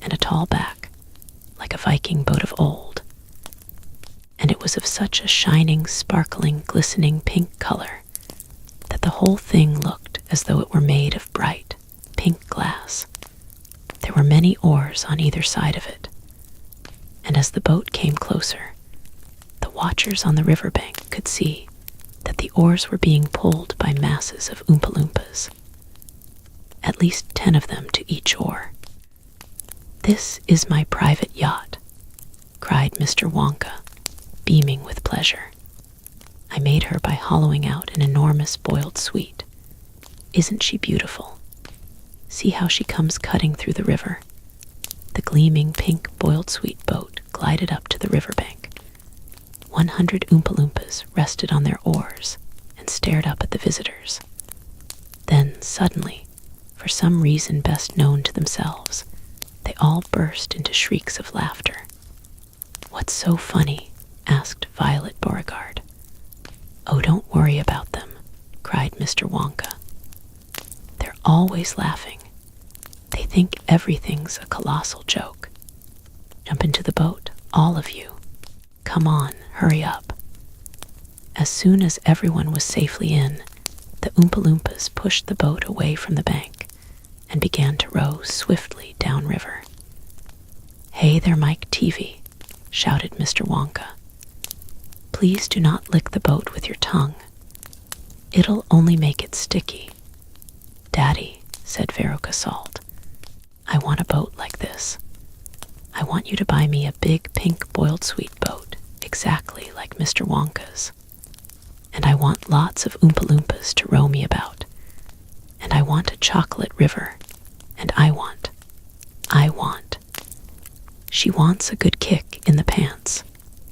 and a tall back, like a Viking boat of old. And it was of such a shining, sparkling, glistening pink color that the whole thing looked as though it were made of bright, pink glass. There were many oars on either side of it, and as the boat came closer, the watchers on the riverbank could see that the oars were being pulled by masses of Oompa-Loompas, at least 10 of them to each oar. "This is my private yacht," cried Mr. Wonka, beaming with pleasure. "I made her by hollowing out an enormous boiled sweet. Isn't she beautiful? See how she comes cutting through the river." The gleaming pink boiled sweet boat glided up to the riverbank. 100 Oompa-Loompas rested on their oars and stared up at the visitors. Then, suddenly, for some reason best known to themselves, they all burst into shrieks of laughter. "What's so funny?" asked Violet Beauregard. "Oh, don't worry about them," cried Mr. Wonka. "They're always laughing. They think everything's a colossal joke. Jump into the boat, all of you. Come on, hurry up." As soon as everyone was safely in, the Oompa-Loompas pushed the boat away from the bank and began to row swiftly downriver. "Hey there, Mike Teavee," shouted Mr. Wonka. "Please do not lick the boat with your tongue. It'll only make it sticky." "Daddy," said Veruca Salt, "I want a boat like this. I want you to buy me a big pink boiled sweet boat, exactly like Mr. Wonka's. And I want lots of Oompa-Loompas to row me about. And I want a chocolate river. And I want. She wants a good kick in the pants,"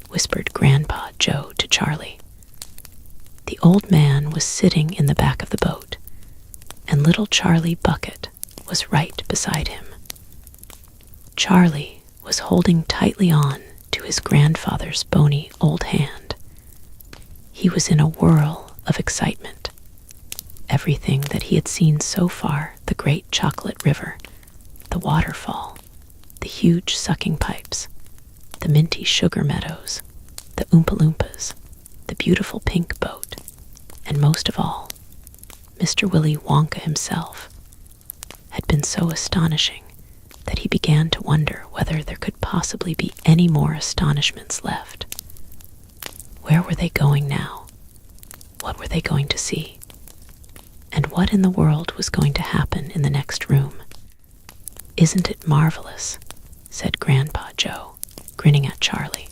whispered Grandpa Joe to Charlie. The old man was sitting in the back of the boat, and little Charlie Bucket was right beside him. Charlie was holding tightly on to his grandfather's bony old hand. He was in a whirl of excitement. Everything that he had seen so far, the great chocolate river, the waterfall, the huge sucking pipes, the minty sugar meadows, the Oompa-Loompas, the beautiful pink boat, and most of all, Mr. Willy Wonka himself, had been so astonishing that he began to wonder whether there could possibly be any more astonishments left. Where were they going now? What were they going to see? And what in the world was going to happen in the next room? "Isn't it marvelous?" said Grandpa Joe, grinning at Charlie.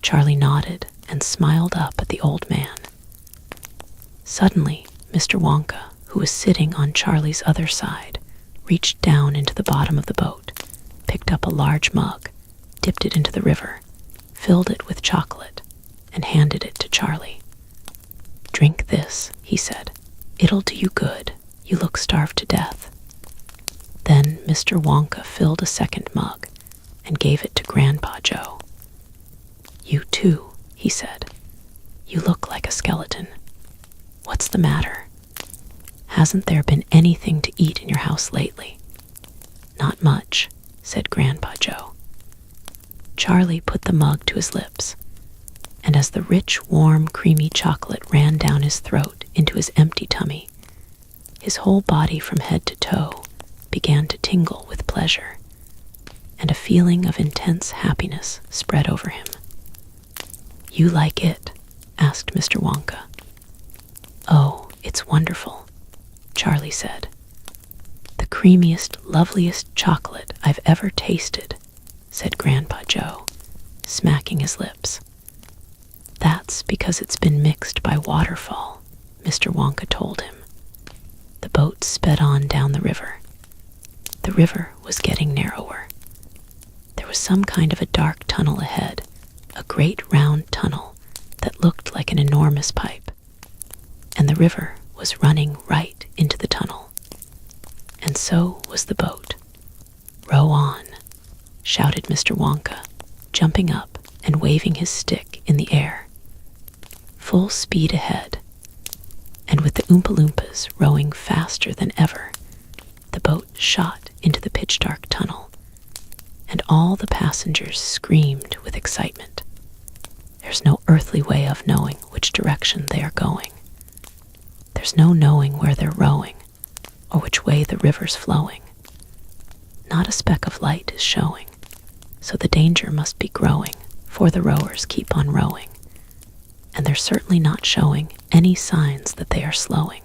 Charlie nodded and smiled up at the old man. Suddenly, Mr. Wonka, who was sitting on Charlie's other side, reached down into the bottom of the boat, picked up a large mug, dipped it into the river, filled it with chocolate, and handed it to Charlie. "Drink this," he said. "It'll do you good. You look starved to death." Then Mr. Wonka filled a second mug and gave it to Grandpa Joe. "You too," he said. "You look like a skeleton. What's the matter? Hasn't there been anything to eat in your house lately?" "Not much," said Grandpa Joe. Charlie put the mug to his lips, and as the rich, warm, creamy chocolate ran down his throat into his empty tummy, his whole body from head to toe began to tingle with pleasure, and a feeling of intense happiness spread over him. "You like it?" asked Mr. Wonka. "Oh, it's wonderful," Charlie said. "The creamiest, loveliest chocolate I've ever tasted," said Grandpa Joe, smacking his lips. "That's because it's been mixed by waterfall," Mr. Wonka told him. The boat sped on down the river. The river was getting narrower. There was was some kind of a dark tunnel ahead, a great round tunnel that looked like an enormous pipe, and the river was running right into the tunnel. And so was the boat. "Row on," shouted Mr. Wonka, jumping up and waving his stick in the air. Full speed ahead, and with the Oompa-Loompas rowing faster than ever, the boat shot into the pitch-dark tunnel, and all the passengers screamed with excitement. There's no earthly way of knowing which direction they are going. There's no knowing where they're rowing, or which way the river's flowing. Not a speck of light is showing, so the danger must be growing, for the rowers keep on rowing, and they're certainly not showing any signs that they are slowing.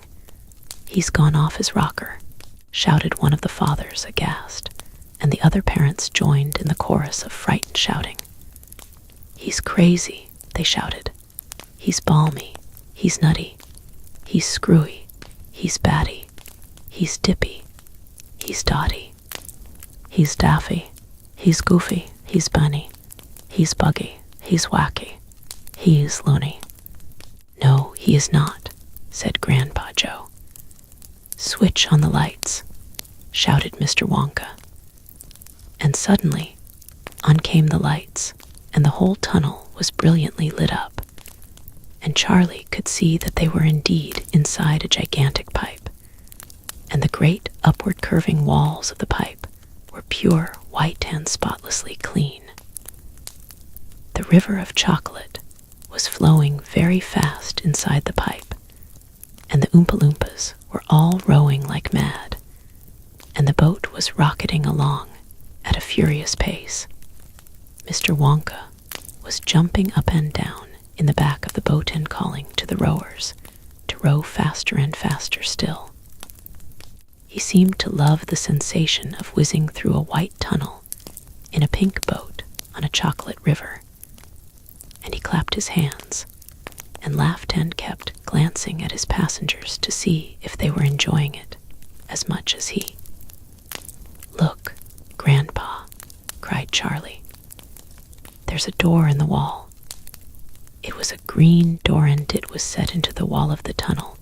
"He's gone off his rocker," shouted one of the fathers aghast, and the other parents joined in the chorus of frightened shouting. "He's crazy," they shouted. "He's balmy, he's nutty, he's screwy, he's batty, he's dippy, he's dotty, he's daffy, he's goofy, he's bunny, he's buggy, he's wacky, he's loony." "No, he is not," said Grandpa Joe. "Switch on the lights," shouted Mr. Wonka. And suddenly, on came the lights, and the whole tunnel was brilliantly lit up, and Charlie could see that they were indeed inside a gigantic pipe, and the great upward curving walls of the pipe were pure white and spotlessly clean. The river of chocolate was flowing very fast inside the pipe, and the Oompa-Loompas were all rowing like mad, and the boat was rocketing along at a furious pace. Mr. Wonka was jumping up and down in the back of the boat and calling to the rowers to row faster and faster still. He seemed to love the sensation of whizzing through a white tunnel in a pink boat on a chocolate river, and he clapped his hands and laughed and kept glancing at his passengers to see if they were enjoying it as much as he. "Look, Grandpa," cried Charlie. "There's a door in the wall." It was a green door, and it was set into the wall of the tunnel,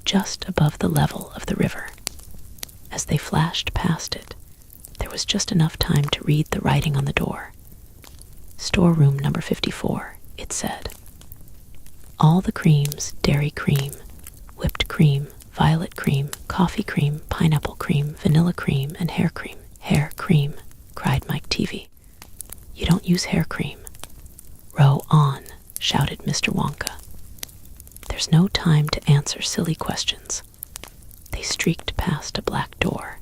just above the level of the river. As they flashed past it, there was just enough time to read the writing on the door. "Storeroom number 54, it said. All the creams, dairy cream, whipped cream, violet cream, coffee cream, pineapple cream, vanilla cream, and hair cream." "Hair cream," cried Mike Teavee. "You don't use hair cream." "Row on," shouted Mr. Wonka. There's no time to answer silly questions. They streaked past a black door.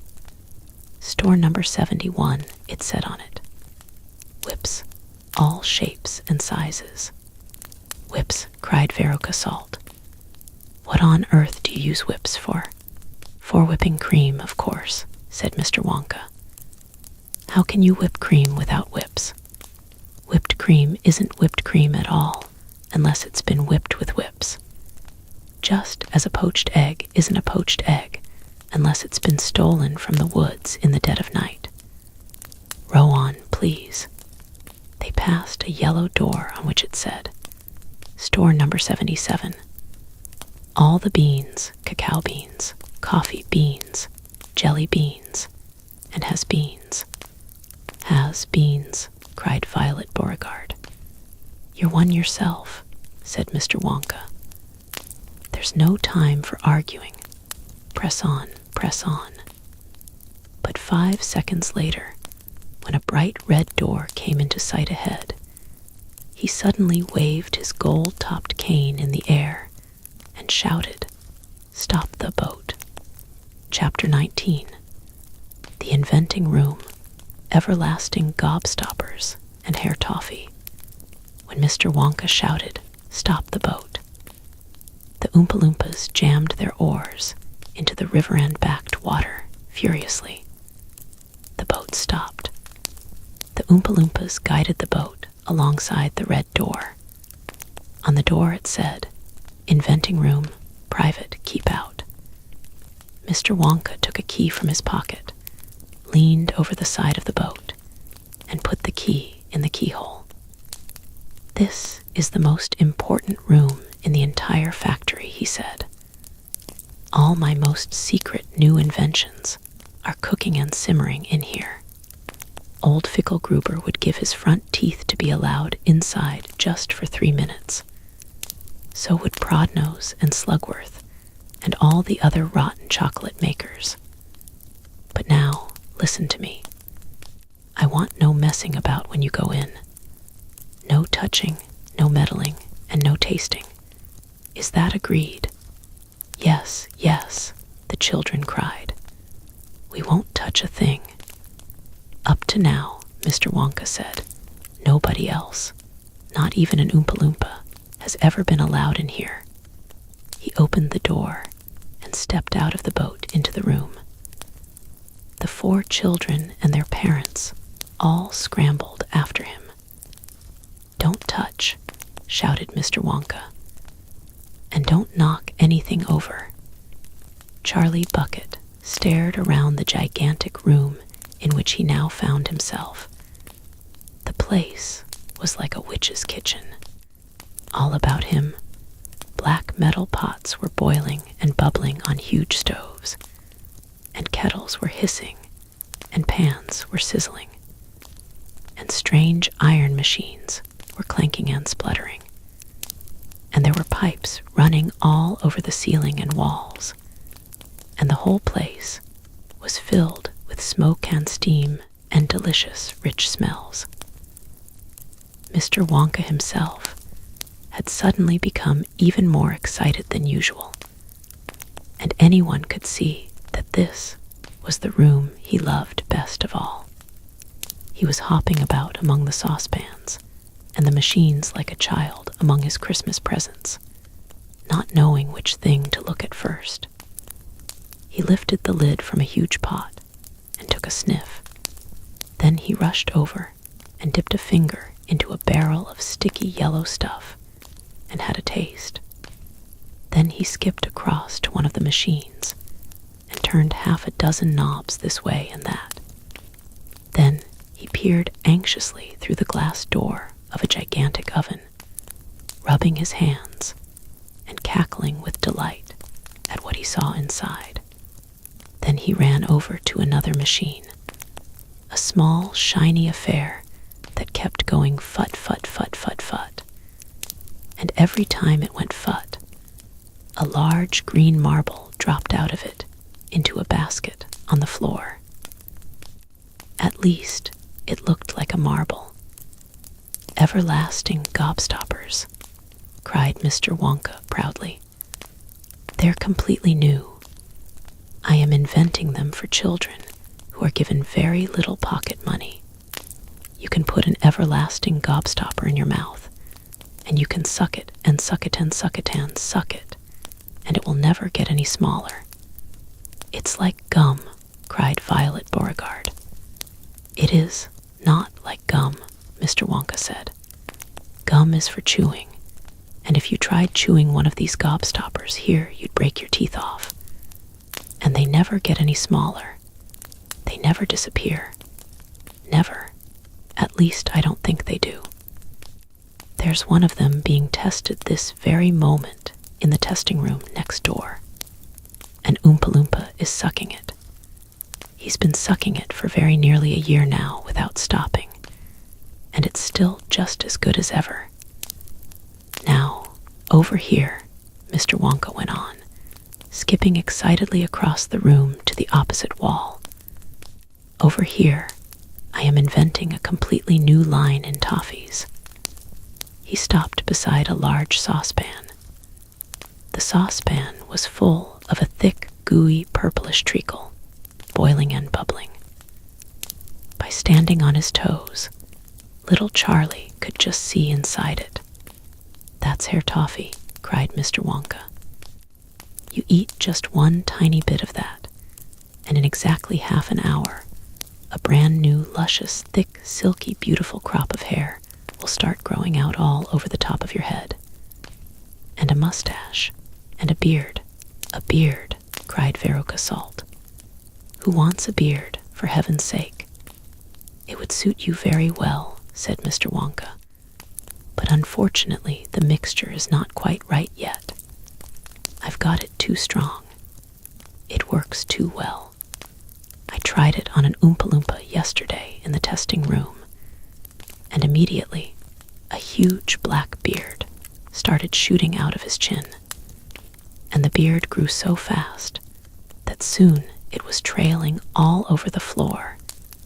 "Store number 71, it said on it. Whips, all shapes and sizes." "Whips," cried Veruca Salt. "What on earth do you use whips for?" "For whipping cream, of course," said Mr. Wonka. "How can you whip cream without whips?" "Whipped cream isn't whipped cream at all, unless it's been whipped with whips. Just as a poached egg isn't a poached egg, unless it's been stolen from the woods in the dead of night. Row on, please." They passed a yellow door on which it said, "Store number 77. All the beans, cacao beans, coffee beans, jelly beans, and has beans." "Has beans," cried Violet Beauregard. "You're one yourself," said Mr. Wonka. "There's no time for arguing. Press on, press on." But 5 seconds later, when a bright red door came into sight ahead, he suddenly waved his gold-topped cane in the air and shouted, "Stop the boat." Chapter 19. The Inventing Room, Everlasting Gobstoppers, and Hair Toffee. When Mr. Wonka shouted, "Stop the boat," the Oompa-Loompas jammed their oars into the river-and-backed water furiously. The boat stopped. The Oompa-Loompas guided the boat alongside the red door. On the door it said, "Inventing Room, Private, Keep Out." Mr. Wonka took a key from his pocket, leaned over the side of the boat, and put the key in the keyhole. "This is the most important room in the entire factory," he said. "All my most secret new inventions are cooking and simmering in here." Old Fickelgruber would give his front teeth to be allowed inside just for 3 minutes. So would Prodnose and Slugworth and all the other rotten chocolate makers. But now, listen to me. I want no messing about when you go in. No touching, no meddling, and no tasting. Is that agreed? "Yes, yes," the children cried. "We won't touch a thing." "Up to now," Mr. Wonka said, "nobody else, not even an Oompa-Loompa, has ever been allowed in here." He opened the door and stepped out of the boat into the room. The 4 children and their parents all scrambled after him. "Don't touch," shouted Mr. Wonka. "And don't knock anything over." Charlie Bucket stared around the gigantic room in which he now found himself. The place was like a witch's kitchen. All about him, black metal pots were boiling and bubbling on huge stoves, and kettles were hissing, and pans were sizzling, and strange iron machines were clanking and spluttering, and there were pipes running all over the ceiling and walls, and the whole place was filled with smoke and steam and delicious, rich smells. Mr. Wonka himself had suddenly become even more excited than usual, and anyone could see that this was the room he loved best of all. He was hopping about among the saucepans and the machines like a child among his Christmas presents, not knowing which thing to look at first. He lifted the lid from a huge pot and took a sniff. Then he rushed over and dipped a finger into a barrel of sticky yellow stuff and had a taste. Then he skipped across to one of the machines and turned half a dozen knobs this way and that. Then he peered anxiously through the glass door of a gigantic oven, rubbing his hands and cackling with delight at what he saw inside. Then he ran over to another machine, a small, shiny affair that kept going fut, fut, fut, fut, fut. And every time it went fut, a large green marble dropped out of it into a basket on the floor. At least it looked like a marble. "Everlasting Gobstoppers," cried Mr. Wonka proudly. "They're completely new. I am inventing them for children who are given very little pocket money. You can put an everlasting gobstopper in your mouth, and you can suck it and suck it and suck it and suck it, and it will never get any smaller. It's like gum," cried Violet Beauregard. "It is not like gum," Mr. Wonka said. "Gum is for chewing, and if you tried chewing one of these gobstoppers here, you'd break your teeth off. And they never get any smaller. They never disappear. Never. At least I don't think they do. There's one of them being tested this very moment in the testing room next door. An Oompa-Loompa is sucking it. He's been sucking it for very nearly a year now without stopping, and it's still just as good as ever. Now, over here," Mr. Wonka went on, skipping excitedly across the room to the opposite wall. "Over here, I am inventing a completely new line in toffees." He stopped beside a large saucepan. The saucepan was full of a thick, gooey, purplish treacle, boiling and bubbling. By standing on his toes, little Charlie could just see inside it. "That's Herr Toffee," cried Mr. Wonka. "You eat just one tiny bit of that, and in exactly half an hour, a brand new, luscious, thick, silky, beautiful crop of hair will start growing out all over the top of your head. And a mustache, and a beard, cried Veruca Salt. "Who wants a beard, for heaven's sake? "It would suit you very well," said Mr. Wonka. "But unfortunately, the mixture is not quite right yet. I've got it too strong. It works too well. I tried it on an Oompa-Loompa yesterday in the testing room, and immediately a huge black beard started shooting out of his chin, and the beard grew so fast that soon it was trailing all over the floor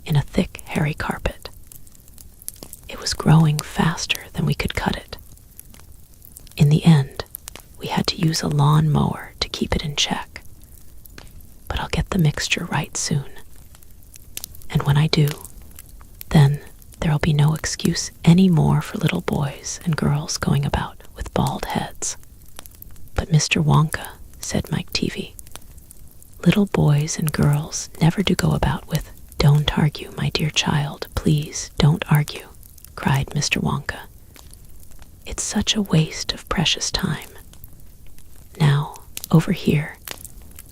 in a thick, hairy carpet. It was growing faster than we could cut it. In the end, we had to use a lawn mower to keep it in check. But I'll get the mixture right soon. And when I do, then there'll be no excuse anymore for little boys and girls going about with bald heads." "But Mr. Wonka," said Mike Teavee, "little boys and girls never do go about with—" "Don't argue, my dear child, please don't argue," cried Mr. Wonka. "It's such a waste of precious time. Now, over here,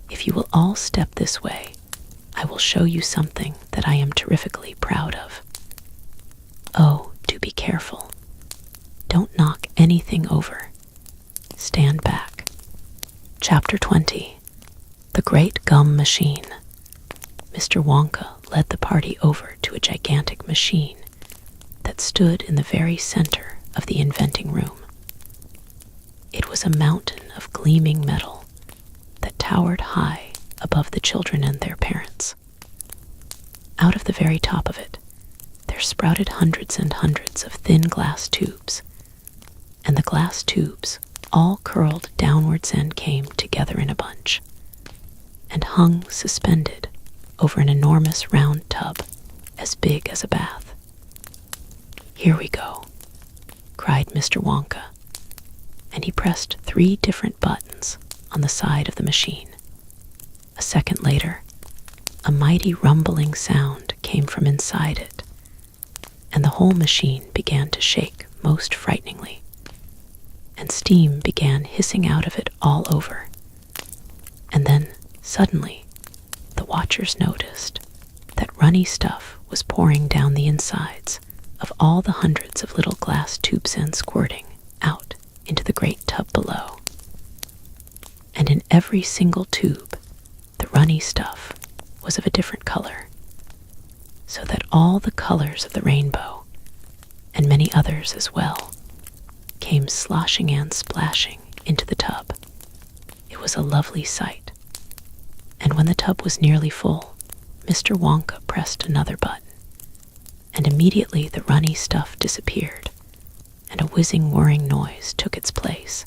if you will all step this way, I will show you something that I am terrifically proud of. Oh, do be careful. Don't knock anything over. Stand back." Chapter 20. The Great Gum Machine. Mr. Wonka led the party over to a gigantic machine that stood in the very center of the inventing room. It was a mountain of gleaming metal that towered high above the children and their parents. Out of the very top of it, there sprouted hundreds and hundreds of thin glass tubes, and the glass tubes all curled downwards and came together in a bunch, and hung suspended over an enormous round tub as big as a bath. "Here we go," cried Mr. Wonka, and he pressed 3 different buttons on the side of the machine. A second later, a mighty rumbling sound came from inside it, and the whole machine began to shake most frighteningly, and steam began hissing out of it all over. And then, suddenly, the watchers noticed that runny stuff was pouring down the insides of all the hundreds of little glass tubes and squirting out into the great tub below. And in every single tube, the runny stuff was of a different color, so that all the colors of the rainbow, and many others as well, came sloshing and splashing into the tub. It was a lovely sight, and when the tub was nearly full, Mr. Wonka pressed another button, and immediately the runny stuff disappeared, and a whizzing, whirring noise took its place,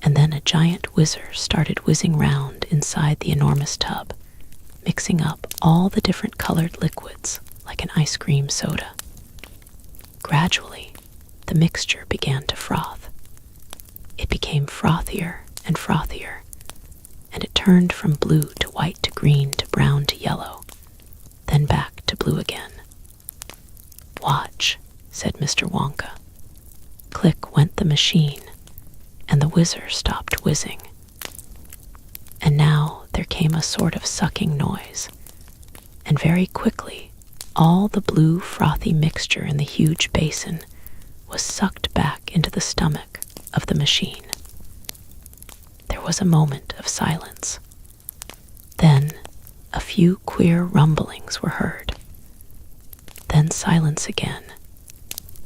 and then a giant whizzer started whizzing round inside the enormous tub, mixing up all the different colored liquids like an ice cream soda. Gradually, the mixture began to froth. It became frothier and frothier, and it turned from blue to white to green to brown to yellow, then back to blue again. "Watch," said Mr. Wonka. Click went the machine, and the whizzer stopped whizzing. And now there came a sort of sucking noise, and very quickly all the blue frothy mixture in the huge basin was sucked back into the stomach of the machine. There was a moment of silence. Then a few queer rumblings were heard. Then silence again.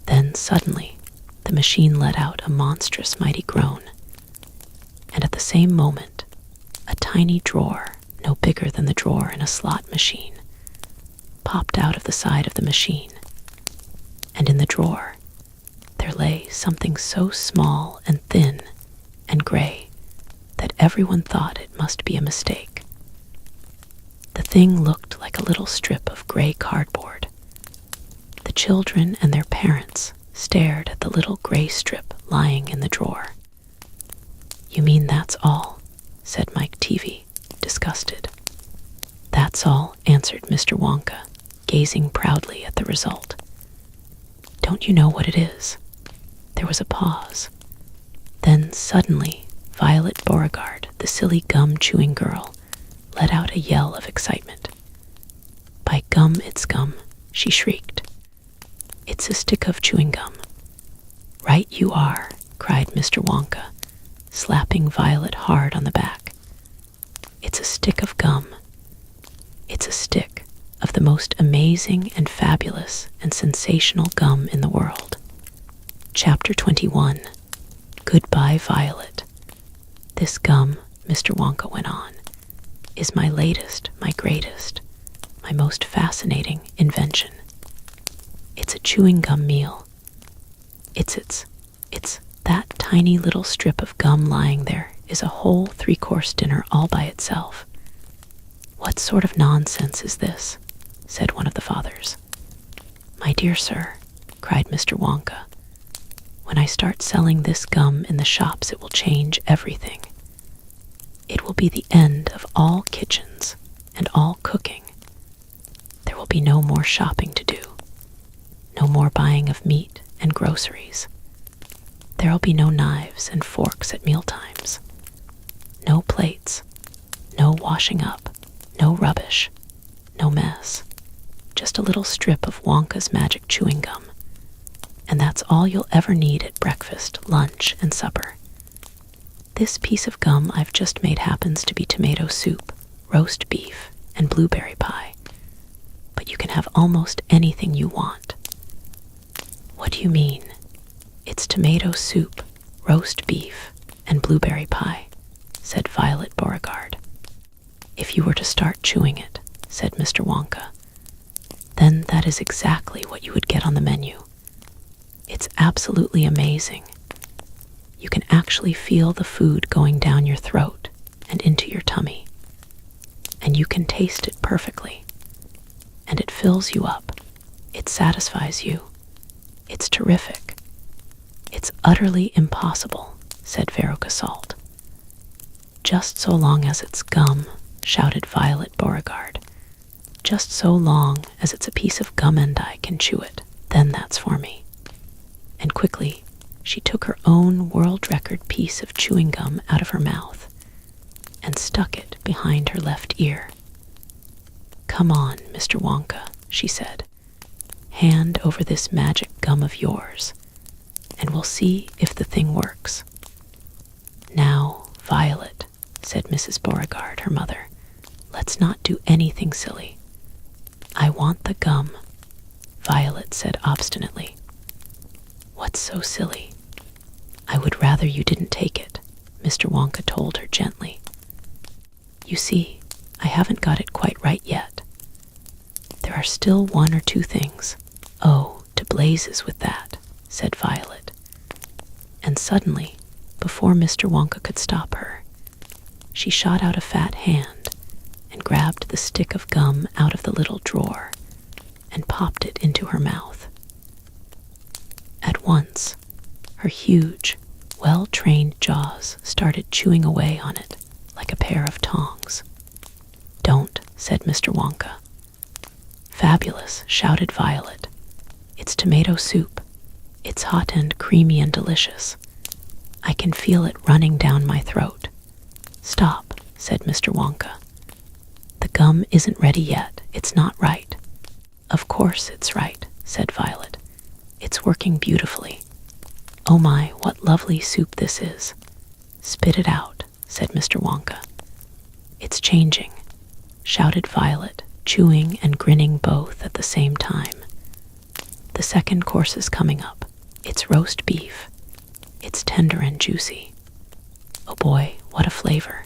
Then suddenly the machine let out a monstrous mighty groan, and at the same moment a tiny drawer, no bigger than the drawer in a slot machine, popped out of the side of the machine, and in the drawer there lay something so small and thin and gray that everyone thought it must be a mistake. The thing looked like a little strip of gray cardboard. The children and their parents stared at the little gray strip lying in the drawer. "You mean that's all?" said Mike Teavee, disgusted. "That's all," answered Mr. Wonka, gazing proudly at the result. "Don't you know what it is?" There was a pause. Then suddenly Violet Beauregard, the silly gum-chewing girl, let out a yell of excitement. "By gum, it's gum," she shrieked. "It's a stick of chewing gum." "Right you are," cried Mr. Wonka, slapping Violet hard on the back. "It's a stick of gum. It's a stick of the most amazing and fabulous and sensational gum in the world." Chapter 21. Goodbye, Violet. "This gum," Mr. Wonka went on, "is my latest, my greatest, my most fascinating invention. It's a chewing gum meal. It's that tiny little strip of gum lying there is a whole 3-course dinner all by itself." "What sort of nonsense is this?" said one of the fathers. "My dear sir," cried Mr. Wonka, "when I start selling this gum in the shops, it will change everything. It will be the end of all kitchens and all cooking. There will be no more shopping to do, no more buying of meat and groceries. There'll be no knives and forks at mealtimes, no plates, no washing up, no rubbish, no mess. Just a little strip of Wonka's magic chewing gum, and that's all you'll ever need at breakfast, lunch, and supper. This piece of gum I've just made happens to be tomato soup, roast beef, and blueberry pie, but you can have almost anything you want." "What do you mean?" "It's tomato soup, roast beef, and blueberry pie," said Violet Beauregard. "If you were to start chewing it," said Mr. Wonka, "then that is exactly what you would get on the menu. It's absolutely amazing. You can actually feel the food going down your throat and into your tummy. And you can taste it perfectly. And it fills you up. It satisfies you. It's terrific." "It's utterly impossible," said Veruca Salt. "Just so long as it's gum," shouted Violet Beauregard. "Just so long as it's a piece of gum and I can chew it, then that's for me." And quickly, she took her own world record piece of chewing gum out of her mouth and stuck it behind her left ear. "Come on, Mr. Wonka," she said. "Hand over this magic gum of yours, and we'll see if the thing works." "Now, Violet," said Mrs. Beauregard, her mother, "let's not do anything silly." "I want the gum," Violet said obstinately. "What's so silly?" "I would rather you didn't take it," Mr. Wonka told her gently. "You see, I haven't got it quite right yet. There are still 1 or 2 things." "Oh, to blazes with that," said Violet. And suddenly, before Mr. Wonka could stop her, she shot out a fat hand and grabbed the stick of gum out of the little drawer and popped it into her mouth. At once, her huge, well-trained jaws started chewing away on it like a pair of tongs. "Don't," said Mr. Wonka. "Fabulous," shouted Violet. "It's tomato soup. It's hot and creamy and delicious. I can feel it running down my throat." "Stop," said Mr. Wonka. "The gum isn't ready yet. It's not right." "Of course it's right," said Violet. "It's working beautifully. Oh my, what lovely soup this is." "Spit it out," said Mr. Wonka. "It's changing," shouted Violet, chewing and grinning both at the same time. "The second course is coming up. It's roast beef. It's tender and juicy. Oh boy, what a flavor.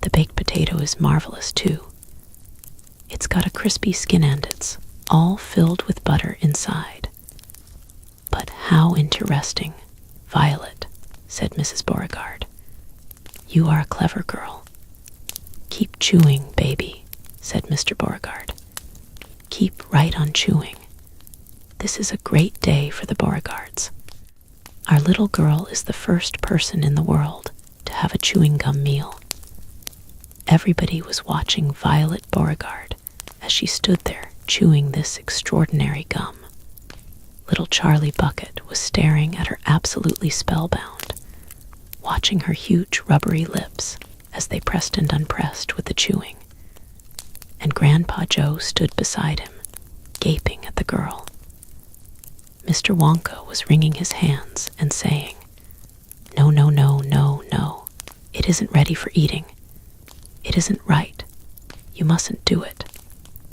The baked potato is marvelous too. It's got a crispy skin and it's all filled with butter inside." "But how interesting, Violet," said Mrs. Beauregard. "You are a clever girl." "Keep chewing, baby," said Mr. Beauregard. "Keep right on chewing. This is a great day for the Beauregards. Our little girl is the first person in the world to have a chewing gum meal." Everybody was watching Violet Beauregard as she stood there chewing this extraordinary gum. Little Charlie Bucket was staring at her absolutely spellbound, watching her huge rubbery lips as they pressed and unpressed with the chewing. And Grandpa Joe stood beside him, gaping at the girl. Mr. Wonka was wringing his hands and saying, "No, no, no, no, no. It isn't ready for eating. It isn't right. You mustn't do it."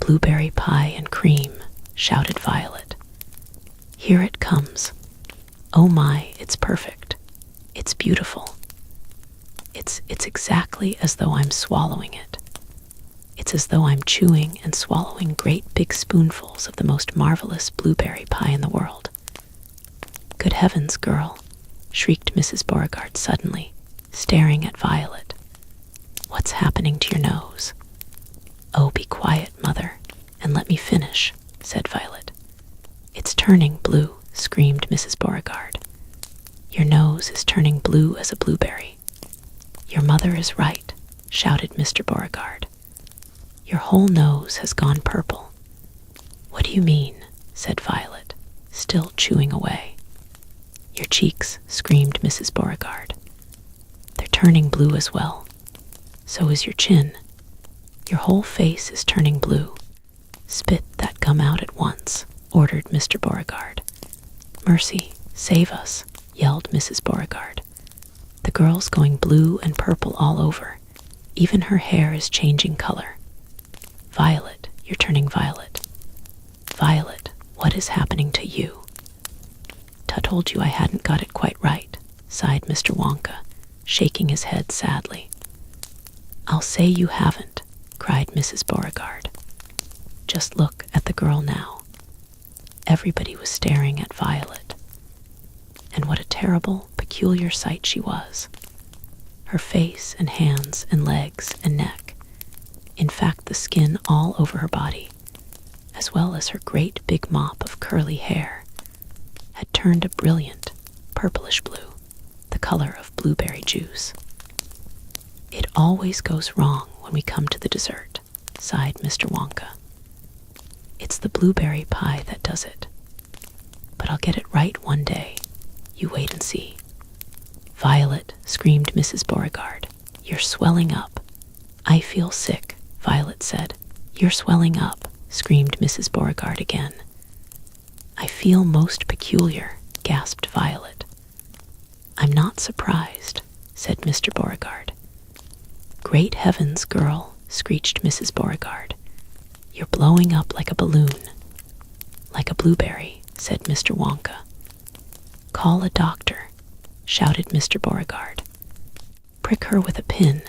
"Blueberry pie and cream," shouted Violet. "Here it comes. Oh my, it's perfect. It's beautiful. It's exactly as though I'm swallowing it. It's as though I'm chewing and swallowing great big spoonfuls of the most marvelous blueberry pie in the world." "Good heavens, girl," shrieked Mrs. Beauregard suddenly, staring at Violet. "What's happening to your nose?" "Oh, be quiet, Mother, and let me finish," said Violet. "It's turning blue," screamed Mrs. Beauregard. "Your nose is turning blue as a blueberry." "Your mother is right," shouted Mr. Beauregard. "Your whole nose has gone purple." "What do you mean?" said Violet, still chewing away. "Your cheeks," screamed Mrs. Beauregard. "They're turning blue as well. So is your chin. Your whole face is turning blue. Spit that gum out at once," ordered Mr. Beauregard. "Mercy, save us," yelled Mrs. Beauregard. "The girl's going blue and purple all over. Even her hair is changing color. Violet, you're turning violet. Violet, what is happening to you?" "I told you I hadn't got it quite right," sighed Mr. Wonka, shaking his head sadly. "I'll say you haven't," cried Mrs. Beauregard. "Just look at the girl now." Everybody was staring at Violet. And what a terrible, peculiar sight she was. Her face and hands and legs and neck, in fact the skin all over her body, as well as her great big mop of curly hair, had turned a brilliant, purplish blue, the color of blueberry juice. "It always goes wrong when we come to the dessert," sighed Mr. Wonka. "It's the blueberry pie that does it. But I'll get it right one day. You wait and see." "Violet," screamed Mrs. Beauregard, "you're swelling up." "I feel sick," Violet said. "You're swelling up," screamed Mrs. Beauregard again. "I feel most peculiar," gasped Violet. "I'm not surprised," said Mr. Beauregard. "Great heavens, girl," screeched Mrs. Beauregard. "You're blowing up like a balloon." "Like a blueberry," said Mr. Wonka. "Call a doctor," shouted Mr. Beauregard. "Prick her with a pin,"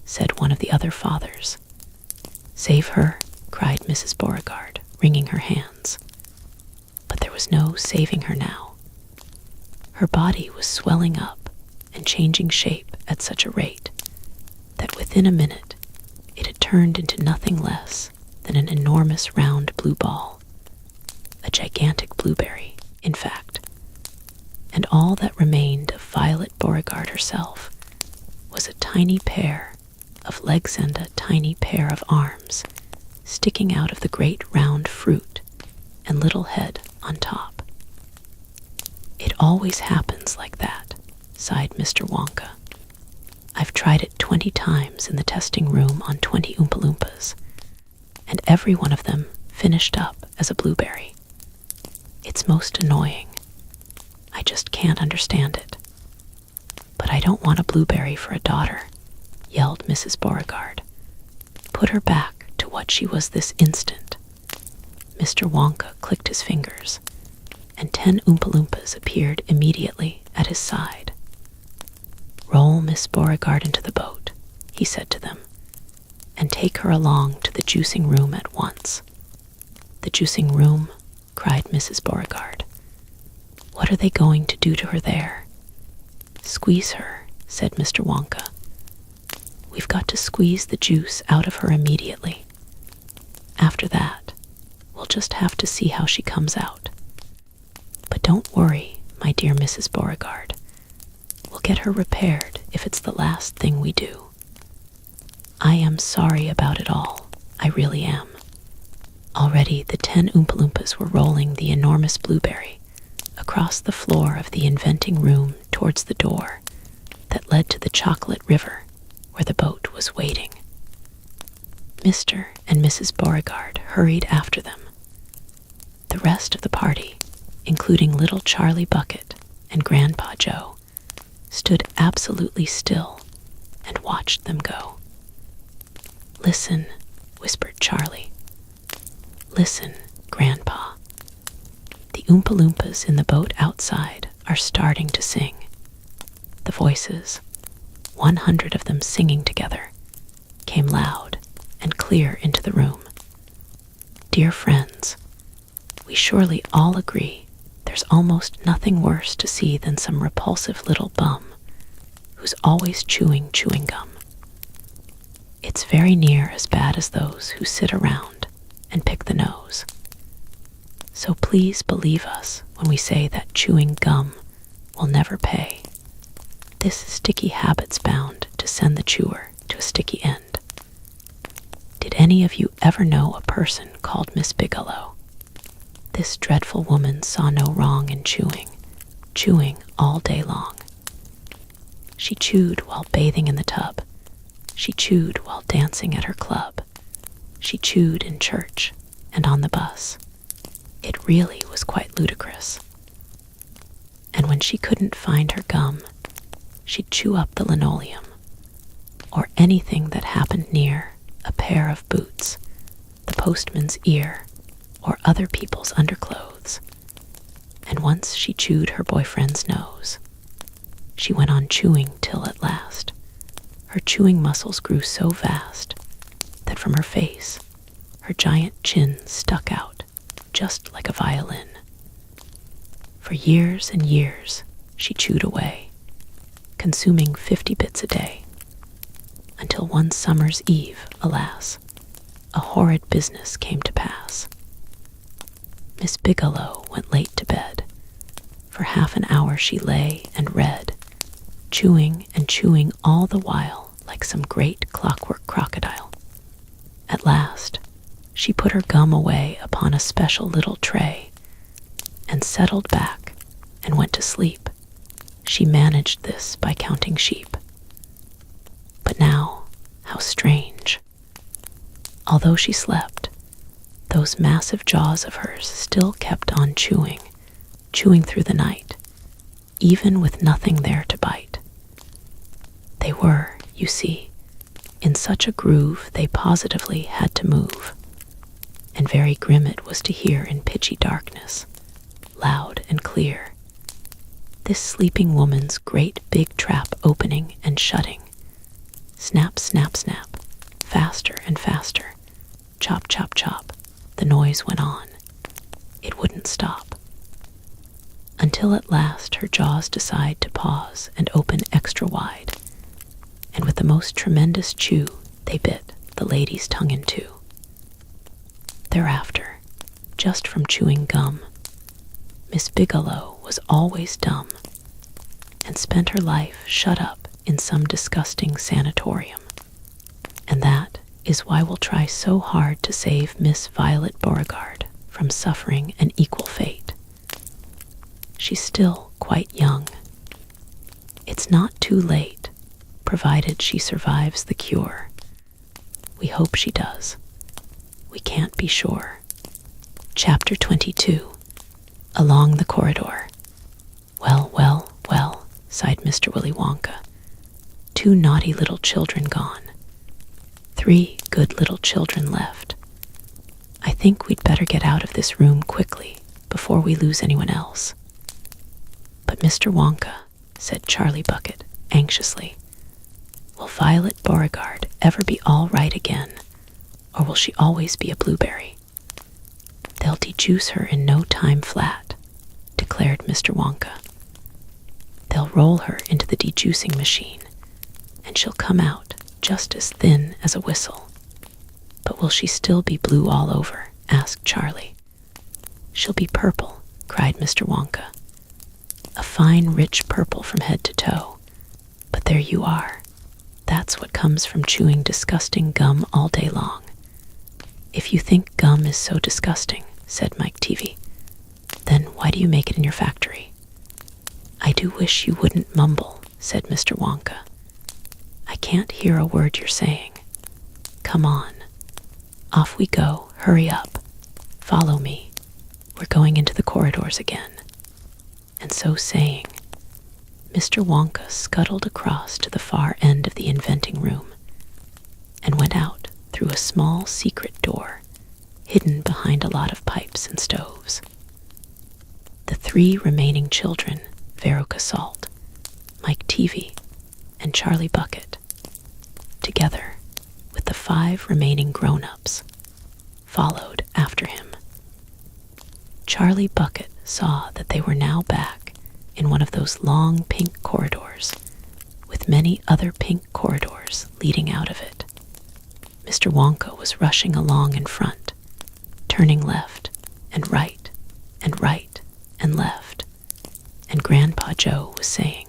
said one of the other fathers. "Save her," cried Mrs. Beauregard, wringing her hands. But there was no saving her now. Her body was swelling up and changing shape at such a rate that within a minute it had turned into nothing less than an enormous round blue ball, a gigantic blueberry, in fact. And all that remained of Violet Beauregard herself was a tiny pair of legs and a tiny pair of arms sticking out of the great round fruit and little head on top. "It always happens like that," sighed Mr. Wonka. "I've tried it 20 times in the testing room on 20 Oompa-Loompas, and every one of them finished up as a blueberry. It's most annoying. I just can't understand it. But I don't want a blueberry for a daughter," yelled Mrs. Beauregard. "Put her back to what she was this instant." Mr. Wonka clicked his fingers, and 10 Oompa-Loompas appeared immediately at his side. "Roll Miss Beauregard into the boat," he said to them, "and take her along to the juicing room at once." "The juicing room?" cried Mrs. Beauregard. "What are they going to do to her there?" "Squeeze her," said Mr. Wonka. "We've got to squeeze the juice out of her immediately. After that, we'll just have to see how she comes out. But don't worry, my dear Mrs. Beauregard. We'll get her repaired if it's the last thing we do. I am sorry about it all, I really am." Already the 10 Oompa-Loompas were rolling the enormous blueberry across the floor of the inventing room towards the door that led to the chocolate river where the boat was waiting. Mr. and Mrs. Beauregard hurried after them. The rest of the party, including little Charlie Bucket and Grandpa Joe, stood absolutely still and watched them go. "Listen," whispered Charlie. "Listen, Grandpa. The Oompa-Loompas in the boat outside are starting to sing." The voices, 100 of them singing together, came loud and clear into the room. "Dear friends, we surely all agree there's almost nothing worse to see than some repulsive little bum who's always chewing gum. It's very near as bad as those who sit around and pick the nose. So please believe us when we say that chewing gum will never pay. This sticky habit's bound to send the chewer to a sticky end. Did any of you ever know a person called Miss Bigelow? This dreadful woman saw no wrong in chewing all day long. She chewed while bathing in the tub. She chewed while dancing at her club. She chewed in church and on the bus. It really was quite ludicrous. And when she couldn't find her gum, she'd chew up the linoleum, or anything that happened near a pair of boots, the postman's ear, or other people's underclothes. And once she chewed her boyfriend's nose. She went on chewing till at last her chewing muscles grew so vast that from her face her giant chin stuck out just like a violin. For years and years she chewed away, consuming 50 bits a day, until one summer's eve, alas, a horrid business came to pass. Miss Bigelow went late to bed. For half an hour she lay and read, chewing and chewing all the while like some great clockwork crocodile. At last, she put her gum away upon a special little tray and settled back and went to sleep. She managed this by counting sheep. But now, how strange. Although she slept, those massive jaws of hers still kept on chewing through the night, even with nothing there to bite. They were, you see, in such a groove they positively had to move, and very grim it was to hear in pitchy darkness, loud and clear, this sleeping woman's great big trap opening and shutting. Snap, snap, snap, faster and faster, chop, chop, chop, the noise went on. It wouldn't stop. Until at last her jaws decide to pause and open extra wide, and with the most tremendous chew they bit the lady's tongue in two. Thereafter, just from chewing gum, Miss Bigelow was always dumb, and spent her life shut up in some disgusting sanatorium. And that is why we'll try so hard to save Miss Violet Beauregard from suffering an equal fate. She's still quite young. It's not too late, provided she survives the cure. We hope she does. We can't be sure. Chapter 22. Along the Corridor. Well, well, well, sighed Mr. Willy Wonka. 2 naughty little children gone. 3 good little children left. I think we'd better get out of this room quickly before we lose anyone else. But Mr. Wonka, said Charlie Bucket anxiously, will Violet Beauregard ever be all right again, or will she always be a blueberry? They'll dejuice her in no time flat, declared Mr. Wonka. They'll roll her into the dejuicing machine, and she'll come out just as thin as a whistle. But will she still be blue all over? Asked Charlie. She'll be purple, cried Mr. Wonka. A fine, rich purple from head to toe. But there you are. That's what comes from chewing disgusting gum all day long. If you think gum is so disgusting, said Mike Teavee, then why do you make it in your factory? I do wish you wouldn't mumble, said Mr. Wonka. I can't hear a word you're saying. Come on. Off we go, hurry up. Follow me. we're going into the corridors again." And so saying, Mr. Wonka scuttled across to the far end of the inventing room and went out through a small secret door hidden behind a lot of pipes and stoves. The 3 remaining children, Veruca Salt, Mike Teavee, and Charlie Bucket, together with the 5 remaining grown-ups, followed after him. Charlie Bucket saw that they were now back in one of those long pink corridors, with many other pink corridors leading out of it. Mr. Wonka was rushing along in front, turning left and right and right and left, and Grandpa Joe was saying,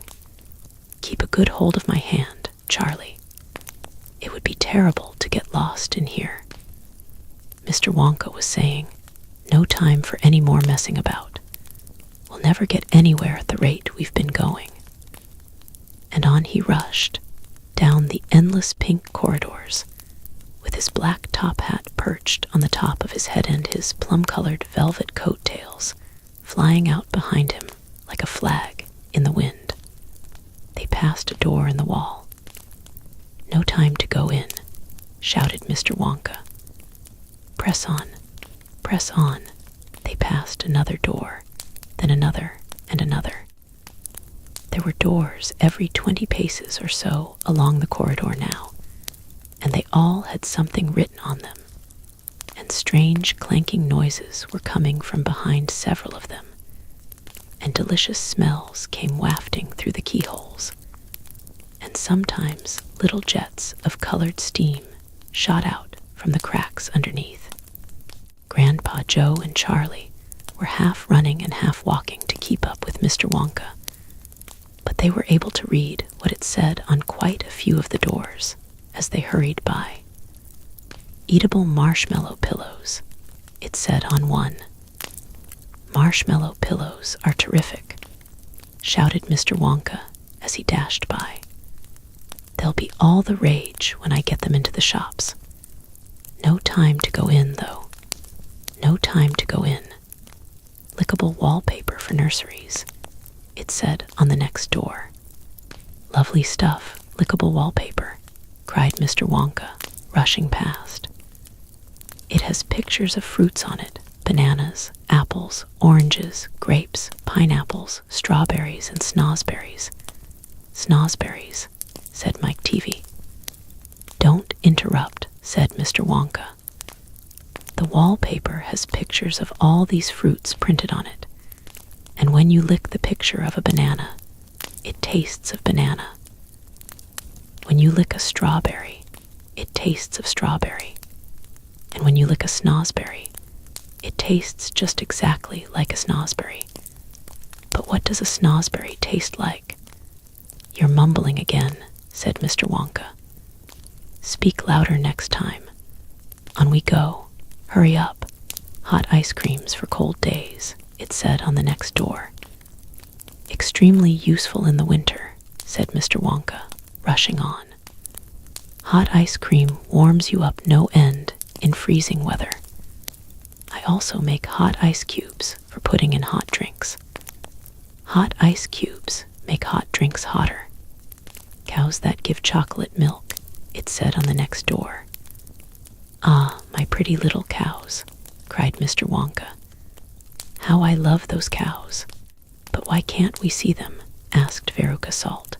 "Keep a good hold of my hand, Charlie. It would be terrible to get lost in here." Mr. Wonka was saying, "No time for any more messing about. We'll never get anywhere at the rate we've been going." And on he rushed, down the endless pink corridors, with his black top hat perched on the top of his head and his plum-colored velvet coat-tails flying out behind him like a flag in the wind. They passed a door in the wall. "No time to go in," shouted Mr. Wonka. "Press on, press on." They passed another door, then another and another. There were doors every 20 paces or so along the corridor now, and they all had something written on them, and strange clanking noises were coming from behind several of them, and delicious smells came wafting through the keyholes, and sometimes little jets of colored steam shot out from the cracks underneath. Grandpa Joe and Charlie were half running and half walking to keep up with Mr. Wonka, but they were able to read what it said on quite a few of the doors as they hurried by. "Eatable marshmallow pillows," it said on one. "Marshmallow pillows are terrific," shouted Mr. Wonka as he dashed by. "They'll be all the rage when I get them into the shops. No time to go in, though. No time to go in. Lickable wallpaper for nurseries," it said on the next door. "Lovely stuff, lickable wallpaper," cried Mr. Wonka, rushing past. "It has pictures of fruits on it, bananas, apples, oranges, grapes, pineapples, strawberries, and snozzberries." "Snozzberries," said Mike Teavee. "Don't interrupt," said Mr. Wonka. "The wallpaper has pictures of all these fruits printed on it, and when you lick the picture of a banana, it tastes of banana. When you lick a strawberry, it tastes of strawberry, and when you lick a snozzberry, it tastes just exactly like a snozzberry. But what does a snozzberry taste like?" "You're mumbling again," said Mr. Wonka. "Speak louder next time. On we go. Hurry up. Hot ice creams for cold days," it said on the next door. "Extremely useful in the winter," said Mr. Wonka, rushing on. "Hot ice cream warms you up no end in freezing weather. I also make hot ice cubes for putting in hot drinks. Hot ice cubes make hot drinks hotter. Cows that give chocolate milk," it said on the next door. "Ah, my pretty little cows," cried Mr. Wonka. "How I love those cows. But why can't we see them?" asked Veruca Salt.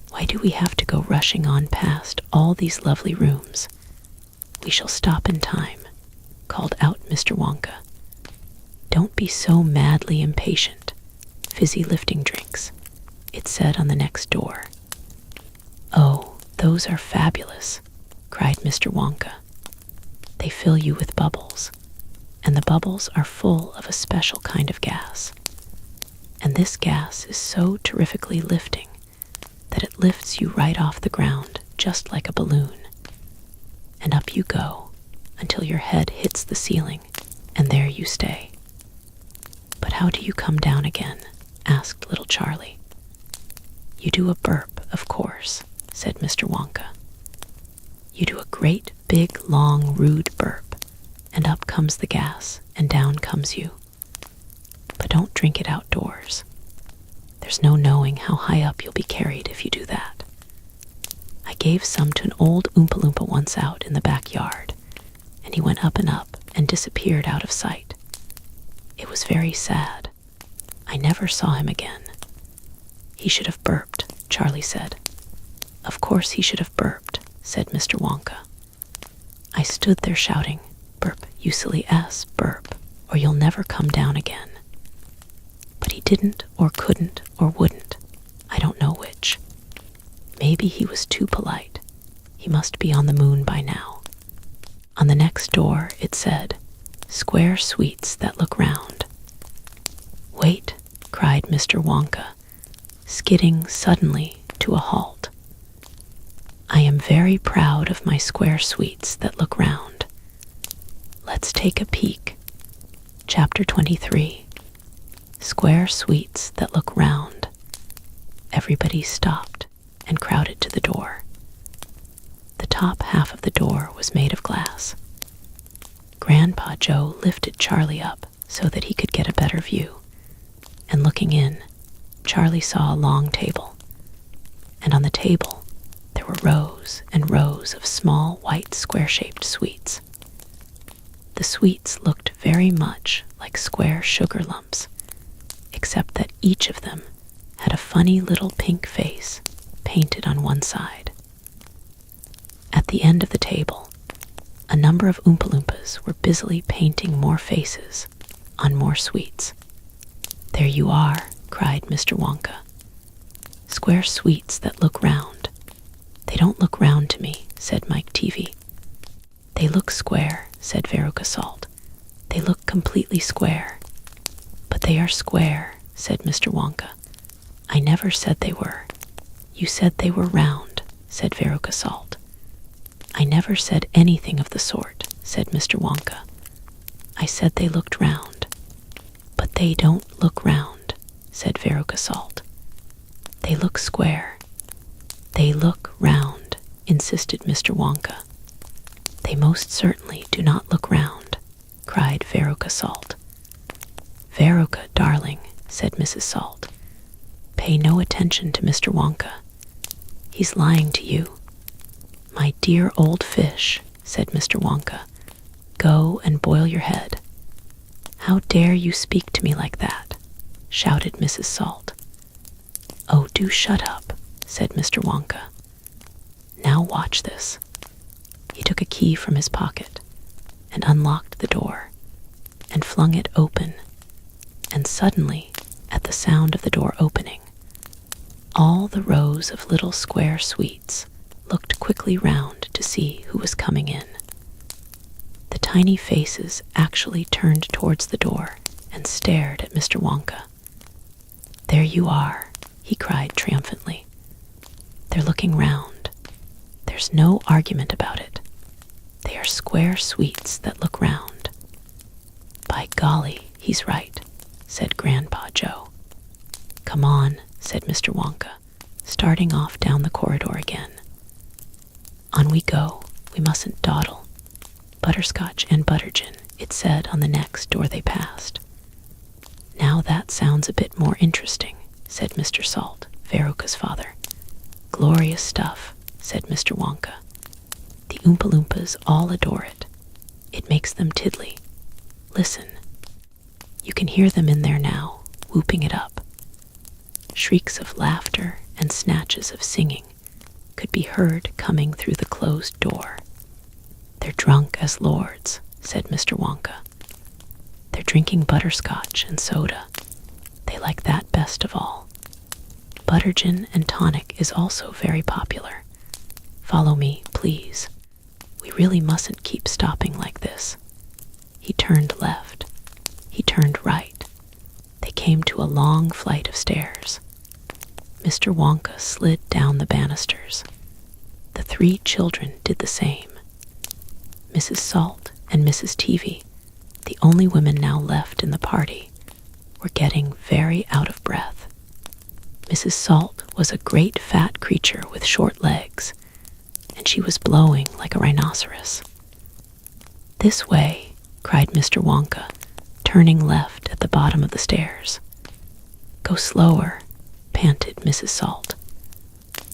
"Why do we have to go rushing on past all these lovely rooms? We shall stop in time," called out Mr. Wonka. "Don't be so madly impatient. Fizzy lifting drinks," it said on the next door. "Oh, those are fabulous," cried Mr. Wonka. "They fill you with bubbles, and the bubbles are full of a special kind of gas. And this gas is so terrifically lifting that it lifts you right off the ground just like a balloon. And up you go until your head hits the ceiling, and there you stay." "But how do you come down again?" asked little Charlie. "You do a burp, of course," said Mr. Wonka. "You do a great, big, long, rude burp, and up comes the gas, and down comes you. But don't drink it outdoors. There's no knowing how high up you'll be carried if you do that. I gave some to an old Oompa-Loompa once out in the backyard, and he went up and disappeared out of sight. It was very sad. I never saw him again. He should have burped, Charlie said. Of course he should have burped, said Mr. Wonka. I stood there shouting, burp, you silly ass, burp, or you'll never come down again. But he didn't, or couldn't, or wouldn't. I don't know which. Maybe he was too polite. He must be on the moon by now. On the next door it said, Square Sweets That Look Round. Wait, cried Mr. Wonka, skidding suddenly to a halt. I am very proud of my square sweets that look round. Let's take a peek. Chapter 23. Square Sweets That Look Round. Everybody stopped and crowded to the door. The top half of the door was made of glass. Grandpa Joe lifted Charlie up so that he could get a better view, and looking in, Charlie saw a long table, and on the table there were rows and rows of small white square-shaped sweets. The sweets looked very much like square sugar lumps, except that each of them had a funny little pink face painted on one side. At the end of the table, a number of Oompa-Loompas were busily painting more faces on more sweets. There you are, cried Mr. Wonka. Square sweets that look round. They don't look round to me, said Mike Teavee. They look square, said Veruca Salt. They look completely square. But they are square, said Mr. Wonka. I never said they were. You said they were round, said Veruca Salt. I never said anything of the sort, said Mr. Wonka. I said they looked round. But they don't look round, said Veruca Salt. They look square. They look round, insisted Mr. Wonka. They most certainly do not look round, cried Veruca Salt. Veruca, darling, said Mrs. Salt. Pay no attention to Mr. Wonka. He's lying to you. My dear old fish, said Mr. Wonka, go and boil your head. How dare you speak to me like that? Shouted Mrs. Salt. Oh, do shut up, said Mr. Wonka. Now watch this. He took a key from his pocket and unlocked the door and flung it open, and suddenly, at the sound of the door opening, all the rows of little square sweets looked quickly round to see who was coming in. The tiny faces actually turned towards the door and stared at Mr. Wonka. There you are, he cried triumphantly. They're looking round. There's no argument about it. They are square sweets that look round. By golly, he's right, said Grandpa Joe. Come on, said Mr. Wonka, starting off down the corridor again. On we go. We mustn't dawdle. Butterscotch and Buttergin, it said on the next door they passed. Now that sounds a bit more interesting, said Mr. Salt, Veruca's father. Glorious stuff, said Mr. Wonka. The Oompa-Loompas all adore it. It makes them tiddly. Listen. You can hear them in there now, whooping it up. Shrieks of laughter and snatches of singing could be heard coming through the closed door. They're drunk as lords, said Mr. Wonka. They're drinking butterscotch and soda. They like that best of all. Buttergin and tonic is also very popular. Follow me, please. We really mustn't keep stopping like this. He turned left. He turned right. They came to a long flight of stairs. Mr. Wonka slid down the banisters. The three children did the same. Mrs. Salt and Mrs. Teavee, the only women now left in the party, were getting very out of breath. Mrs. Salt was a great fat creature with short legs, and she was blowing like a rhinoceros. This way, cried Mr. Wonka, turning left at the bottom of the stairs. Go slower, panted Mrs. Salt.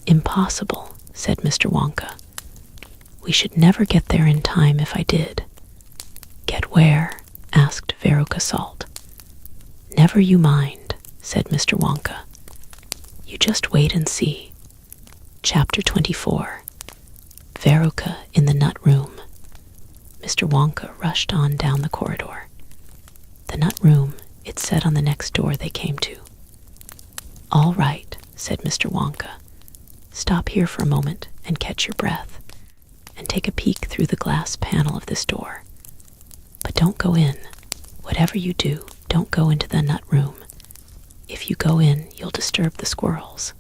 Impossible, said Mr. Wonka. We should never get there in time if I did. Get where? Asked Veruca Salt. Never you mind, said Mr. Wonka. You just wait and see. Chapter 24. Veruca in the Nut Room. Mr. Wonka rushed on down the corridor. The nut room, it said on the next door they came to. All right, said Mr. Wonka. Stop here for a moment and catch your breath, and take a peek through the glass panel of this door. But don't go in. Whatever you do, don't go into the nut room. If you go in, you'll disturb the squirrels.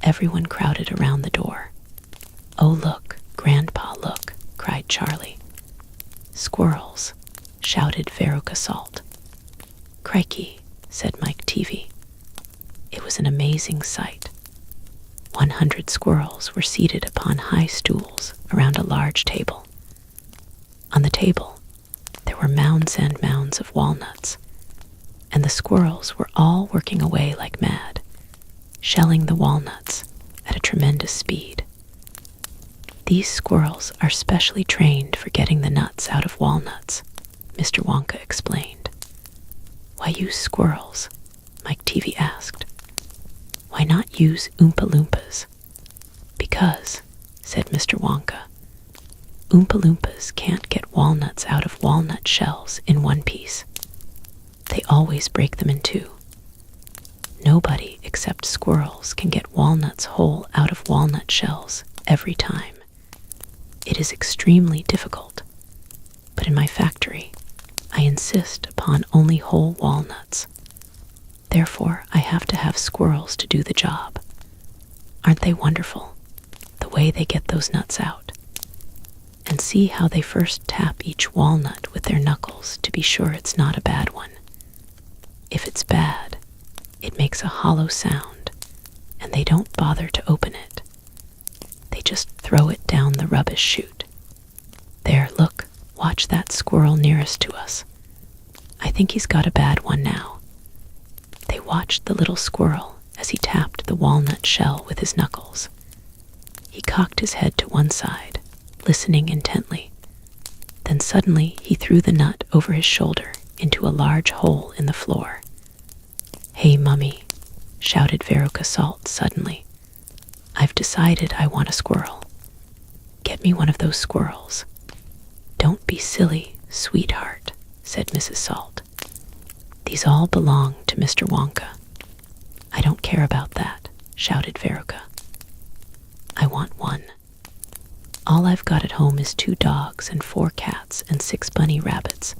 Everyone crowded around the door. Oh, look, Grandpa, look, cried Charlie. Squirrels, shouted Veruca Salt. Crikey, said Mike Teavee. It was an amazing sight. 100 squirrels were seated upon high stools around a large table. On the table, there were mounds and mounds of walnuts, and the squirrels were all working away like mad, shelling the walnuts at a tremendous speed. These squirrels are specially trained for getting the nuts out of walnuts, Mr. Wonka explained. Why use squirrels? Mike Teavee asked. Why not use Oompa-Loompas? Because, said Mr. Wonka, Oompa-Loompas can't get walnuts out of walnut shells in one piece. They always break them in two. Nobody except squirrels can get walnuts whole out of walnut shells every time. It is extremely difficult, but in my factory, I insist upon only whole walnuts. Therefore, I have to have squirrels to do the job. Aren't they wonderful, the way they get those nuts out? And see how they first tap each walnut with their knuckles to be sure it's not a bad one. If it's bad, it makes a hollow sound, and they don't bother to open it. They just throw it down the rubbish chute. There, look, watch that squirrel nearest to us. I think he's got a bad one now. They watched the little squirrel as he tapped the walnut shell with his knuckles. He cocked his head to one side, listening intently. Then suddenly he threw the nut over his shoulder into a large hole in the floor. Hey, Mummy, shouted Veruca Salt suddenly. I've decided I want a squirrel. Get me one of those squirrels. Don't be silly, sweetheart, said Mrs. Salt. These all belong to Mr. Wonka. I don't care about that, shouted Veruca. I want one. All I've got at home is 2 dogs and 4 cats and 6 bunny rabbits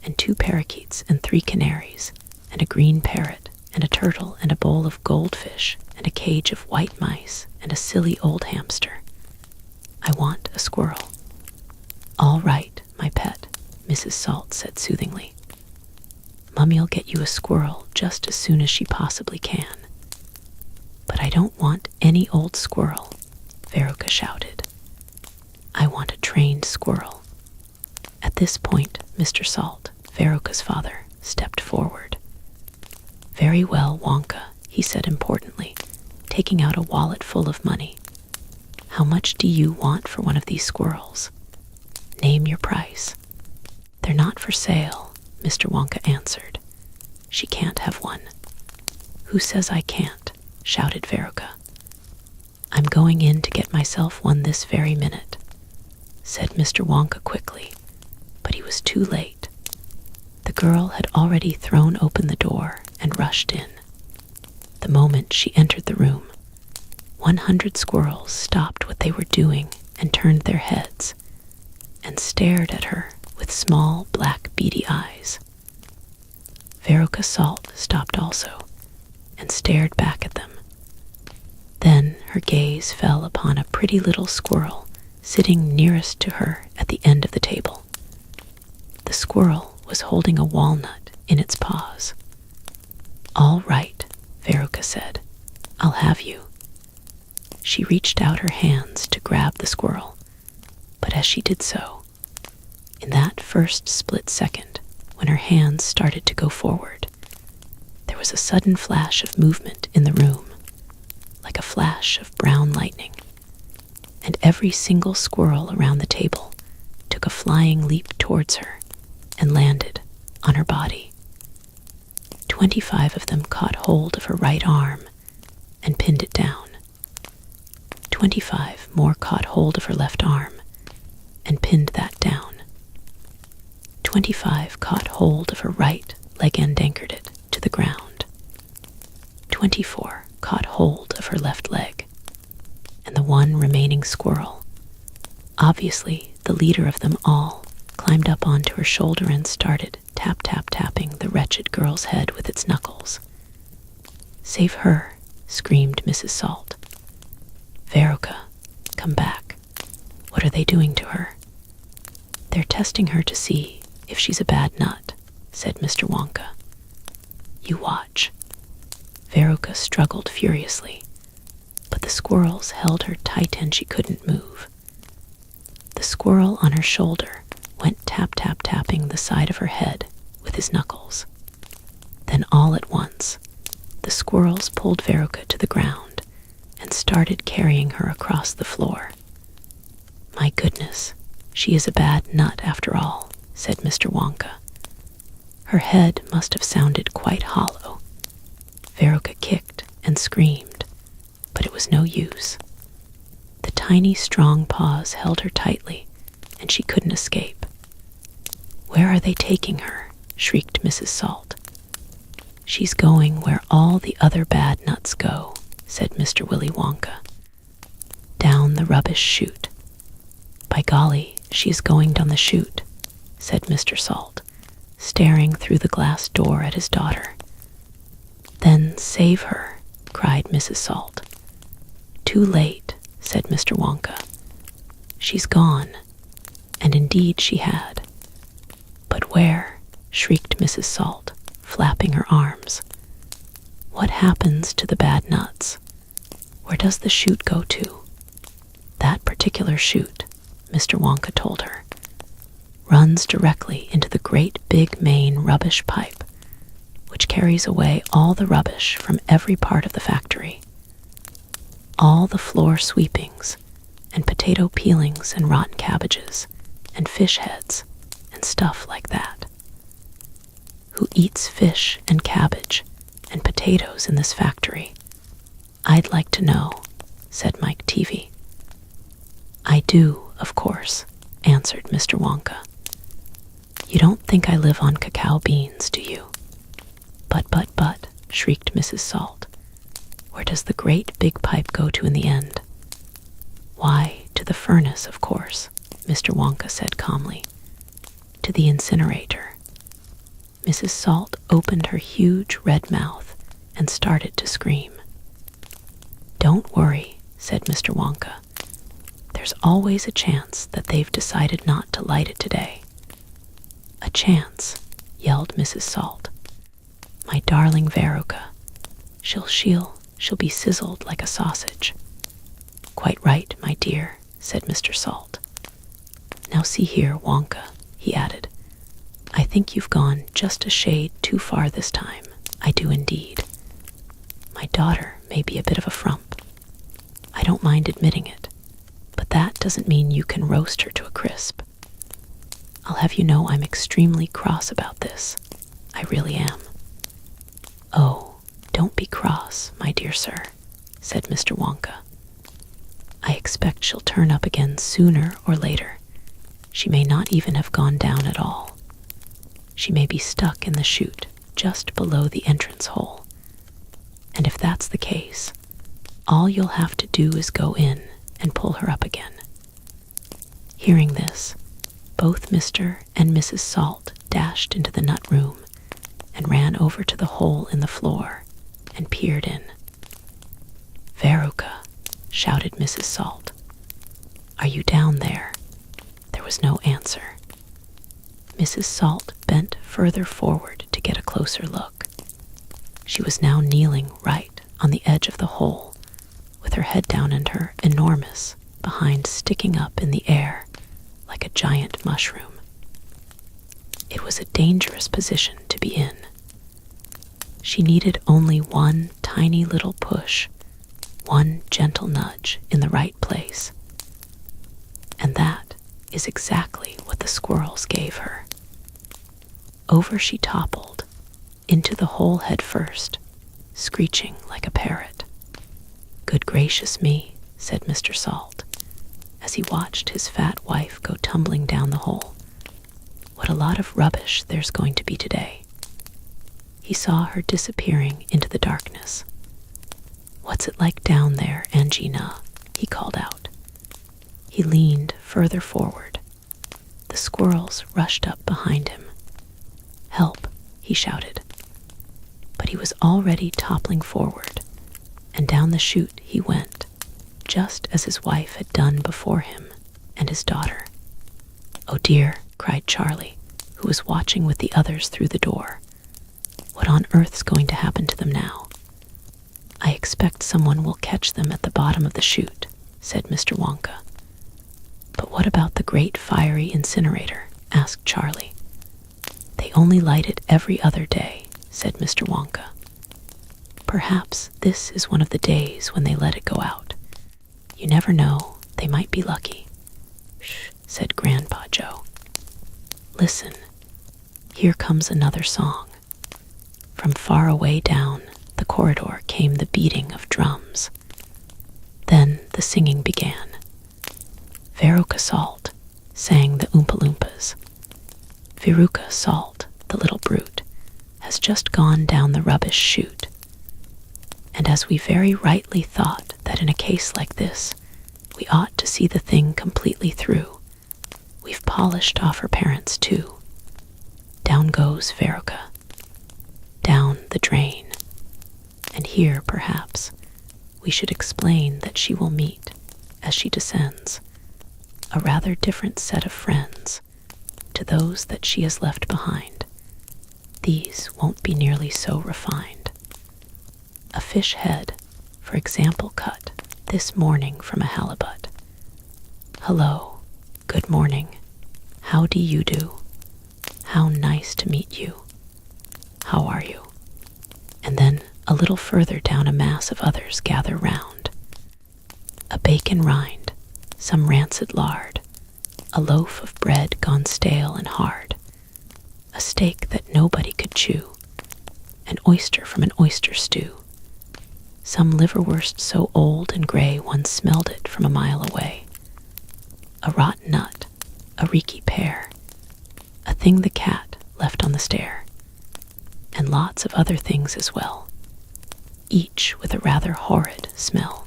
and 2 parakeets and 3 canaries and a green parrot and a turtle and a bowl of goldfish and a cage of white mice and a silly old hamster. I want a squirrel. All right, my pet, Mrs. Salt said soothingly. Mummy'll get you a squirrel just as soon as she possibly can. But I don't want any old squirrel, Veruca shouted. I want a trained squirrel. At this point, Mr. Salt, Veruca's father, stepped forward. Very well, Wonka, he said importantly, taking out a wallet full of money. How much do you want for one of these squirrels? Name your price. They're not for sale, Mr. Wonka answered. She can't have one. Who says I can't? Shouted Veruca. I'm going in to get myself one this very minute, said Mr. Wonka quickly, but he was too late. The girl had already thrown open the door and rushed in. The moment she entered the room, 100 squirrels stopped what they were doing and turned their heads and stared at her with small black beady eyes. Veruca Salt stopped also and stared back at them. Then her gaze fell upon a pretty little squirrel sitting nearest to her at the end of the table. The squirrel was holding a walnut in its paws. All right, Veruca said. I'll have you. She reached out her hands to grab the squirrel, but as she did so, In that first split second, when her hands started to go forward, there was a sudden flash of movement in the room, like a flash of brown lightning, and every single squirrel around the table took a flying leap towards her and landed on her body. 25 of them caught hold of her right arm and pinned it down. 25 more caught hold of her left arm and pinned that down. 25 caught hold of her right leg and anchored it to the ground. 24 caught hold of her left leg, and the one remaining squirrel, obviously the leader of them all, climbed up onto her shoulder and started tapping the wretched girl's head with its knuckles. "Save her," screamed Mrs. Salt. "Veruca, come back. What are they doing to her?" "They're testing her to see if she's a bad nut," said Mr. Wonka. "You watch." Veruca struggled furiously, but the squirrels held her tight and she couldn't move. The squirrel on her shoulder went tapping the side of her head with his knuckles. Then all at once, the squirrels pulled Veruca to the ground and started carrying her across the floor. "My goodness, she is a bad nut after all," said Mr. Wonka. Her head must have sounded quite hollow. Veruca kicked and screamed, but it was no use. The tiny, strong paws held her tightly, and she couldn't escape. "Where are they taking her?" shrieked Mrs. Salt. "She's going where all the other bad nuts go," said Mr. Willy Wonka. "Down the rubbish chute." "By golly, she is going down the chute," said Mr. Salt, staring through the glass door at his daughter. "Then save her," cried Mrs. Salt. "Too late," said Mr. Wonka. "She's gone," and indeed she had. "But where?" shrieked Mrs. Salt, flapping her arms. "What happens to the bad nuts? Where does the chute go to?" "That particular chute," Mr. Wonka told her, "runs directly into the great big main rubbish pipe, which carries away all the rubbish from every part of the factory. All the floor sweepings, and potato peelings and rotten cabbages, and fish heads, and stuff like that." "Who eats fish and cabbage and potatoes in this factory? I'd like to know," said Mike Teavee. "I do, of course," answered Mr. Wonka. "You don't think I live on cacao beans, do you?" But, shrieked Mrs. Salt. "Where does the great big pipe go to in the end?" "Why, to the furnace, of course," Mr. Wonka said calmly. "To the incinerator." Mrs. Salt opened her huge red mouth and started to scream. "Don't worry," said Mr. Wonka. "There's always a chance that they've decided not to light it today." "A chance," yelled Mrs. Salt. "My darling Veruca. She'll be sizzled like a sausage." "Quite right, my dear," said Mr. Salt. "Now see here, Wonka," he added. "I think you've gone just a shade too far this time. I do indeed. My daughter may be a bit of a frump. I don't mind admitting it, but that doesn't mean you can roast her to a crisp. I'll have you know I'm extremely cross about this. I really am." "Oh, don't be cross, my dear sir," said Mr. Wonka. "I expect she'll turn up again sooner or later. She may not even have gone down at all. She may be stuck in the chute just below the entrance hole. And if that's the case, all you'll have to do is go in and pull her up again." Hearing this, both Mr. and Mrs. Salt dashed into the nut room and ran over to the hole in the floor and peered in. "Veruca," shouted Mrs. Salt. "Are you down there?" There was no answer. Mrs. Salt bent further forward to get a closer look. She was now kneeling right on the edge of the hole, with her head down and her enormous behind sticking up in the air like a giant mushroom. It was a dangerous position to be in. She needed only one tiny little push, one gentle nudge in the right place. And that is exactly what the squirrels gave her. Over she toppled, into the hole head first, screeching like a parrot. "Good gracious me," said Mr. Salt, as he watched his fat wife go tumbling down the hole. "What a lot of rubbish there's going to be today." He saw her disappearing into the darkness. "What's it like down there, Angina?" he called out. He leaned further forward. The squirrels rushed up behind him. "Help," he shouted. But he was already toppling forward, and down the chute he went, just as his wife had done before him and his daughter. "Oh dear," cried Charlie, who was watching with the others through the door. "What on earth's going to happen to them now?" "I expect someone will catch them at the bottom of the chute," said Mr. Wonka. "But what about the great fiery incinerator?" asked Charlie. "They only light it every other day," said Mr. Wonka. "Perhaps this is one of the days when they let it go out. You never know, they might be lucky." "Shh," said Grandpa Joe. "Listen, here comes another song." From far away down the corridor came the beating of drums. Then the singing began. Veruca Salt sang the Oompa-Loompas. Veruca Salt, the little brute, has just gone down the rubbish chute. And as we very rightly thought that in a case like this, we ought to see the thing completely through, we've polished off her parents too. Down goes Veruca. Down the drain. And here, perhaps, we should explain that she will meet, as she descends, a rather different set of friends to those that she has left behind. These won't be nearly so refined. A fish head, for example, cut this morning from a halibut. "Hello, good morning, how do you do? How nice to meet you. How are you?" And then a little further down a mass of others gather round. A bacon rind, some rancid lard, a loaf of bread gone stale and hard, a steak that nobody could chew, an oyster from an oyster stew, some liverwurst so old and gray one smelled it from a mile away, a rotten nut, a reeky pear, a thing the cat left on the stair, and lots of other things as well, each with a rather horrid smell.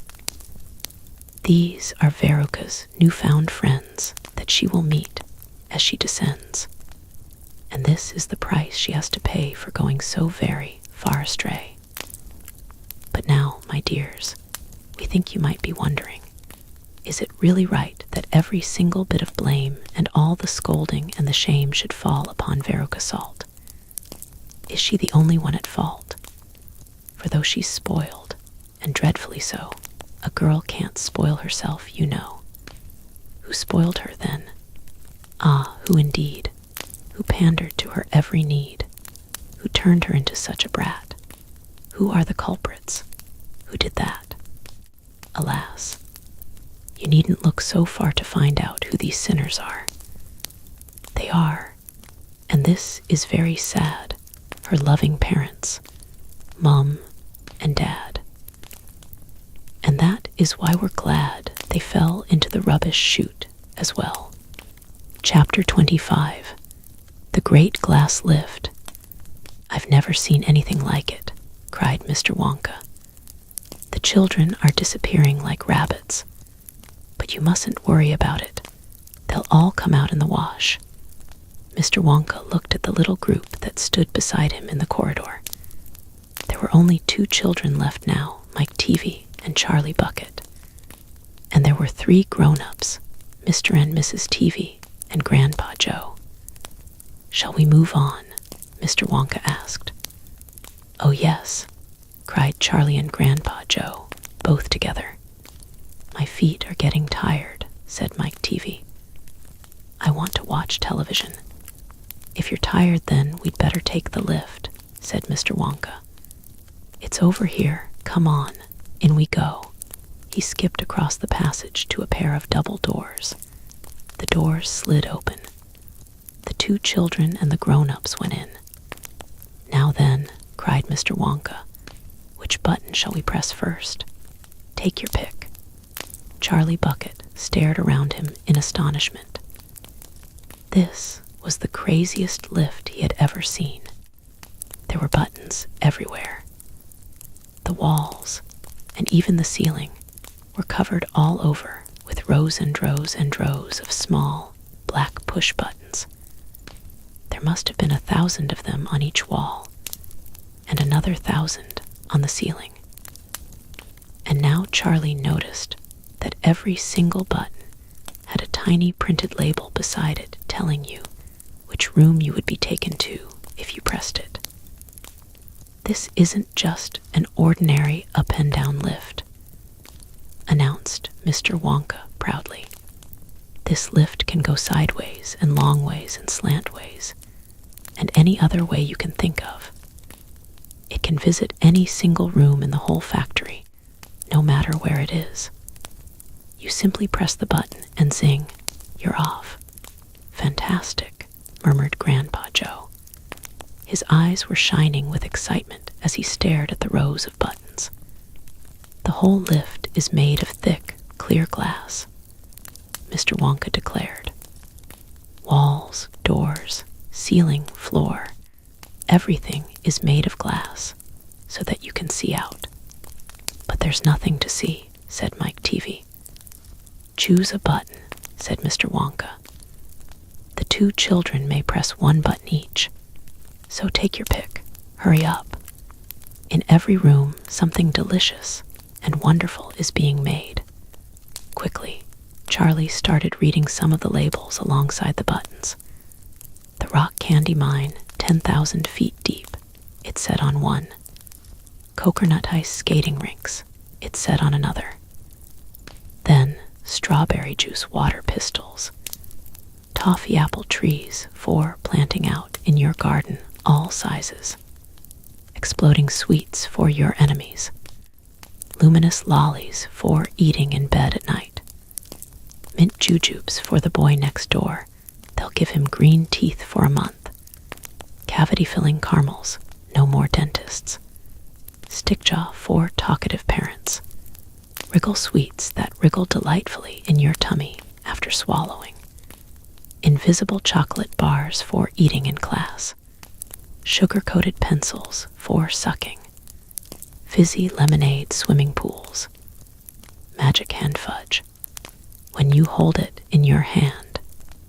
These are Veruca's newfound friends that she will meet as she descends, and this is the price she has to pay for going so very far astray. But now, my dears, we think you might be wondering, is it really right that every single bit of blame and all the scolding and the shame should fall upon Veruca Salt? Is she the only one at fault? For though she's spoiled, and dreadfully so, a girl can't spoil herself, you know. Who spoiled her, then? Ah, who indeed? Who pandered to her every need? Who turned her into such a brat? Who are the culprits? Who did that? Alas, you needn't look so far to find out who these sinners are. They are, and this is very sad, her loving parents, Mum and Dad. And that is why we're glad they fell into the rubbish chute as well. Chapter 25. The Great Glass Lift. "I've never seen anything like it," cried Mr. Wonka. "The children are disappearing like rabbits. But you mustn't worry about it. They'll all come out in the wash." Mr. Wonka looked at the little group that stood beside him in the corridor. There were only 2 children left now, Mike Teavee and Charlie Bucket. And there were 3 grown-ups, Mr. and Mrs. Teavee and Grandpa Joe. "Shall we move on?" Mr. Wonka asked. "Oh yes," cried Charlie and Grandpa Joe, both together. "My feet are getting tired," said Mike Teavee. "I want to watch television." "If you're tired, then we'd better take the lift," said Mr. Wonka. "It's over here. Come on." In we go. He skipped across the passage to a pair of double doors. The doors slid open. The two children and the grown-ups went in. "Now then," cried Mr. Wonka, "which button shall we press first? Take your pick." Charlie Bucket stared around him in astonishment. This was the craziest lift he had ever seen. There were buttons everywhere. The walls, and even the ceiling, were covered all over with rows and rows and rows of small, black push buttons. There must have been 1,000 of them on each wall, and another 1,000 on the ceiling. And now Charlie noticed that every single button had a tiny printed label beside it telling you which room you would be taken to if you pressed it. "This isn't just an ordinary up and down lift," announced Mr. Wonka proudly. "This lift can go sideways and long ways and slant ways, and any other way you can think of. It can visit any single room in the whole factory, no matter where it is. You simply press the button and zing, you're off." "Fantastic," murmured Grandpa Joe. His eyes were shining with excitement as he stared at the rows of buttons. "The whole lift is made of thick, clear glass," Mr. Wonka declared. "Walls, doors, ceiling, floor, everything is made of glass so that you can see out." "But there's nothing to see," said Mike Teavee. "Choose a button," said Mr. Wonka. "The two children may press one button each, so take your pick. Hurry up. In every room, something delicious and wonderful is being made." Quickly, Charlie started reading some of the labels alongside the buttons. "The Rock Candy Mine, 10,000 feet deep," it said on one. "Coconut Ice Skating Rinks," it said on another. Then, "Strawberry Juice Water Pistols. Toffee Apple Trees for planting out in your garden, all sizes. Exploding Sweets for your enemies. Luminous Lollies for eating in bed at night. Mint Jujubes for the boy next door. They'll give him green teeth for a month. Cavity-filling caramels, no more dentists. Stickjaw for talkative parents. Wriggle sweets that wriggle delightfully in your tummy after swallowing. Invisible chocolate bars for eating in class. Sugar-coated pencils for sucking. Fizzy lemonade swimming pools. Magic hand fudge. When you hold it in your hand,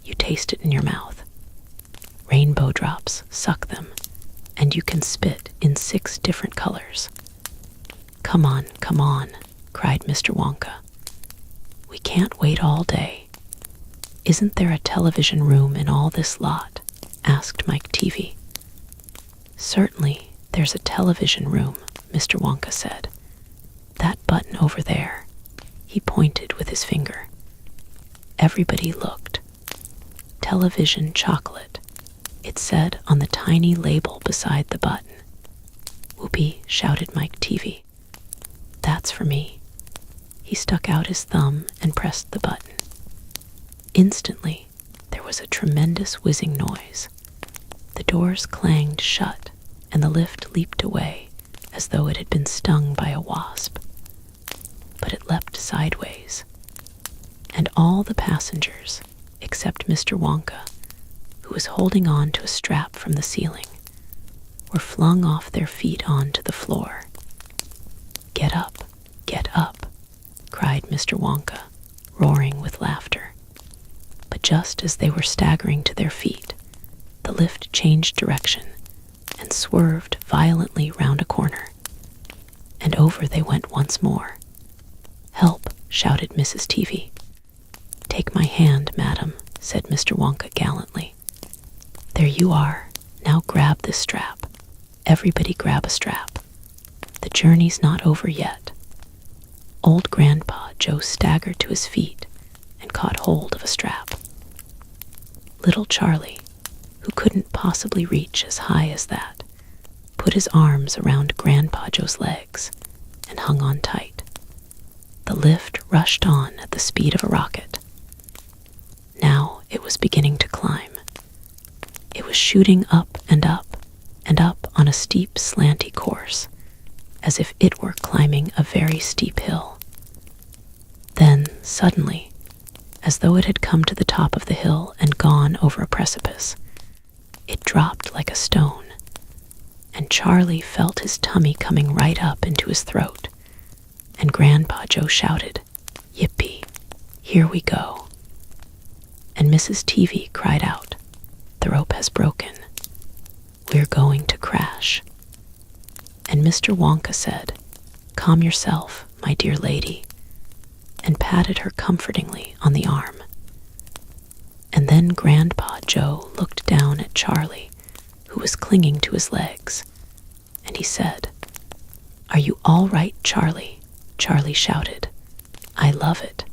you taste it in your mouth. Rainbow drops, suck them, and you can spit in 6 different colors." Come on," cried Mr. Wonka. "We can't wait all day." "Isn't there a television room in all this lot?" asked Mike Teavee. "Certainly, there's a television room," Mr. Wonka said. "That button over there." He pointed with his finger. Everybody looked. "Television chocolate," it said on the tiny label beside the button. "Whoopee," shouted Mike Teavee. "That's for me." He stuck out his thumb and pressed the button. Instantly, there was a tremendous whizzing noise. The doors clanged shut, and the lift leaped away as though it had been stung by a wasp. But it leapt sideways, and all the passengers, except Mr. Wonka, who was holding on to a strap from the ceiling, were flung off their feet onto the floor. Get up," cried Mr. Wonka, roaring with laughter. But just as they were staggering to their feet, the lift changed direction and swerved violently round a corner, and over they went once more. "Help," shouted Mrs. Teavee. "Take my hand, madam," said Mr. Wonka gallantly. "There you are. Now grab this strap. Everybody grab a strap. The journey's not over yet." Old Grandpa Joe staggered to his feet and caught hold of a strap. Little Charlie, who couldn't possibly reach as high as that, put his arms around Grandpa Joe's legs and hung on tight. The lift rushed on at the speed of a rocket. Now it was beginning to climb. It was shooting up and up and up on a steep, slanty course, as if it were climbing a very steep hill. Then, suddenly, as though it had come to the top of the hill and gone over a precipice, it dropped like a stone, and Charlie felt his tummy coming right up into his throat, and Grandpa Joe shouted, "Yippee, here we go." And Mrs. Teavee cried out, "The rope has broken. We're going to crash." And Mr. Wonka said, "Calm yourself, my dear lady," and patted her comfortingly on the arm. And then Grandpa Joe looked down at Charlie, who was clinging to his legs, and he said, "Are you all right, Charlie?" Charlie shouted, "I love it.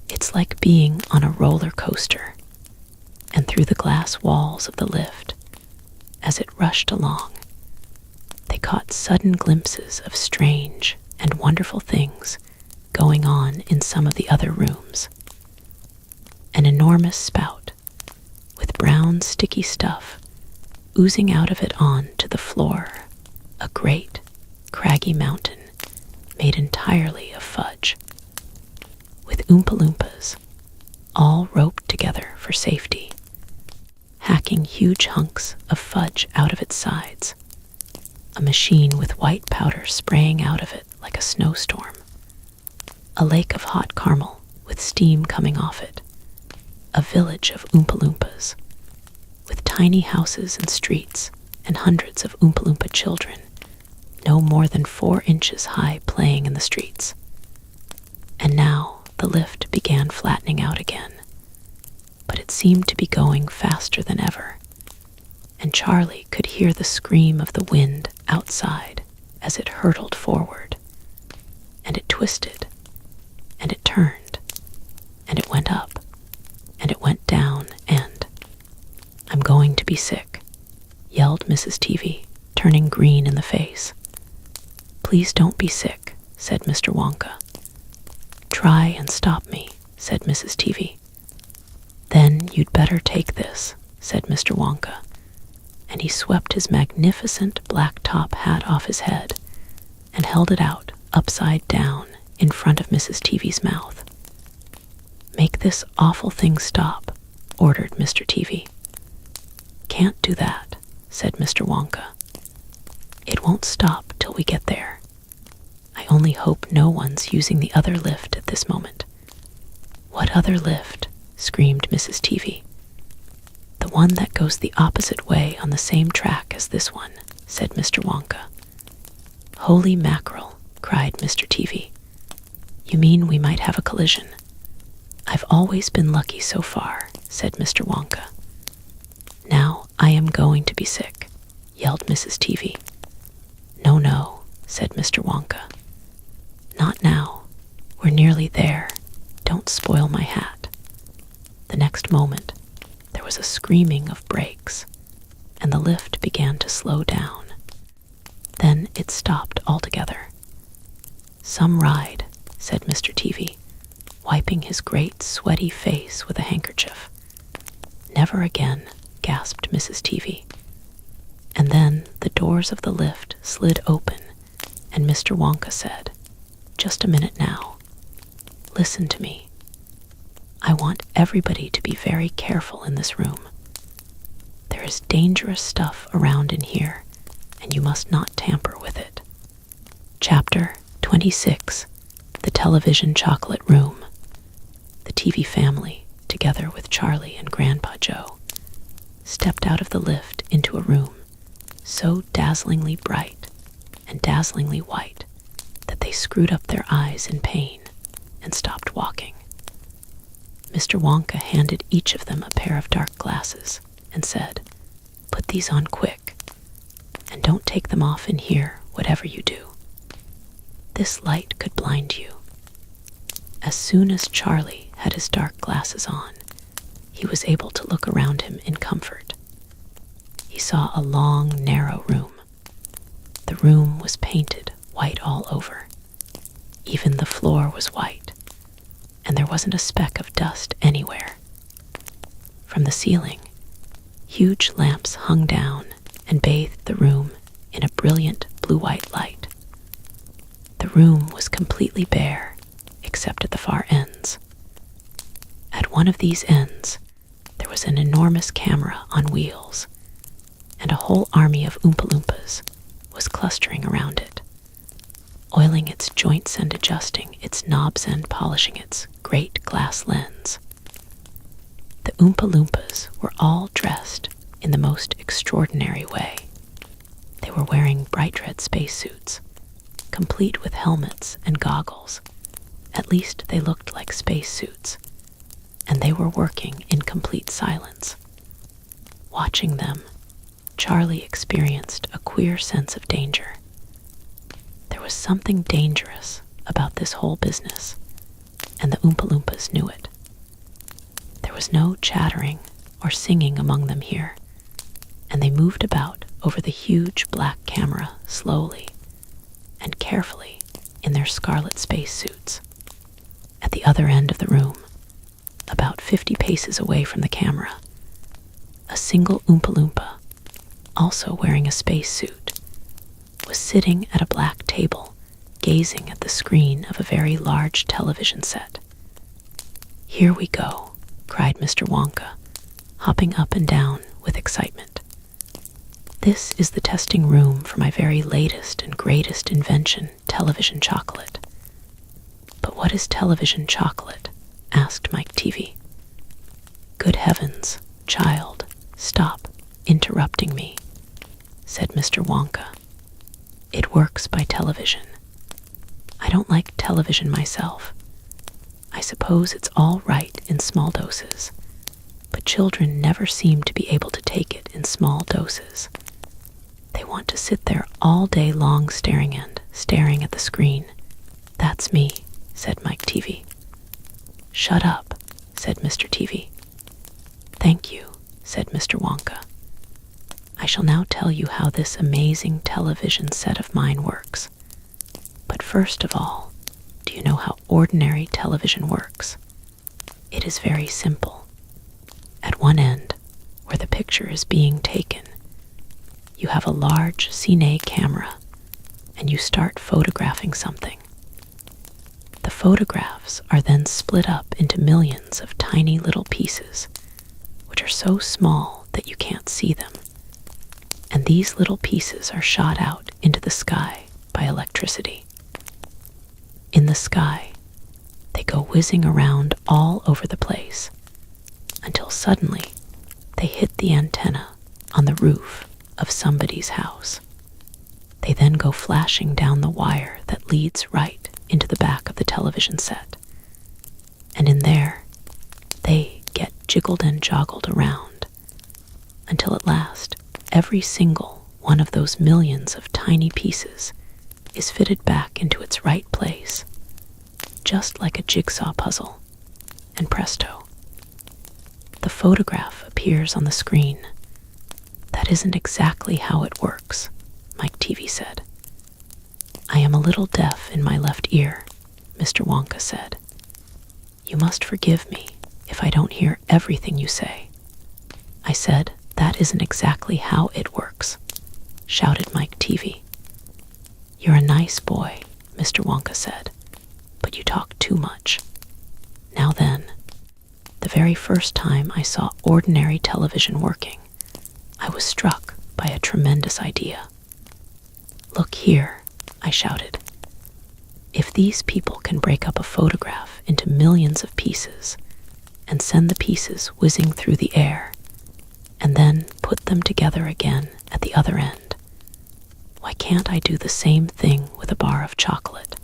It's like being on a roller coaster." And through the glass walls of the lift, as it rushed along, they caught sudden glimpses of strange and wonderful things going on in some of the other rooms. An enormous spout, with brown sticky stuff oozing out of it on to the floor, a great, craggy mountain made entirely of fudge, with Oompa-Loompas, all roped together for safety, hacking huge hunks of fudge out of its sides, a machine with white powder spraying out of it like a snowstorm, a lake of hot caramel with steam coming off it, a village of Oompa-Loompas, with tiny houses and streets and hundreds of Oompa-Loompa children, no more than 4 inches high, playing in the streets. And now the lift began flattening out again, but it seemed to be going faster than ever, and Charlie could hear the scream of the wind outside as it hurtled forward, and it twisted, and it turned, and it went up, and it went down, and "I'm going to be sick," yelled Mrs. Teavee, turning green in the face. "Please don't be sick," said Mr. Wonka. "Try and stop me," said Mrs. Teavee. "Then you'd better take this," said Mr. Wonka, and he swept his magnificent black top hat off his head and held it out upside down in front of Mrs. Teavee's mouth. "Make this awful thing stop," ordered Mr. Teavee. "Can't do that," said Mr. Wonka. "It won't stop till we get there. I only hope no one's using the other lift at this moment." "What other lift?" screamed Mrs. Teavee. "The one that goes the opposite way on the same track as this one," said Mr. Wonka. "Holy mackerel," cried Mr. Teavee. "You mean we might have a collision?" "I've always been lucky so far," said Mr. Wonka. "Now I am going to be sick," yelled Mrs. Teavee. "No, no," said Mr. Wonka. "Not now. We're nearly there. Don't spoil my hat." The next moment, there was a screaming of brakes, and the lift began to slow down. Then it stopped altogether. "Some ride," said Mr. Teavee, wiping his great sweaty face with a handkerchief. "Never again," gasped Mrs. Teavee. And then the doors of the lift slid open, and Mr. Wonka said, "Just a minute now. Listen to me. I want everybody to be very careful in this room. There is dangerous stuff around in here, and you must not tamper with it." Chapter 26, The Television Chocolate Room. The Teavee family, together with Charlie and Grandpa Joe, stepped out of the lift into a room so dazzlingly bright and dazzlingly white that they screwed up their eyes in pain and stopped walking. Mr. Wonka handed each of them a pair of dark glasses and said, "Put these on quick, and don't take them off in here, whatever you do. This light could blind you." As soon as Charlie had his dark glasses on, he was able to look around him in comfort he saw a long, narrow room. The room was painted white all over. Even the floor was white, and there wasn't a speck of dust anywhere. From the ceiling, huge lamps hung down and bathed the room in a brilliant blue-white light. The room was completely bare, except at the far ends. At one of these ends, there was an enormous camera on wheels, and a whole army of Oompa-Loompas was clustering around it, oiling its joints and adjusting its knobs and polishing its great glass lens. The Oompa-Loompas were all dressed in the most extraordinary way. They were wearing bright red spacesuits, complete with helmets and goggles. At least they looked like spacesuits, and they were working in complete silence. Watching them, Charlie experienced a queer sense of danger. There was something dangerous about this whole business, and the Oompa-Loompas knew it. There was no chattering or singing among them here, and they moved about over the huge black camera slowly and carefully in their scarlet spacesuits. At the other end of the room, about 50 paces away from the camera, a single Oompa-Loompa, also wearing a spacesuit, was sitting at a black table, gazing at the screen of a very large television set. "Here we go," cried Mr. Wonka, hopping up and down with excitement. "This is the testing room for my very latest and greatest invention, television chocolate." "But what is television chocolate?" asked Mike Teavee. "Good heavens, child, stop interrupting me," said Mr. Wonka. "It works by television. I don't like television myself. I suppose it's all right in small doses, but children never seem to be able to take it in small doses. They want to sit there all day long staring at the screen. That's me," said Mike Teavee. "Shut up," said Mr. Teavee. "Thank you," said Mr. Wonka. "I shall now tell you how this amazing television set of mine works. But first of all, do you know how ordinary television works? It is very simple. At one end, where the picture is being taken, you have a large cine camera, and you start photographing something. The photographs are then split up into millions of tiny little pieces, which are so small that you can't see them. And these little pieces are shot out into the sky by electricity. In the sky, they go whizzing around all over the place, until suddenly they hit the antenna on the roof of somebody's house. They then go flashing down the wire that leads right into the back of the television set. And in there, they get jiggled and joggled around, until at last every single one of those millions of tiny pieces is fitted back into its right place, just like a jigsaw puzzle, and presto, the photograph appears on the screen. "That isn't exactly how it works," Mike Teavee said. "I am a little deaf in my left ear," Mr. Wonka said. "You must forgive me if I don't hear everything you say." "I said, that isn't exactly how it works," shouted Mike Teavee. "You're a nice boy," Mr. Wonka said, "but you talk too much. Now then, the very first time I saw ordinary television working, I was struck by a tremendous idea. "Look here," I shouted. "If these people can break up a photograph into millions of pieces and send the pieces whizzing through the air, and then put them together again at the other end, why can't I do the same thing with a bar of chocolate?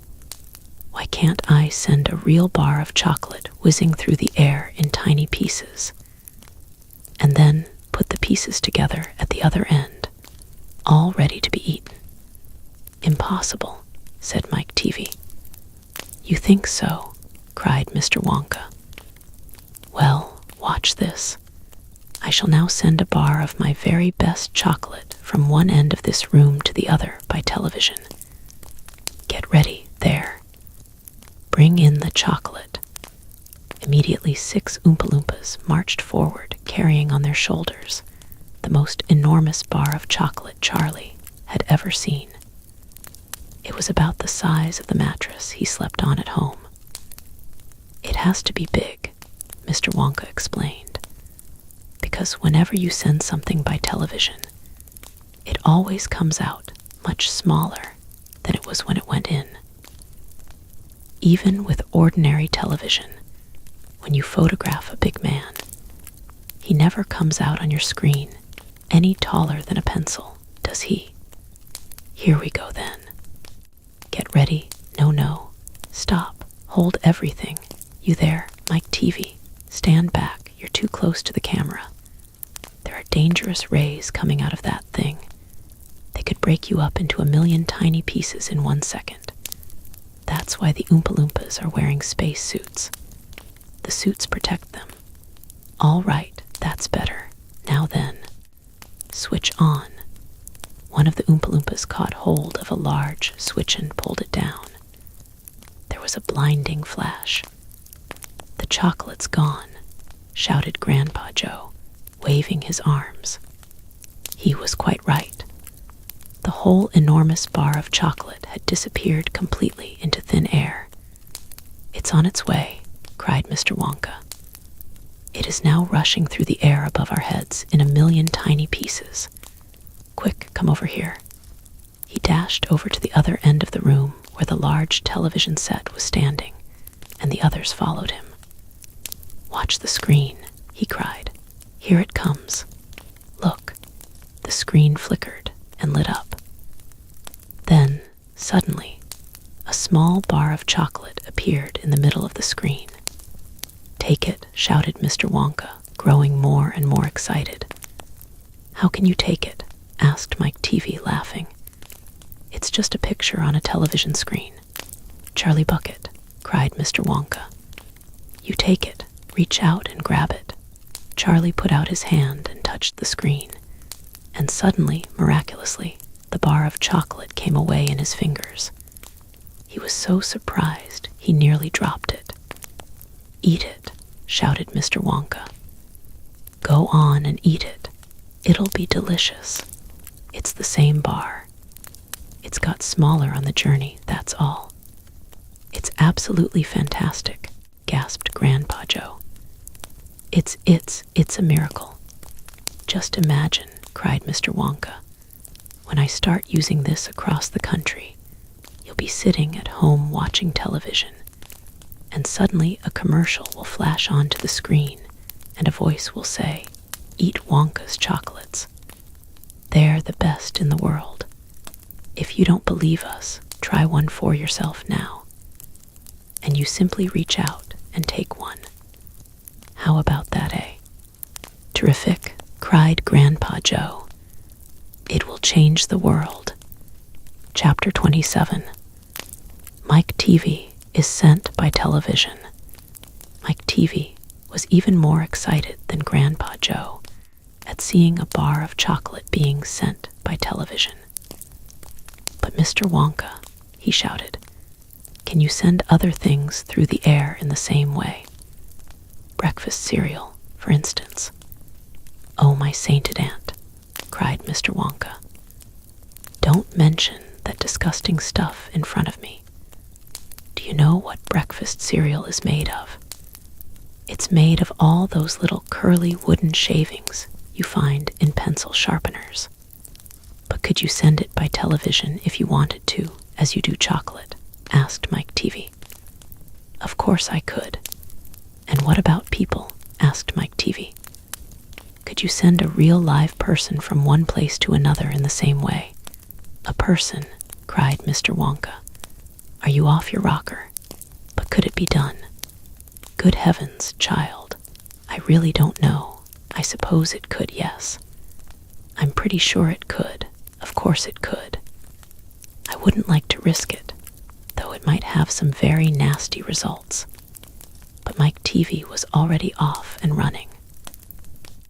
Why can't I send a real bar of chocolate whizzing through the air in tiny pieces, and then put the pieces together at the other end, all ready to be eaten?" "Impossible," said Mike Teavee. "You think so?" cried Mr. Wonka. "Well, watch this. I shall now send a bar of my very best chocolate from one end of this room to the other by television. Get ready, there. Bring in the chocolate." Immediately 6 Oompa-Loompas marched forward, carrying on their shoulders the most enormous bar of chocolate Charlie had ever seen. It was about the size of the mattress he slept on at home. "It has to be big," Mr. Wonka explained, "because whenever you send something by television, it always comes out much smaller than it was when it went in. Even with ordinary television, when you photograph a big man, he never comes out on your screen any taller than a pencil, does he? Here we go then. Get ready. No. Stop. Hold everything. You there, Mike Teavee. Stand back. You're too close to the camera. There are dangerous rays coming out of that thing. They could break you up into 1,000,000 tiny pieces in 1 second. That's why the Oompa-Loompas are wearing space suits. The suits protect them. All right, that's better. Now then, switch on." One of the Oompa-Loompas caught hold of a large switch and pulled it down. There was a blinding flash. "The chocolate's gone," shouted Grandpa Joe, waving his arms. He was quite right. The whole enormous bar of chocolate had disappeared completely into thin air. "It's on its way," cried Mr. Wonka. "It is now rushing through the air above our heads in 1,000,000 tiny pieces. Quick, come over here." He dashed over to the other end of the room where the large television set was standing, and the others followed him. "Watch the screen," he cried. "Here it comes. Look." The screen flickered and lit up. Then, suddenly, a small bar of chocolate appeared in the middle of the screen. "Take it," shouted Mr. Wonka, growing more and more excited. "How can you take it?" asked Mike Teavee, laughing. "It's just a picture on a television screen." "Charlie Bucket," cried Mr. Wonka. "You take it. Reach out and grab it." Charlie put out his hand and touched the screen, and suddenly, miraculously, the bar of chocolate came away in his fingers. He was so surprised he nearly dropped it. "Eat it," shouted Mr. Wonka. "Go on and eat it. It'll be delicious. It's the same bar. It's got smaller on the journey, that's all." "It's absolutely fantastic," gasped Grandpa Joe. It's a miracle. Just imagine," cried Mr. Wonka. "When I start using this across the country, you'll be sitting at home watching television, and suddenly a commercial will flash onto the screen, and a voice will say, 'Eat Wonka's chocolates. They're the best in the world. If you don't believe us, try one for yourself now.' And you simply reach out and take one. How about that, eh?" "Terrific," cried Grandpa Joe. "It will change the world." Chapter 27. Mike Teavee is sent by television. Mike Teavee was even more excited than Grandpa Joe at seeing a bar of chocolate being sent by television. "But Mr. Wonka," he shouted, "can you send other things through the air in the same way? Breakfast cereal, for instance." "Oh, my sainted aunt," cried Mr. Wonka. "Don't mention that disgusting stuff in front of me. Do you know what breakfast cereal is made of? It's made of all those little curly wooden shavings you find in pencil sharpeners. But could you send it by television if you wanted to, as you do chocolate?" asked Mike Teavee. "Of course I could." "And what about people?" asked Mike Teavee. "Could you send a real live person from one place to another in the same way?" "A person," cried Mr. Wonka. "Are you off your rocker? But could it be done?" "Good heavens, child. I really don't know. I suppose it could, yes. I'm pretty sure it could. Of course it could. I wouldn't like to risk it, though it might have some very nasty results." But Mike Teavee was already off and running.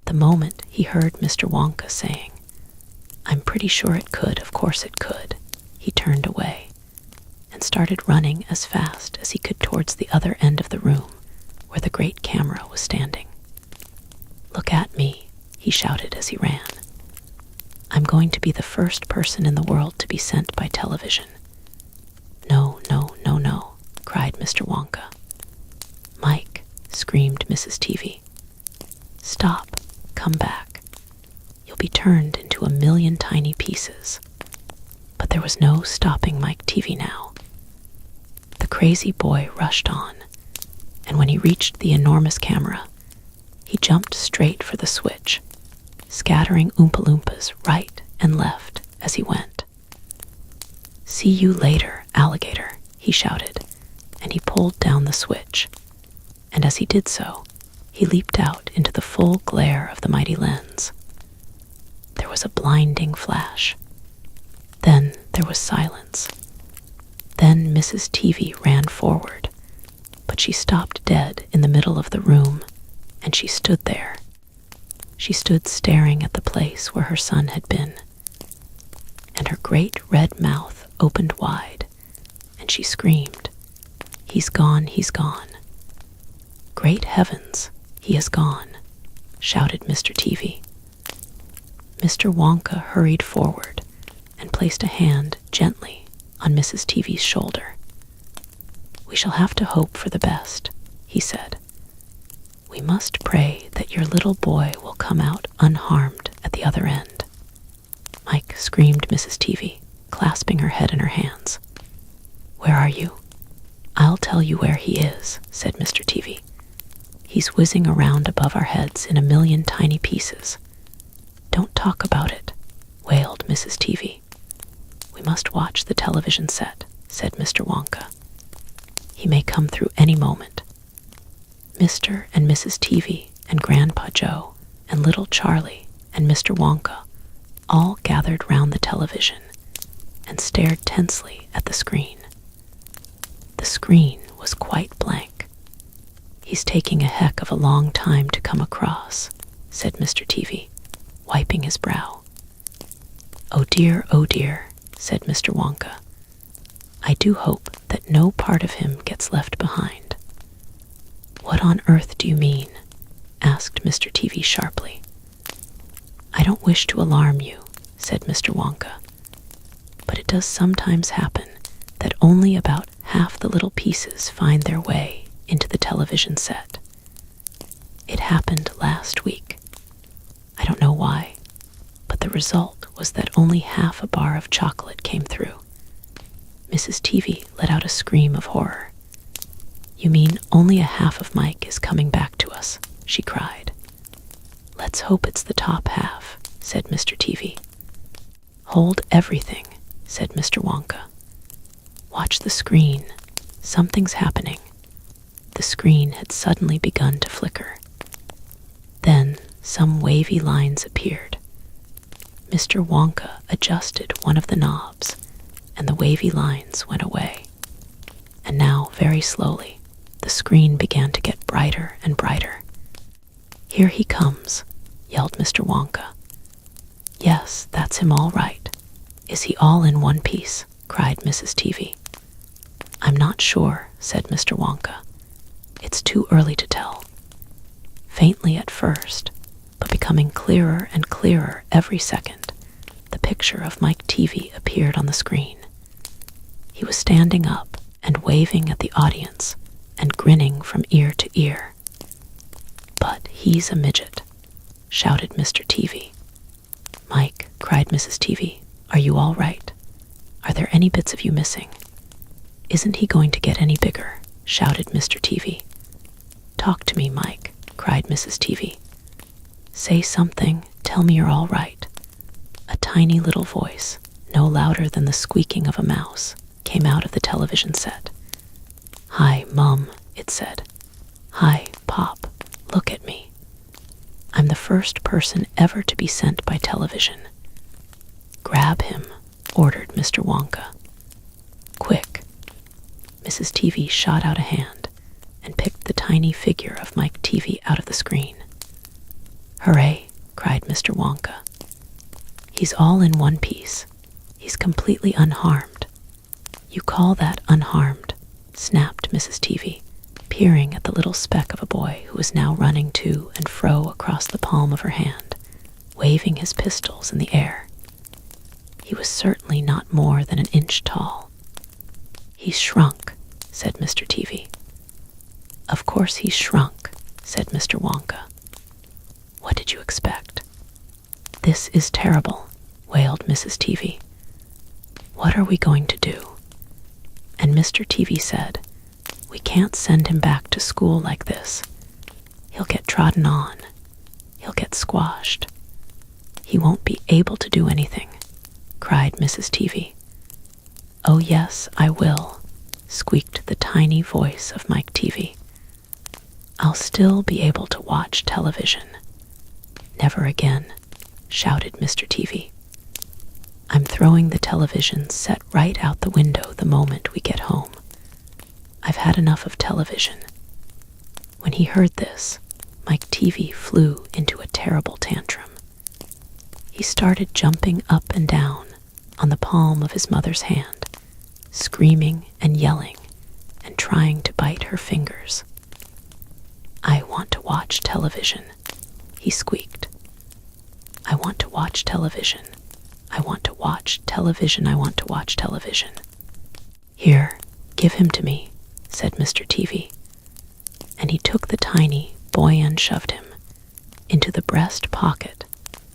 The the moment he heard Mr. Wonka saying, "I'm pretty sure it could, of course it could," he turned away and started running as fast as he could towards the other end of the room where the great camera was standing. "Look at me," he shouted as he ran. "I'm going to be the first person in the world to be sent by television." "No, no, no, no," cried Mr. Wonka. "Mike," screamed Mrs. Teavee. "Stop, come back. You'll be turned into a million tiny pieces." But there was no stopping Mike Teavee now. The crazy boy rushed on, and when he reached the enormous camera, he jumped straight for the switch, scattering Oompa-Loompas right and left as he went. "See you later, alligator," he shouted, and he pulled down the switch. And as he did so, he leaped out into the full glare of the mighty lens. There was a blinding flash. Then there was silence. Then Mrs. Teavee ran forward, but she stopped dead in the middle of the room, and she stood there. She stood staring at the place where her son had been, and her great red mouth opened wide, and she screamed, "He's gone, he's gone." "Great heavens, he is gone," shouted Mr. Teavee. Mr. Wonka hurried forward and placed a hand gently on Mrs. Teavee's shoulder. "We shall have to hope for the best," he said. "We must pray that your little boy will come out unharmed at the other end." "Mike," screamed Mrs. Teavee, clasping her head in her hands. "Where are you?" "I'll tell you where he is," said Mr. Teavee. "He's whizzing around above our heads in a million tiny pieces." "Don't talk about it," wailed Mrs. Teavee. "We must watch the television set," said Mr. Wonka. "He may come through any moment." Mr. and Mrs. Teavee and Grandpa Joe and little Charlie and Mr. Wonka all gathered round the television and stared tensely at the screen. The screen was quite blank. "He's taking a heck of a long time to come across," said Mr. Teavee, wiping his brow. "Oh dear, said Mr. Wonka. "I do hope that no part of him gets left behind." "What on earth do you mean?" asked Mr. Teavee sharply. "I don't wish to alarm you," said Mr. Wonka, "but it does sometimes happen that only about half the little pieces find their way into the television set. It happened last week. I don't know why, but the result was that only half a bar of chocolate came through." Mrs. Teavee let out a scream of horror. "You mean only a half of Mike is coming back to us?" she cried. "Let's hope it's the top half," said Mr. Teavee. "Hold everything," said Mr. Wonka. "Watch the screen. Something's happening." The screen had suddenly begun to flicker. Then some wavy lines appeared. Mr. Wonka adjusted one of the knobs, and the wavy lines went away. And now, very slowly, the screen began to get brighter and brighter. "Here he comes," yelled Mr. Wonka. "Yes, that's him all right. Is he all in one piece?" cried Mrs. Teavee. "I'm not sure," said Mr. Wonka. "It's too early to tell." Faintly at first, but becoming clearer and clearer every second, the picture of Mike Teavee appeared on the screen. He was standing up and waving at the audience and grinning from ear to ear. "But he's a midget," shouted Mr. Teavee. "Mike," cried Mrs. Teavee, "are you all right? Are there any bits of you missing?" "Isn't he going to get any bigger?" shouted Mr. Teavee. "Talk to me, Mike," cried Mrs. Teavee. "Say something, tell me you're all right." A tiny little voice, no louder than the squeaking of a mouse, came out of the television set. "Hi, Mum," it said. "Hi, Pop, look at me. I'm the first person ever to be sent by television." "Grab him," ordered Mr. Wonka. "Quick." Mrs. Teavee shot out a hand and picked the tiny figure of Mike Teavee out of the screen. "Hooray," cried Mr. Wonka. "He's all in one piece. He's completely unharmed." "You call that unharmed?" snapped Mrs. Teavee, peering at the little speck of a boy who was now running to and fro across the palm of her hand, waving his pistols in the air. He was certainly not more than an inch tall. "He's shrunk," said Mr. Teavee. "Of course he's shrunk," said Mr. Wonka. "What did you expect?" "This is terrible," wailed Mrs. Teavee. "What are we going to do?" And Mr. Teavee said, "We can't send him back to school like this. He'll get trodden on. He'll get squashed. He won't be able to do anything," cried Mrs. Teavee. "Oh yes, I will," squeaked the tiny voice of Mike Teavee. "I'll still be able to watch television." "Never again," shouted Mr. Teavee. "I'm throwing the television set right out the window the moment we get home. I've had enough of television." When he heard this, Mike Teavee flew into a terrible tantrum. He started jumping up and down on the palm of his mother's hand, screaming and yelling and trying to bite her fingers. "I want to watch television," he squeaked. "I want to watch television. I want to watch television. I want to watch television." "Here, give him to me," said Mr. Teavee, and he took the tiny boy and shoved him into the breast pocket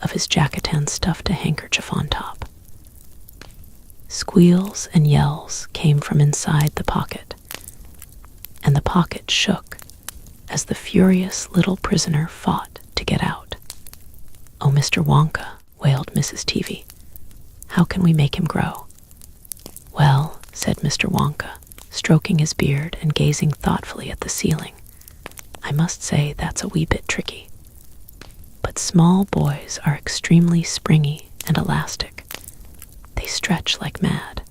of his jacket and stuffed a handkerchief on top. Squeals and yells came from inside the pocket, and the pocket shook as the furious little prisoner fought to get out. "Oh, Mr. Wonka," wailed Mrs. Teavee, "how can we make him grow?" "Well," said Mr. Wonka, stroking his beard and gazing thoughtfully at the ceiling, "I must say that's a wee bit tricky. But small boys are extremely springy and elastic. They stretch like mad.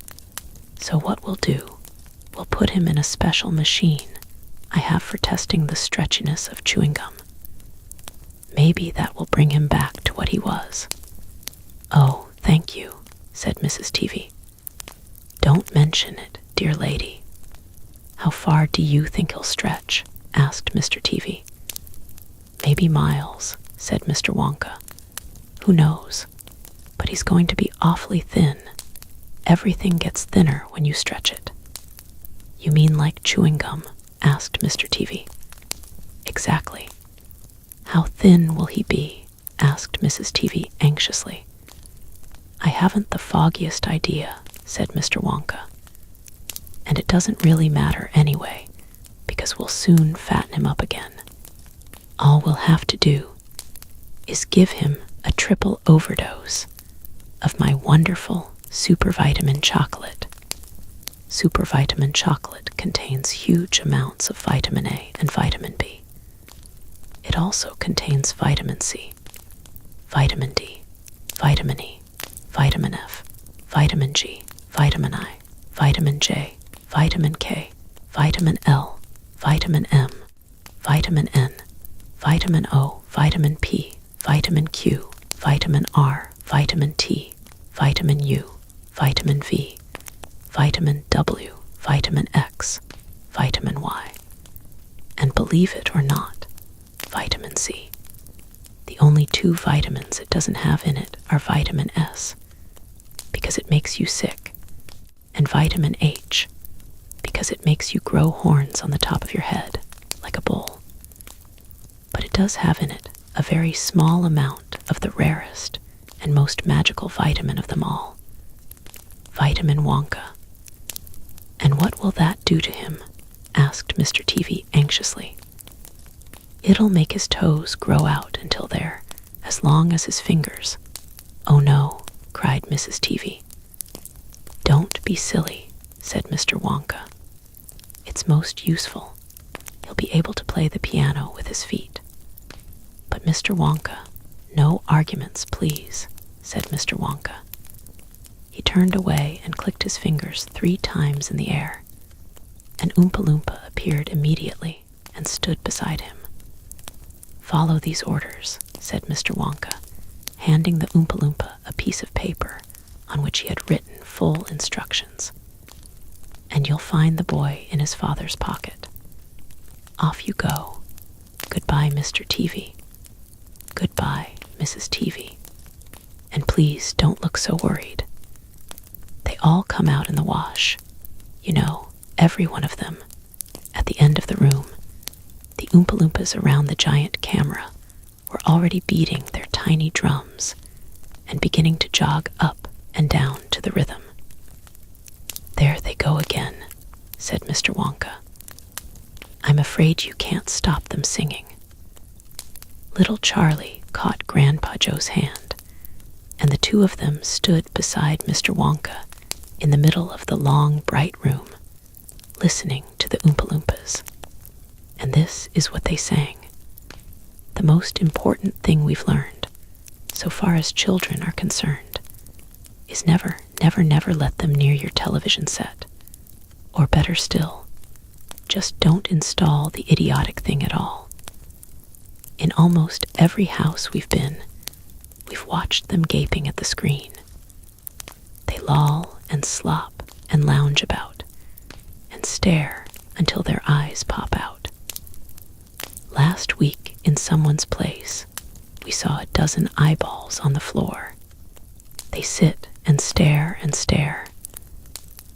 So what we'll do, we'll put him in a special machine I have for testing the stretchiness of chewing gum. Maybe that will bring him back to what he was." "Oh, thank you," said Mrs. Teavee. "Don't mention it, dear lady." "How far do you think he'll stretch?" asked Mr. Teavee. "Maybe miles," said Mr. Wonka. "Who knows? But he's going to be awfully thin. Everything gets thinner when you stretch it." "You mean like chewing gum?" asked Mr. Teavee. "Exactly." "How thin will he be?" asked Mrs. Teavee anxiously. "I haven't the foggiest idea," said Mr. Wonka. "And it doesn't really matter anyway, because we'll soon fatten him up again. All we'll have to do is give him a triple overdose of my wonderful supervitamin chocolate. Supervitamin chocolate contains huge amounts of vitamin A and vitamin B. It also contains vitamin C, vitamin D, vitamin E, vitamin F, vitamin G, vitamin I, vitamin J, vitamin K, vitamin L, vitamin M, vitamin N, vitamin O, vitamin P, vitamin Q, vitamin R, vitamin T, vitamin U, vitamin V, vitamin W, vitamin X, vitamin Y, and believe it or not, vitamin C. The only two vitamins it doesn't have in it are vitamin S, because it makes you sick, and vitamin H, because it makes you grow horns on the top of your head, like a bull. But it does have in it a very small amount of the rarest and most magical vitamin of them all, vitamin Wonka. "And what will that do to him?" asked Mr. Teavee anxiously. "It'll make his toes grow out until they're as long as his fingers." "Oh no," cried Mrs. Teavee. "Don't be silly," said Mr. Wonka. "It's most useful. He'll be able to play the piano with his feet." "But Mr. Wonka, no arguments, please," said Mr. Wonka. He turned away and clicked his fingers 3 times in the air. An Oompa-Loompa appeared immediately and stood beside him. "Follow these orders," said Mr. Wonka, handing the Oompa-Loompa a piece of paper on which he had written full instructions. "And you'll find the boy in his father's pocket. Off you go. Goodbye, Mr. Teavee. Goodbye, Mrs. Teavee. And please don't look so worried." They all come out in the wash. You know, every one of them. At the end of the room, the Oompa-Loompas around the giant camera were already beating their tiny drums and beginning to jog up and down to the rhythm. "There they go again," said Mr. Wonka. "I'm afraid you can't stop them singing." Little Charlie caught Grandpa Joe's hand, and the two of them stood beside Mr. Wonka in the middle of the long, bright room, listening to the Oompa-Loompas. And this is what they sang. The most important thing we've learned, so far as children are concerned, is never, never, never let them near your television set. Or better still, just don't install the idiotic thing at all. In almost every house we've been, we've watched them gaping at the screen. They loll and slop and lounge about and stare until their eyes pop out. Last week, in someone's place, we saw a dozen eyeballs on the floor. They sit and stare and stare,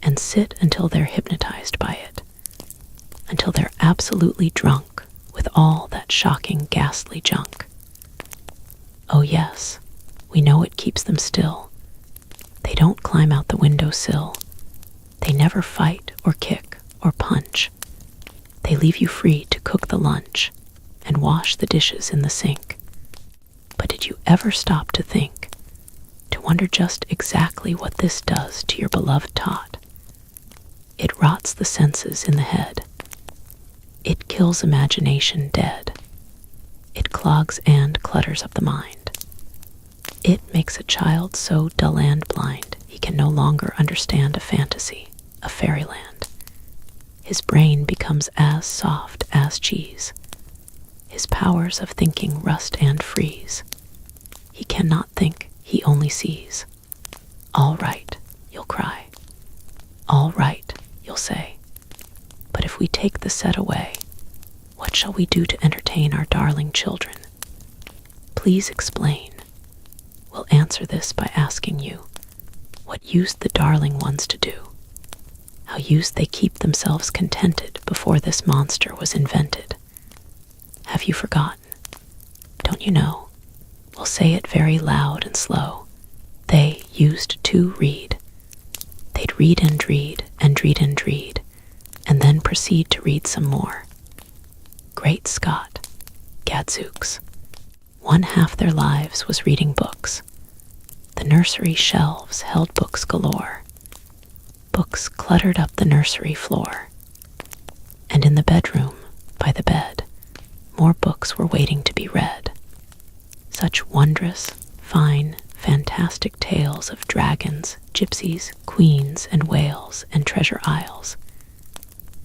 and sit until they're hypnotized by it, until they're absolutely drunk with all that shocking, ghastly junk. Oh yes, we know it keeps them still. They don't climb out the windowsill. They never fight or kick or punch. They leave you free to cook the lunch and wash the dishes in the sink. But did you ever stop to think, to wonder just exactly what this does to your beloved tot? It rots the senses in the head. It kills imagination dead. It clogs and clutters up the mind. It makes a child so dull and blind he can no longer understand a fantasy, a fairyland. His brain becomes as soft as cheese. His powers of thinking rust and freeze. He cannot think, he only sees. "All right," you'll cry. "All right," you'll say. But if we take the set away, what shall we do to entertain our darling children? Please explain. We'll answer this by asking you, what used the darling ones to do? How used they keep themselves contented before this monster was invented? Have you forgotten? Don't you know? We'll say it very loud and slow. They used to read. They'd read and read and read and read, and then proceed to read some more. Great Scott, gadzooks. One half their lives was reading books. The nursery shelves held books galore. Books cluttered up the nursery floor. And in the bedroom, by the bed, more books were waiting to be read. Such wondrous, fine, fantastic tales of dragons, gypsies, queens, and whales, and treasure isles,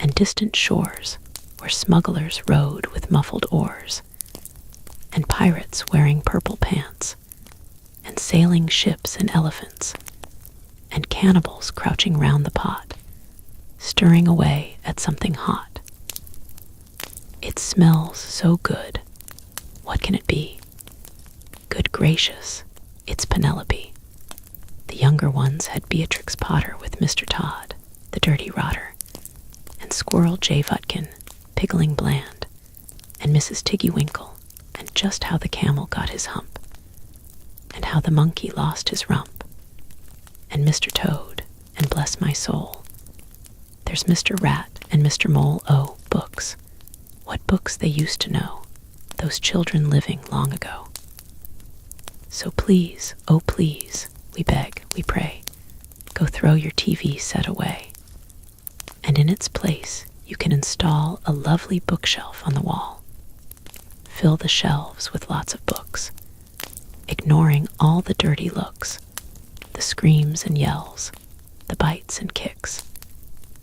and distant shores where smugglers rowed with muffled oars, and pirates wearing purple pants, and sailing ships and elephants, and cannibals crouching round the pot, stirring away at something hot. It smells so good. What can it be? Good gracious, it's Penelope. The younger ones had Beatrix Potter with Mr. Todd, the dirty rotter, and Squirrel J. Vutkin, Piggling Bland, and Mrs. Tiggy Winkle, and just how the camel got his hump, and how the monkey lost his rump, and Mr. Toad, and bless my soul, there's Mr. Rat and Mr. Mole. Oh, books. What books they used to know, those children living long ago. So please, oh please, we beg, we pray, go throw your TV set away, and in its place you can install a lovely bookshelf on the wall. Fill the shelves with lots of books, ignoring all the dirty looks, the screams and yells, the bites and kicks,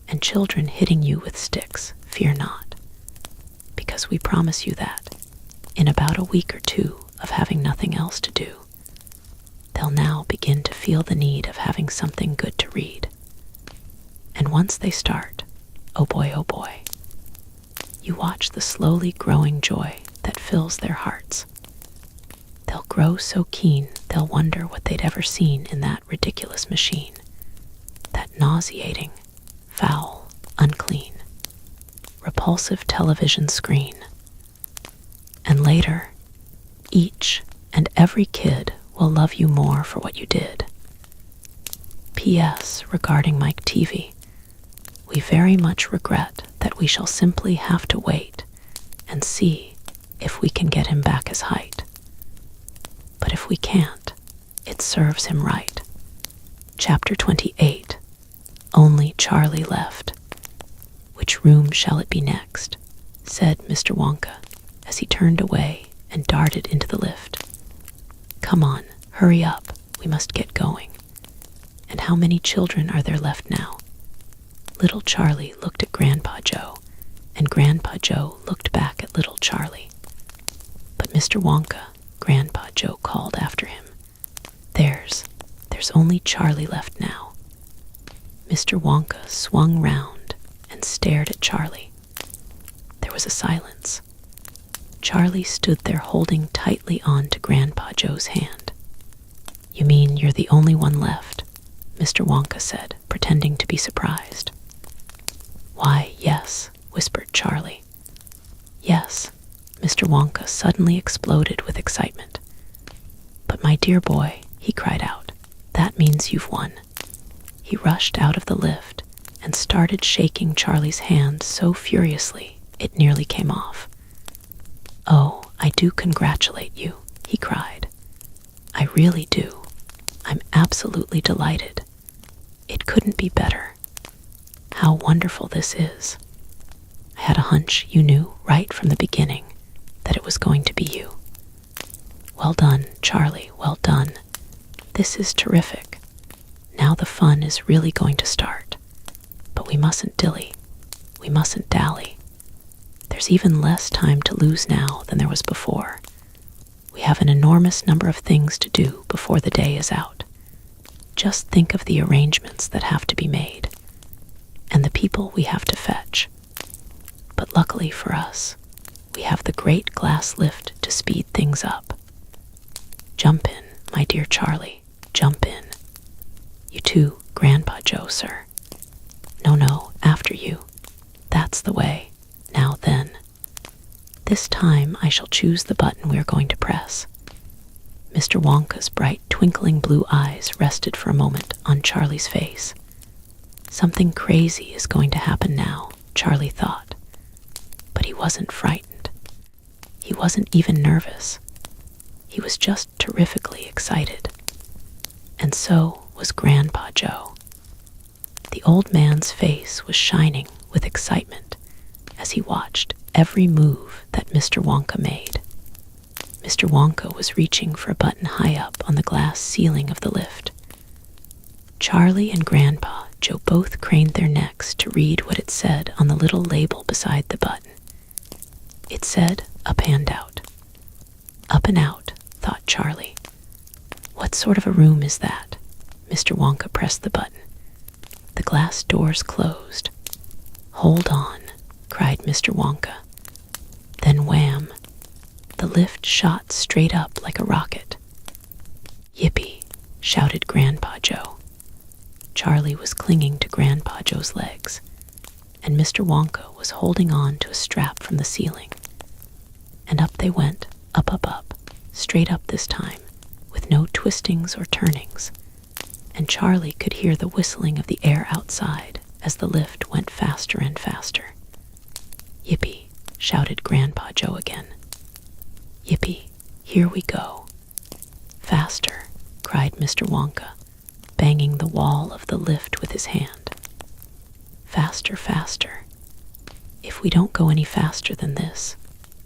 and children hitting you with sticks. Fear not, because we promise you that, in about a week or two of having nothing else to do, They'll now begin to feel the need of having something good to read. And once they start, oh boy, you watch the slowly growing joy that fills their hearts. They'll grow so keen they'll wonder what they'd ever seen in that ridiculous machine, that nauseating, foul, unclean, repulsive television screen. And later, each and every kid will love you more for what you did. P.S. regarding Mike Teavee, we very much regret that we shall simply have to wait and see if we can get him back his height. But if we can't, it serves him right. Chapter 28, Only Charlie Left. Which room shall it be next? Said Mr. Wonka as he turned away and darted into the lift. Come on, hurry up, we must get going. And how many children are there left now? Little Charlie looked at Grandpa Joe, and Grandpa Joe looked back at little Charlie. But Mr. Wonka, Grandpa Joe called after him, There's only Charlie left now. Mr. Wonka swung round and stared at Charlie. There was a silence. Charlie stood there holding tightly on to Grandpa Joe's hand. You mean you're the only one left? Mr. Wonka said, pretending to be surprised. Why, yes, whispered Charlie. Yes, Mr. Wonka suddenly exploded with excitement. But my dear boy, he cried out, that means you've won. He rushed out of the lift and started shaking Charlie's hand so furiously it nearly came off. Oh, I do congratulate you, he cried. I really do. I'm absolutely delighted. It couldn't be better. How wonderful this is. I had a hunch you knew right from the beginning that it was going to be you. Well done, Charlie, well done. This is terrific. Now the fun is really going to start. But we mustn't dilly. We mustn't dally. There's even less time to lose now than there was before. We have an enormous number of things to do before the day is out. Just think of the arrangements that have to be made, and the people we have to fetch. But luckily for us, we have the great glass lift to speed things up. Jump in, my dear Charlie, jump in. You too, Grandpa Joe, sir. No, after you. That's the way. Now then. This time I shall choose the button we are going to press. Mr. Wonka's bright, twinkling blue eyes rested for a moment on Charlie's face. Something crazy is going to happen now, Charlie thought. But he wasn't frightened. He wasn't even nervous. He was just terrifically excited. And so was Grandpa Joe. The old man's face was shining with excitement as he watched every move that Mr. Wonka made. Mr. Wonka was reaching for a button high up on the glass ceiling of the lift. Charlie and Grandpa Joe both craned their necks to read what it said on the little label beside the button. It said, up and out. Up and out, thought Charlie. What sort of a room is that? Mr. Wonka pressed the button. The glass doors closed. Hold on, cried Mr. Wonka. Then wham! The lift shot straight up like a rocket. Yippee! Shouted Grandpa Joe. Charlie was clinging to Grandpa Joe's legs, and Mr. Wonka was holding on to a strap from the ceiling. And up they went, up, straight up this time, with no twistings or turnings, and Charlie could hear the whistling of the air outside as the lift went faster and faster. Yippee! Shouted Grandpa Joe again. Yippee! Here we go. Faster! Cried Mr. Wonka, banging the wall of the lift with his hand. Faster, faster. If we don't go any faster than this,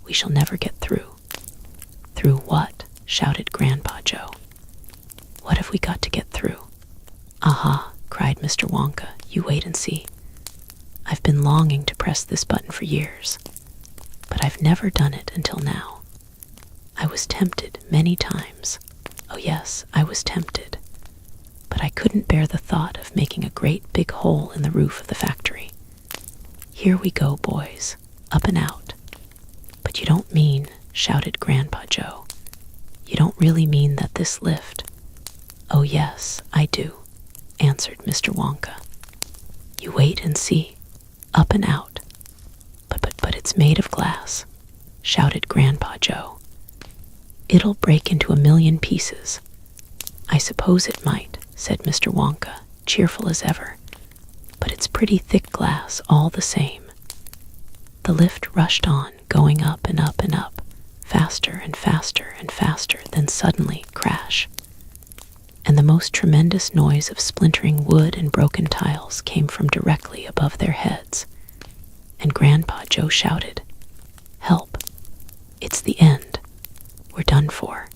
we shall never get through. Through what? Shouted Grandpa Joe. What have we got to get through? Aha, cried Mr. Wonka, you wait and see. I've been longing to press this button for years, but I've never done it until now. I was tempted many times. Oh yes, I was tempted, but I couldn't bear the thought of making a great big hole in the roof of the factory. Here we go, boys, up and out. But you don't mean, shouted Grandpa Joe. You don't really mean that this lift? Oh yes, I do, answered Mr. Wonka. You wait and see, up and out. But it's made of glass, shouted Grandpa Joe. It'll break into 1,000,000 pieces. I suppose it might, said Mr. Wonka, cheerful as ever, but it's pretty thick glass all the same. The lift rushed on, going up and up and up, faster and faster and faster, then suddenly crash. And the most tremendous noise of splintering wood and broken tiles came from directly above their heads. And Grandpa Joe shouted, "Help! It's the end. We're done for."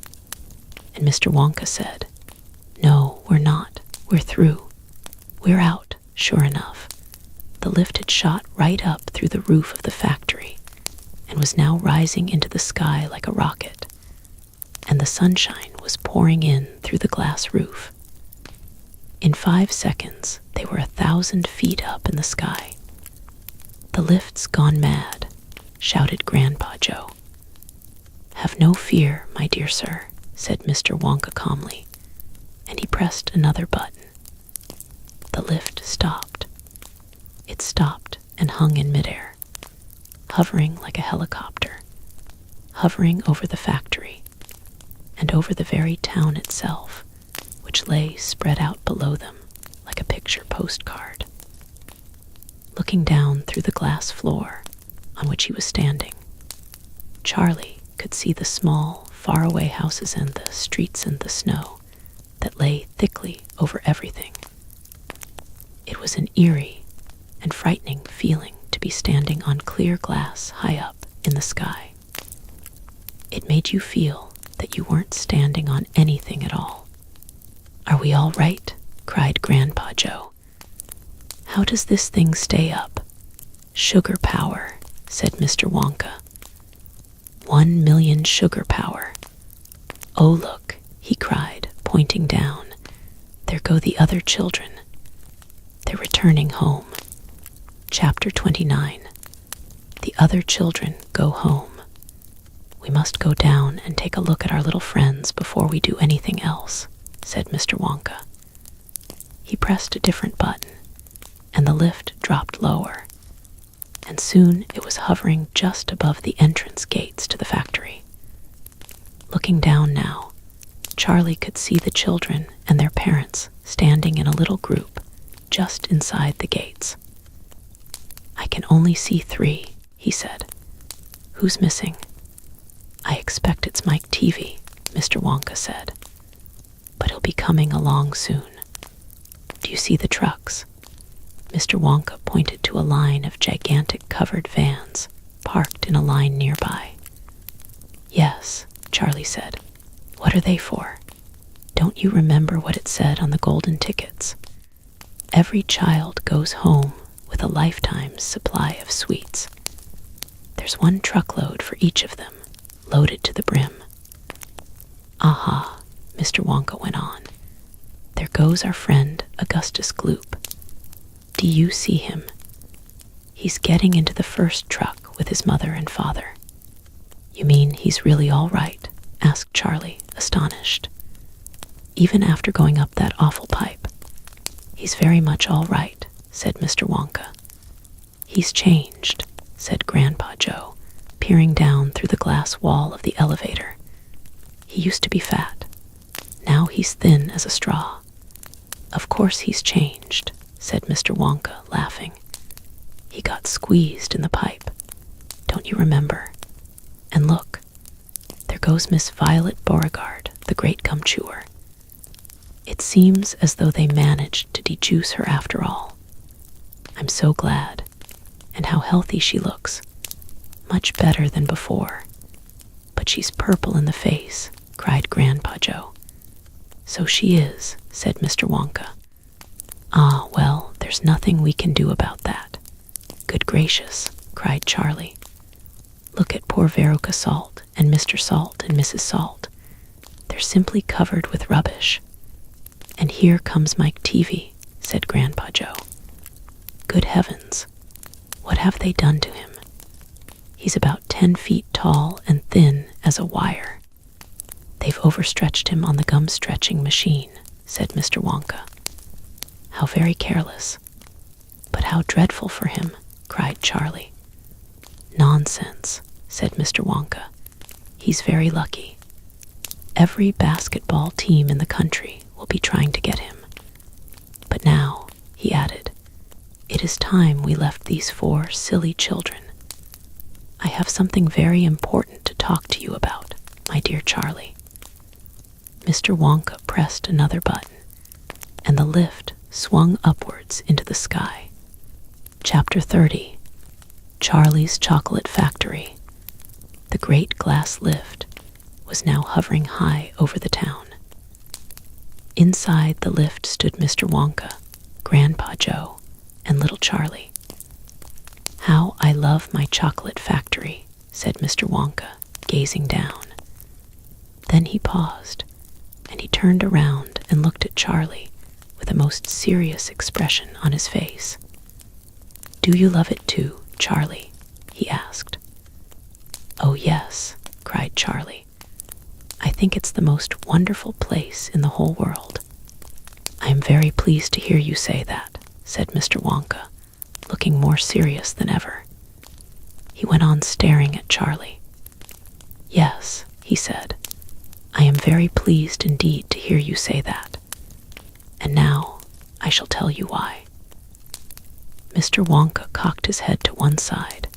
And Mr. Wonka said, "No, we're not. We're through. We're out," sure enough. The lift had shot right up through the roof of the factory and was now rising into the sky like a rocket. And the sunshine was pouring in through the glass roof. In 5 seconds, they were 1,000 feet up in the sky. "The lift's gone mad," shouted Grandpa Joe. "Have no fear, my dear sir," said Mr. Wonka calmly, and he pressed another button. The lift stopped. It stopped and hung in midair, hovering like a helicopter, hovering over the factory and over the very town itself, which lay spread out below them like a picture postcard. Looking down through the glass floor on which he was standing, Charlie could see the small, faraway houses and the streets and the snow that lay thickly over everything. It was an eerie and frightening feeling to be standing on clear glass high up in the sky. It made you feel that you weren't standing on anything at all. "Are we all right?" cried Grandpa Joe. "How does this thing stay up?" "Sugar power," said Mr. Wonka. 1,000,000 sugar power. "Oh, look," he cried, pointing down. "There go the other children. They're returning home." Chapter 29. The other children go home. "We must go down and take a look at our little friends before we do anything else," said Mr. Wonka. He pressed a different button, and the lift dropped lower, and soon it was hovering just above the entrance gates to the factory. Looking down now, Charlie could see the children and their parents standing in a little group just inside the gates. "I can only see 3, he said. "Who's missing?" "I expect it's Mike Teavee," Mr. Wonka said. "But he'll be coming along soon. Do you see the trucks?" Mr. Wonka pointed to a line of gigantic covered vans parked in a line nearby. "Yes," Charlie said. "What are they for? Don't you remember what it said on the golden tickets? Every child goes home with a lifetime's supply of sweets. There's 1 truckload for each of them, loaded to the brim." "Aha," Mr. Wonka went on. "There goes our friend Augustus Gloop. Do you see him? He's getting into the first truck with his mother and father." "You mean he's really all right?" asked Charlie, astonished. "Even after going up that awful pipe?" "He's very much all right," said Mr. Wonka. "He's changed," said Grandpa Joe, peering down through the glass wall of the elevator. "He used to be fat. Now he's thin as a straw." "Of course he's changed," said Mr. Wonka, laughing. "He got squeezed in the pipe. Don't you remember? And look, there goes Miss Violet Beauregard, the great gum chewer. It seems as though they managed to dejuice her after all. I'm so glad. And how healthy she looks. Much better than before. But she's purple in the face," cried Grandpa Joe. "So she is," said Mr. Wonka. "Ah, well, there's nothing we can do about that." "Good gracious," cried Charlie. "Look at poor Veruca Salt and Mr. Salt and Mrs. Salt. They're simply covered with rubbish. And here comes Mike Teavee, said Grandpa Joe. Good heavens, what have they done to him? He's about 10 feet tall and thin as a wire. They've overstretched him on the gum-stretching machine, said Mr. Wonka. How very careless. But how dreadful for him, cried Charlie. Nonsense, said Mr. Wonka. He's very lucky. Every basketball team in the country will be trying to get him. But now, he added, it is time we left these 4 silly children. I have something very important to talk to you about, my dear Charlie. Mr. Wonka pressed another button, and the lift swung upwards into the sky. Chapter 30. Charlie's Chocolate Factory. The great glass lift was now hovering high over the town. Inside the lift stood Mr. Wonka, Grandpa Joe, and little Charlie. How I love my chocolate factory, said Mr. Wonka, gazing down. Then he paused, and he turned around and looked at Charlie with a most serious expression on his face. Do you love it too, Charlie? He asked. Oh yes, cried Charlie. I think it's the most wonderful place in the whole world. I am very pleased to hear you say that, said Mr. Wonka, looking more serious than ever. He went on staring at Charlie. Yes, he said, I am very pleased indeed to hear you say that. And now I shall tell you why. Mr. Wonka cocked his head to one side,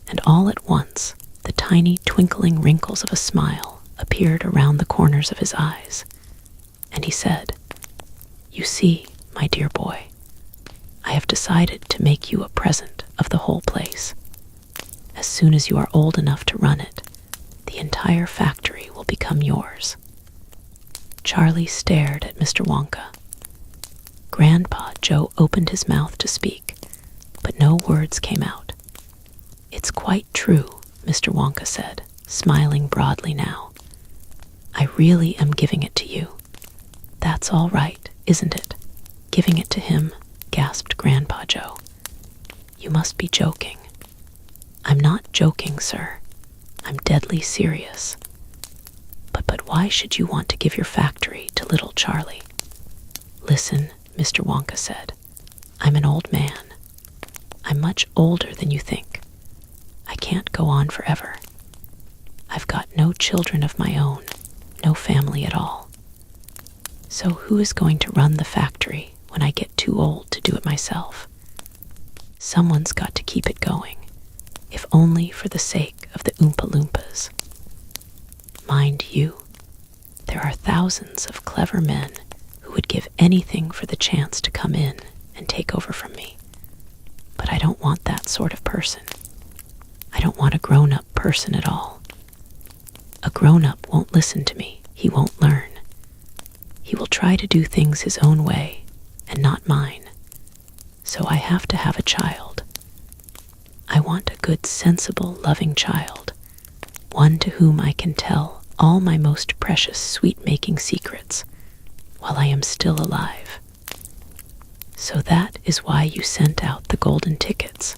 and all at once the tiny twinkling wrinkles of a smile appeared around the corners of his eyes, and he said, You see, my dear boy, I have decided to make you a present of the whole place. As soon as you are old enough to run it, the entire factory will become yours. Charlie stared at Mr. Wonka. Grandpa Joe opened his mouth to speak, but no words came out. It's quite true, Mr. Wonka said, smiling broadly now. I really am giving it to you. That's all right, isn't it? Giving it to him, gasped Grandpa Joe. You must be joking. I'm not joking, sir. I'm deadly serious. But why should you want to give your factory to little Charlie? Listen, Mr. Wonka said. I'm an old man. I'm much older than you think. I can't go on forever. I've got no children of my own, no family at all. So who is going to run the factory when I get too old to do it myself? Someone's got to keep it going, if only for the sake of the Oompa-Loompas. Mind you, there are thousands of clever men who would give anything for the chance to come in and take over from me. But I don't want that sort of person. I don't want a grown-up person at all. A grown-up won't listen to me. He won't learn. He will try to do things his own way and not mine. So I have to have a child. I want a good, sensible, loving child, one to whom I can tell all my most precious sweet-making secrets while I am still alive. So that is why you sent out the golden tickets,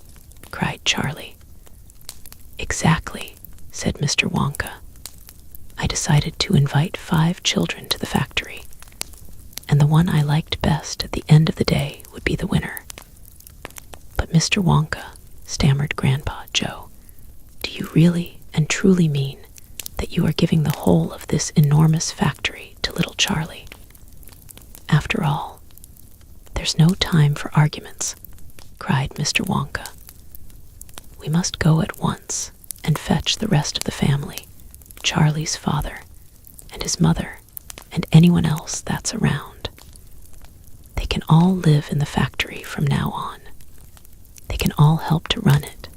cried Charlie. Exactly, said Mr. Wonka. I decided to invite 5 children to the factory, and the one I liked best at the end of the day would be the winner. But Mr. Wonka, stammered Grandpa Joe, do you really and truly mean that you are giving the whole of this enormous factory to little Charlie? After all, there's no time for arguments, cried Mr. Wonka. We must go at once and fetch the rest of the family, Charlie's father and his mother and anyone else that's around. They can all live in the factory from now on. They can all help to run it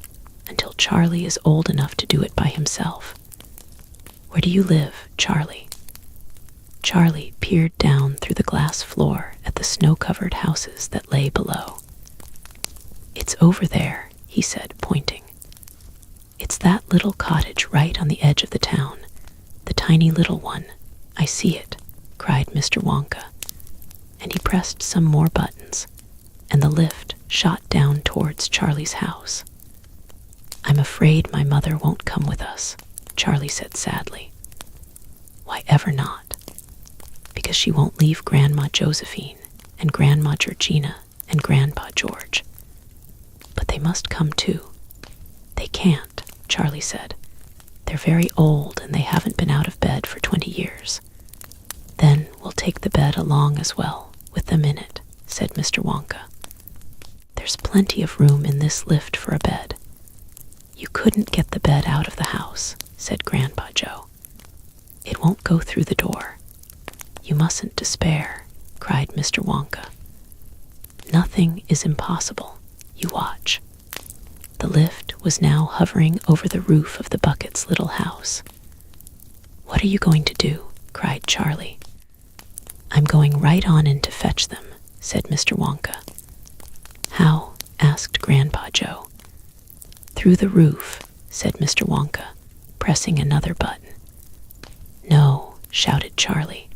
until Charlie is old enough to do it by himself. Where do you live, Charlie? Charlie peered down through the glass floor at the snow-covered houses that lay below. It's over there, he said, pointing. It's that little cottage right on the edge of the town, the tiny little one, I see it, cried Mr. Wonka, and he pressed some more buttons, and the lift shot down towards Charlie's house. I'm afraid my mother won't come with us, Charlie said sadly. Why ever not? Because she won't leave Grandma Josephine and Grandma Georgina and Grandpa George. But they must come too. They can't, Charlie said. They're very old and they haven't been out of bed for 20 years. Then we'll take the bed along as well, with them in it, said Mr. Wonka. There's plenty of room in this lift for a bed. You couldn't get the bed out of the house, said Grandpa Joe. It won't go through the door. You mustn't despair, cried Mr. Wonka. Nothing is impossible. You watch. The lift was now hovering over the roof of the Bucket's little house. What are you going to do? Cried Charlie. I'm going right on in to fetch them, said Mr. Wonka. How? Asked Grandpa Joe. Through the roof, said Mr. Wonka, pressing another button. No, shouted Charlie.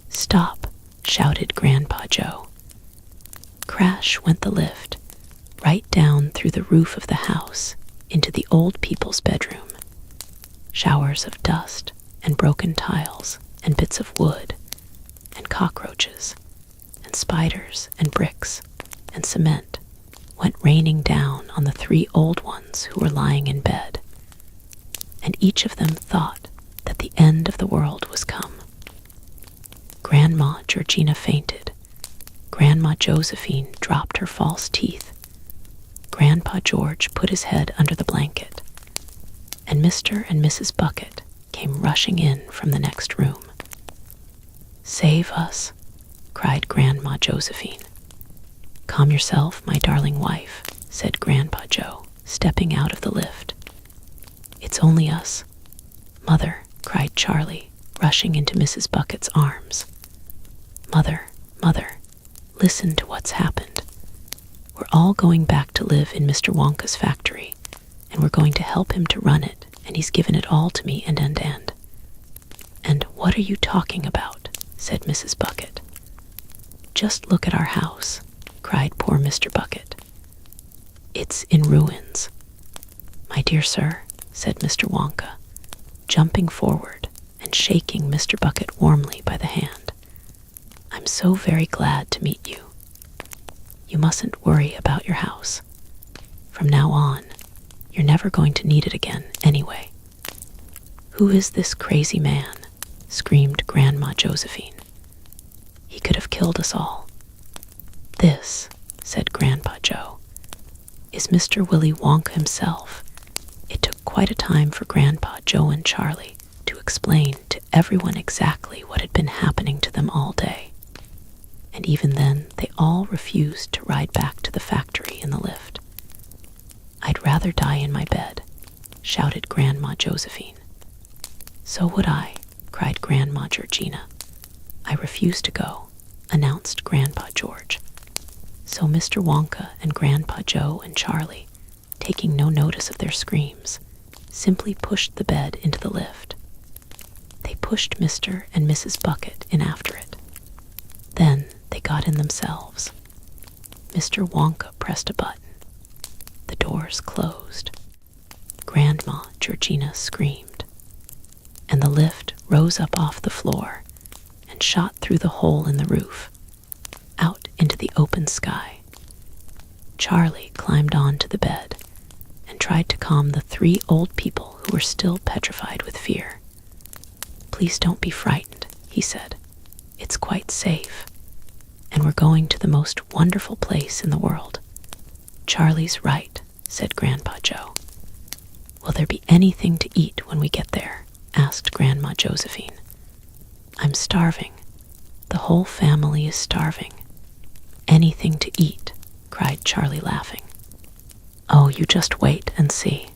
Stop, shouted Grandpa Joe. Crash went the lift, right down through the roof of the house into the old people's bedroom. Showers of dust and broken tiles and bits of wood and cockroaches and spiders and bricks and cement went raining down on the 3 old ones who were lying in bed, and each of them thought that the end of the world was come. Grandma Georgina fainted. Grandma Josephine dropped her false teeth. Grandpa George put his head under the blanket, and Mr. and Mrs. Bucket came rushing in from the next room. Save us, cried Grandma Josephine. Calm yourself, my darling wife, said Grandpa Joe, stepping out of the lift. It's only us. Mother, cried Charlie, rushing into Mrs. Bucket's arms. Mother, mother, listen to what's happened. We're all going back to live in Mr. Wonka's factory, and we're going to help him to run it, and he's given it all to me and. And what are you talking about? Said Mrs. Bucket. Just look at our house, cried poor Mr. Bucket. It's in ruins. My dear sir, said Mr. Wonka, jumping forward and shaking Mr. Bucket warmly by the hand. I'm so very glad to meet you. You mustn't worry about your house. From now on, you're never going to need it again anyway. Who is this crazy man? Screamed Grandma Josephine. He could have killed us all. This, said Grandpa Joe, is Mr. Willy Wonka himself. It took quite a time for Grandpa Joe and Charlie to explain to everyone exactly what had been happening to them all day. And even then, they all refused to ride back to the factory in the lift. I'd rather die in my bed, shouted Grandma Josephine. So would I, cried Grandma Georgina. I refuse to go, announced Grandpa George. So Mr. Wonka and Grandpa Joe and Charlie, taking no notice of their screams, simply pushed the bed into the lift. They pushed Mr. and Mrs. Bucket in after it. Then they got in themselves. Mr. Wonka pressed a button. The doors closed. Grandma Georgina screamed, and the lift rose up off the floor and shot through the hole in the roof, out into the open sky. Charlie climbed onto the bed and tried to calm the 3 old people who were still petrified with fear. Please don't be frightened, he said. It's quite safe, and we're going to the most wonderful place in the world. Charlie's right, said Grandpa Joe. Will there be anything to eat when we get there? Asked Grandma Josephine. I'm starving. The whole family is starving. Anything to eat, cried Charlie, laughing. Oh, you just wait and see.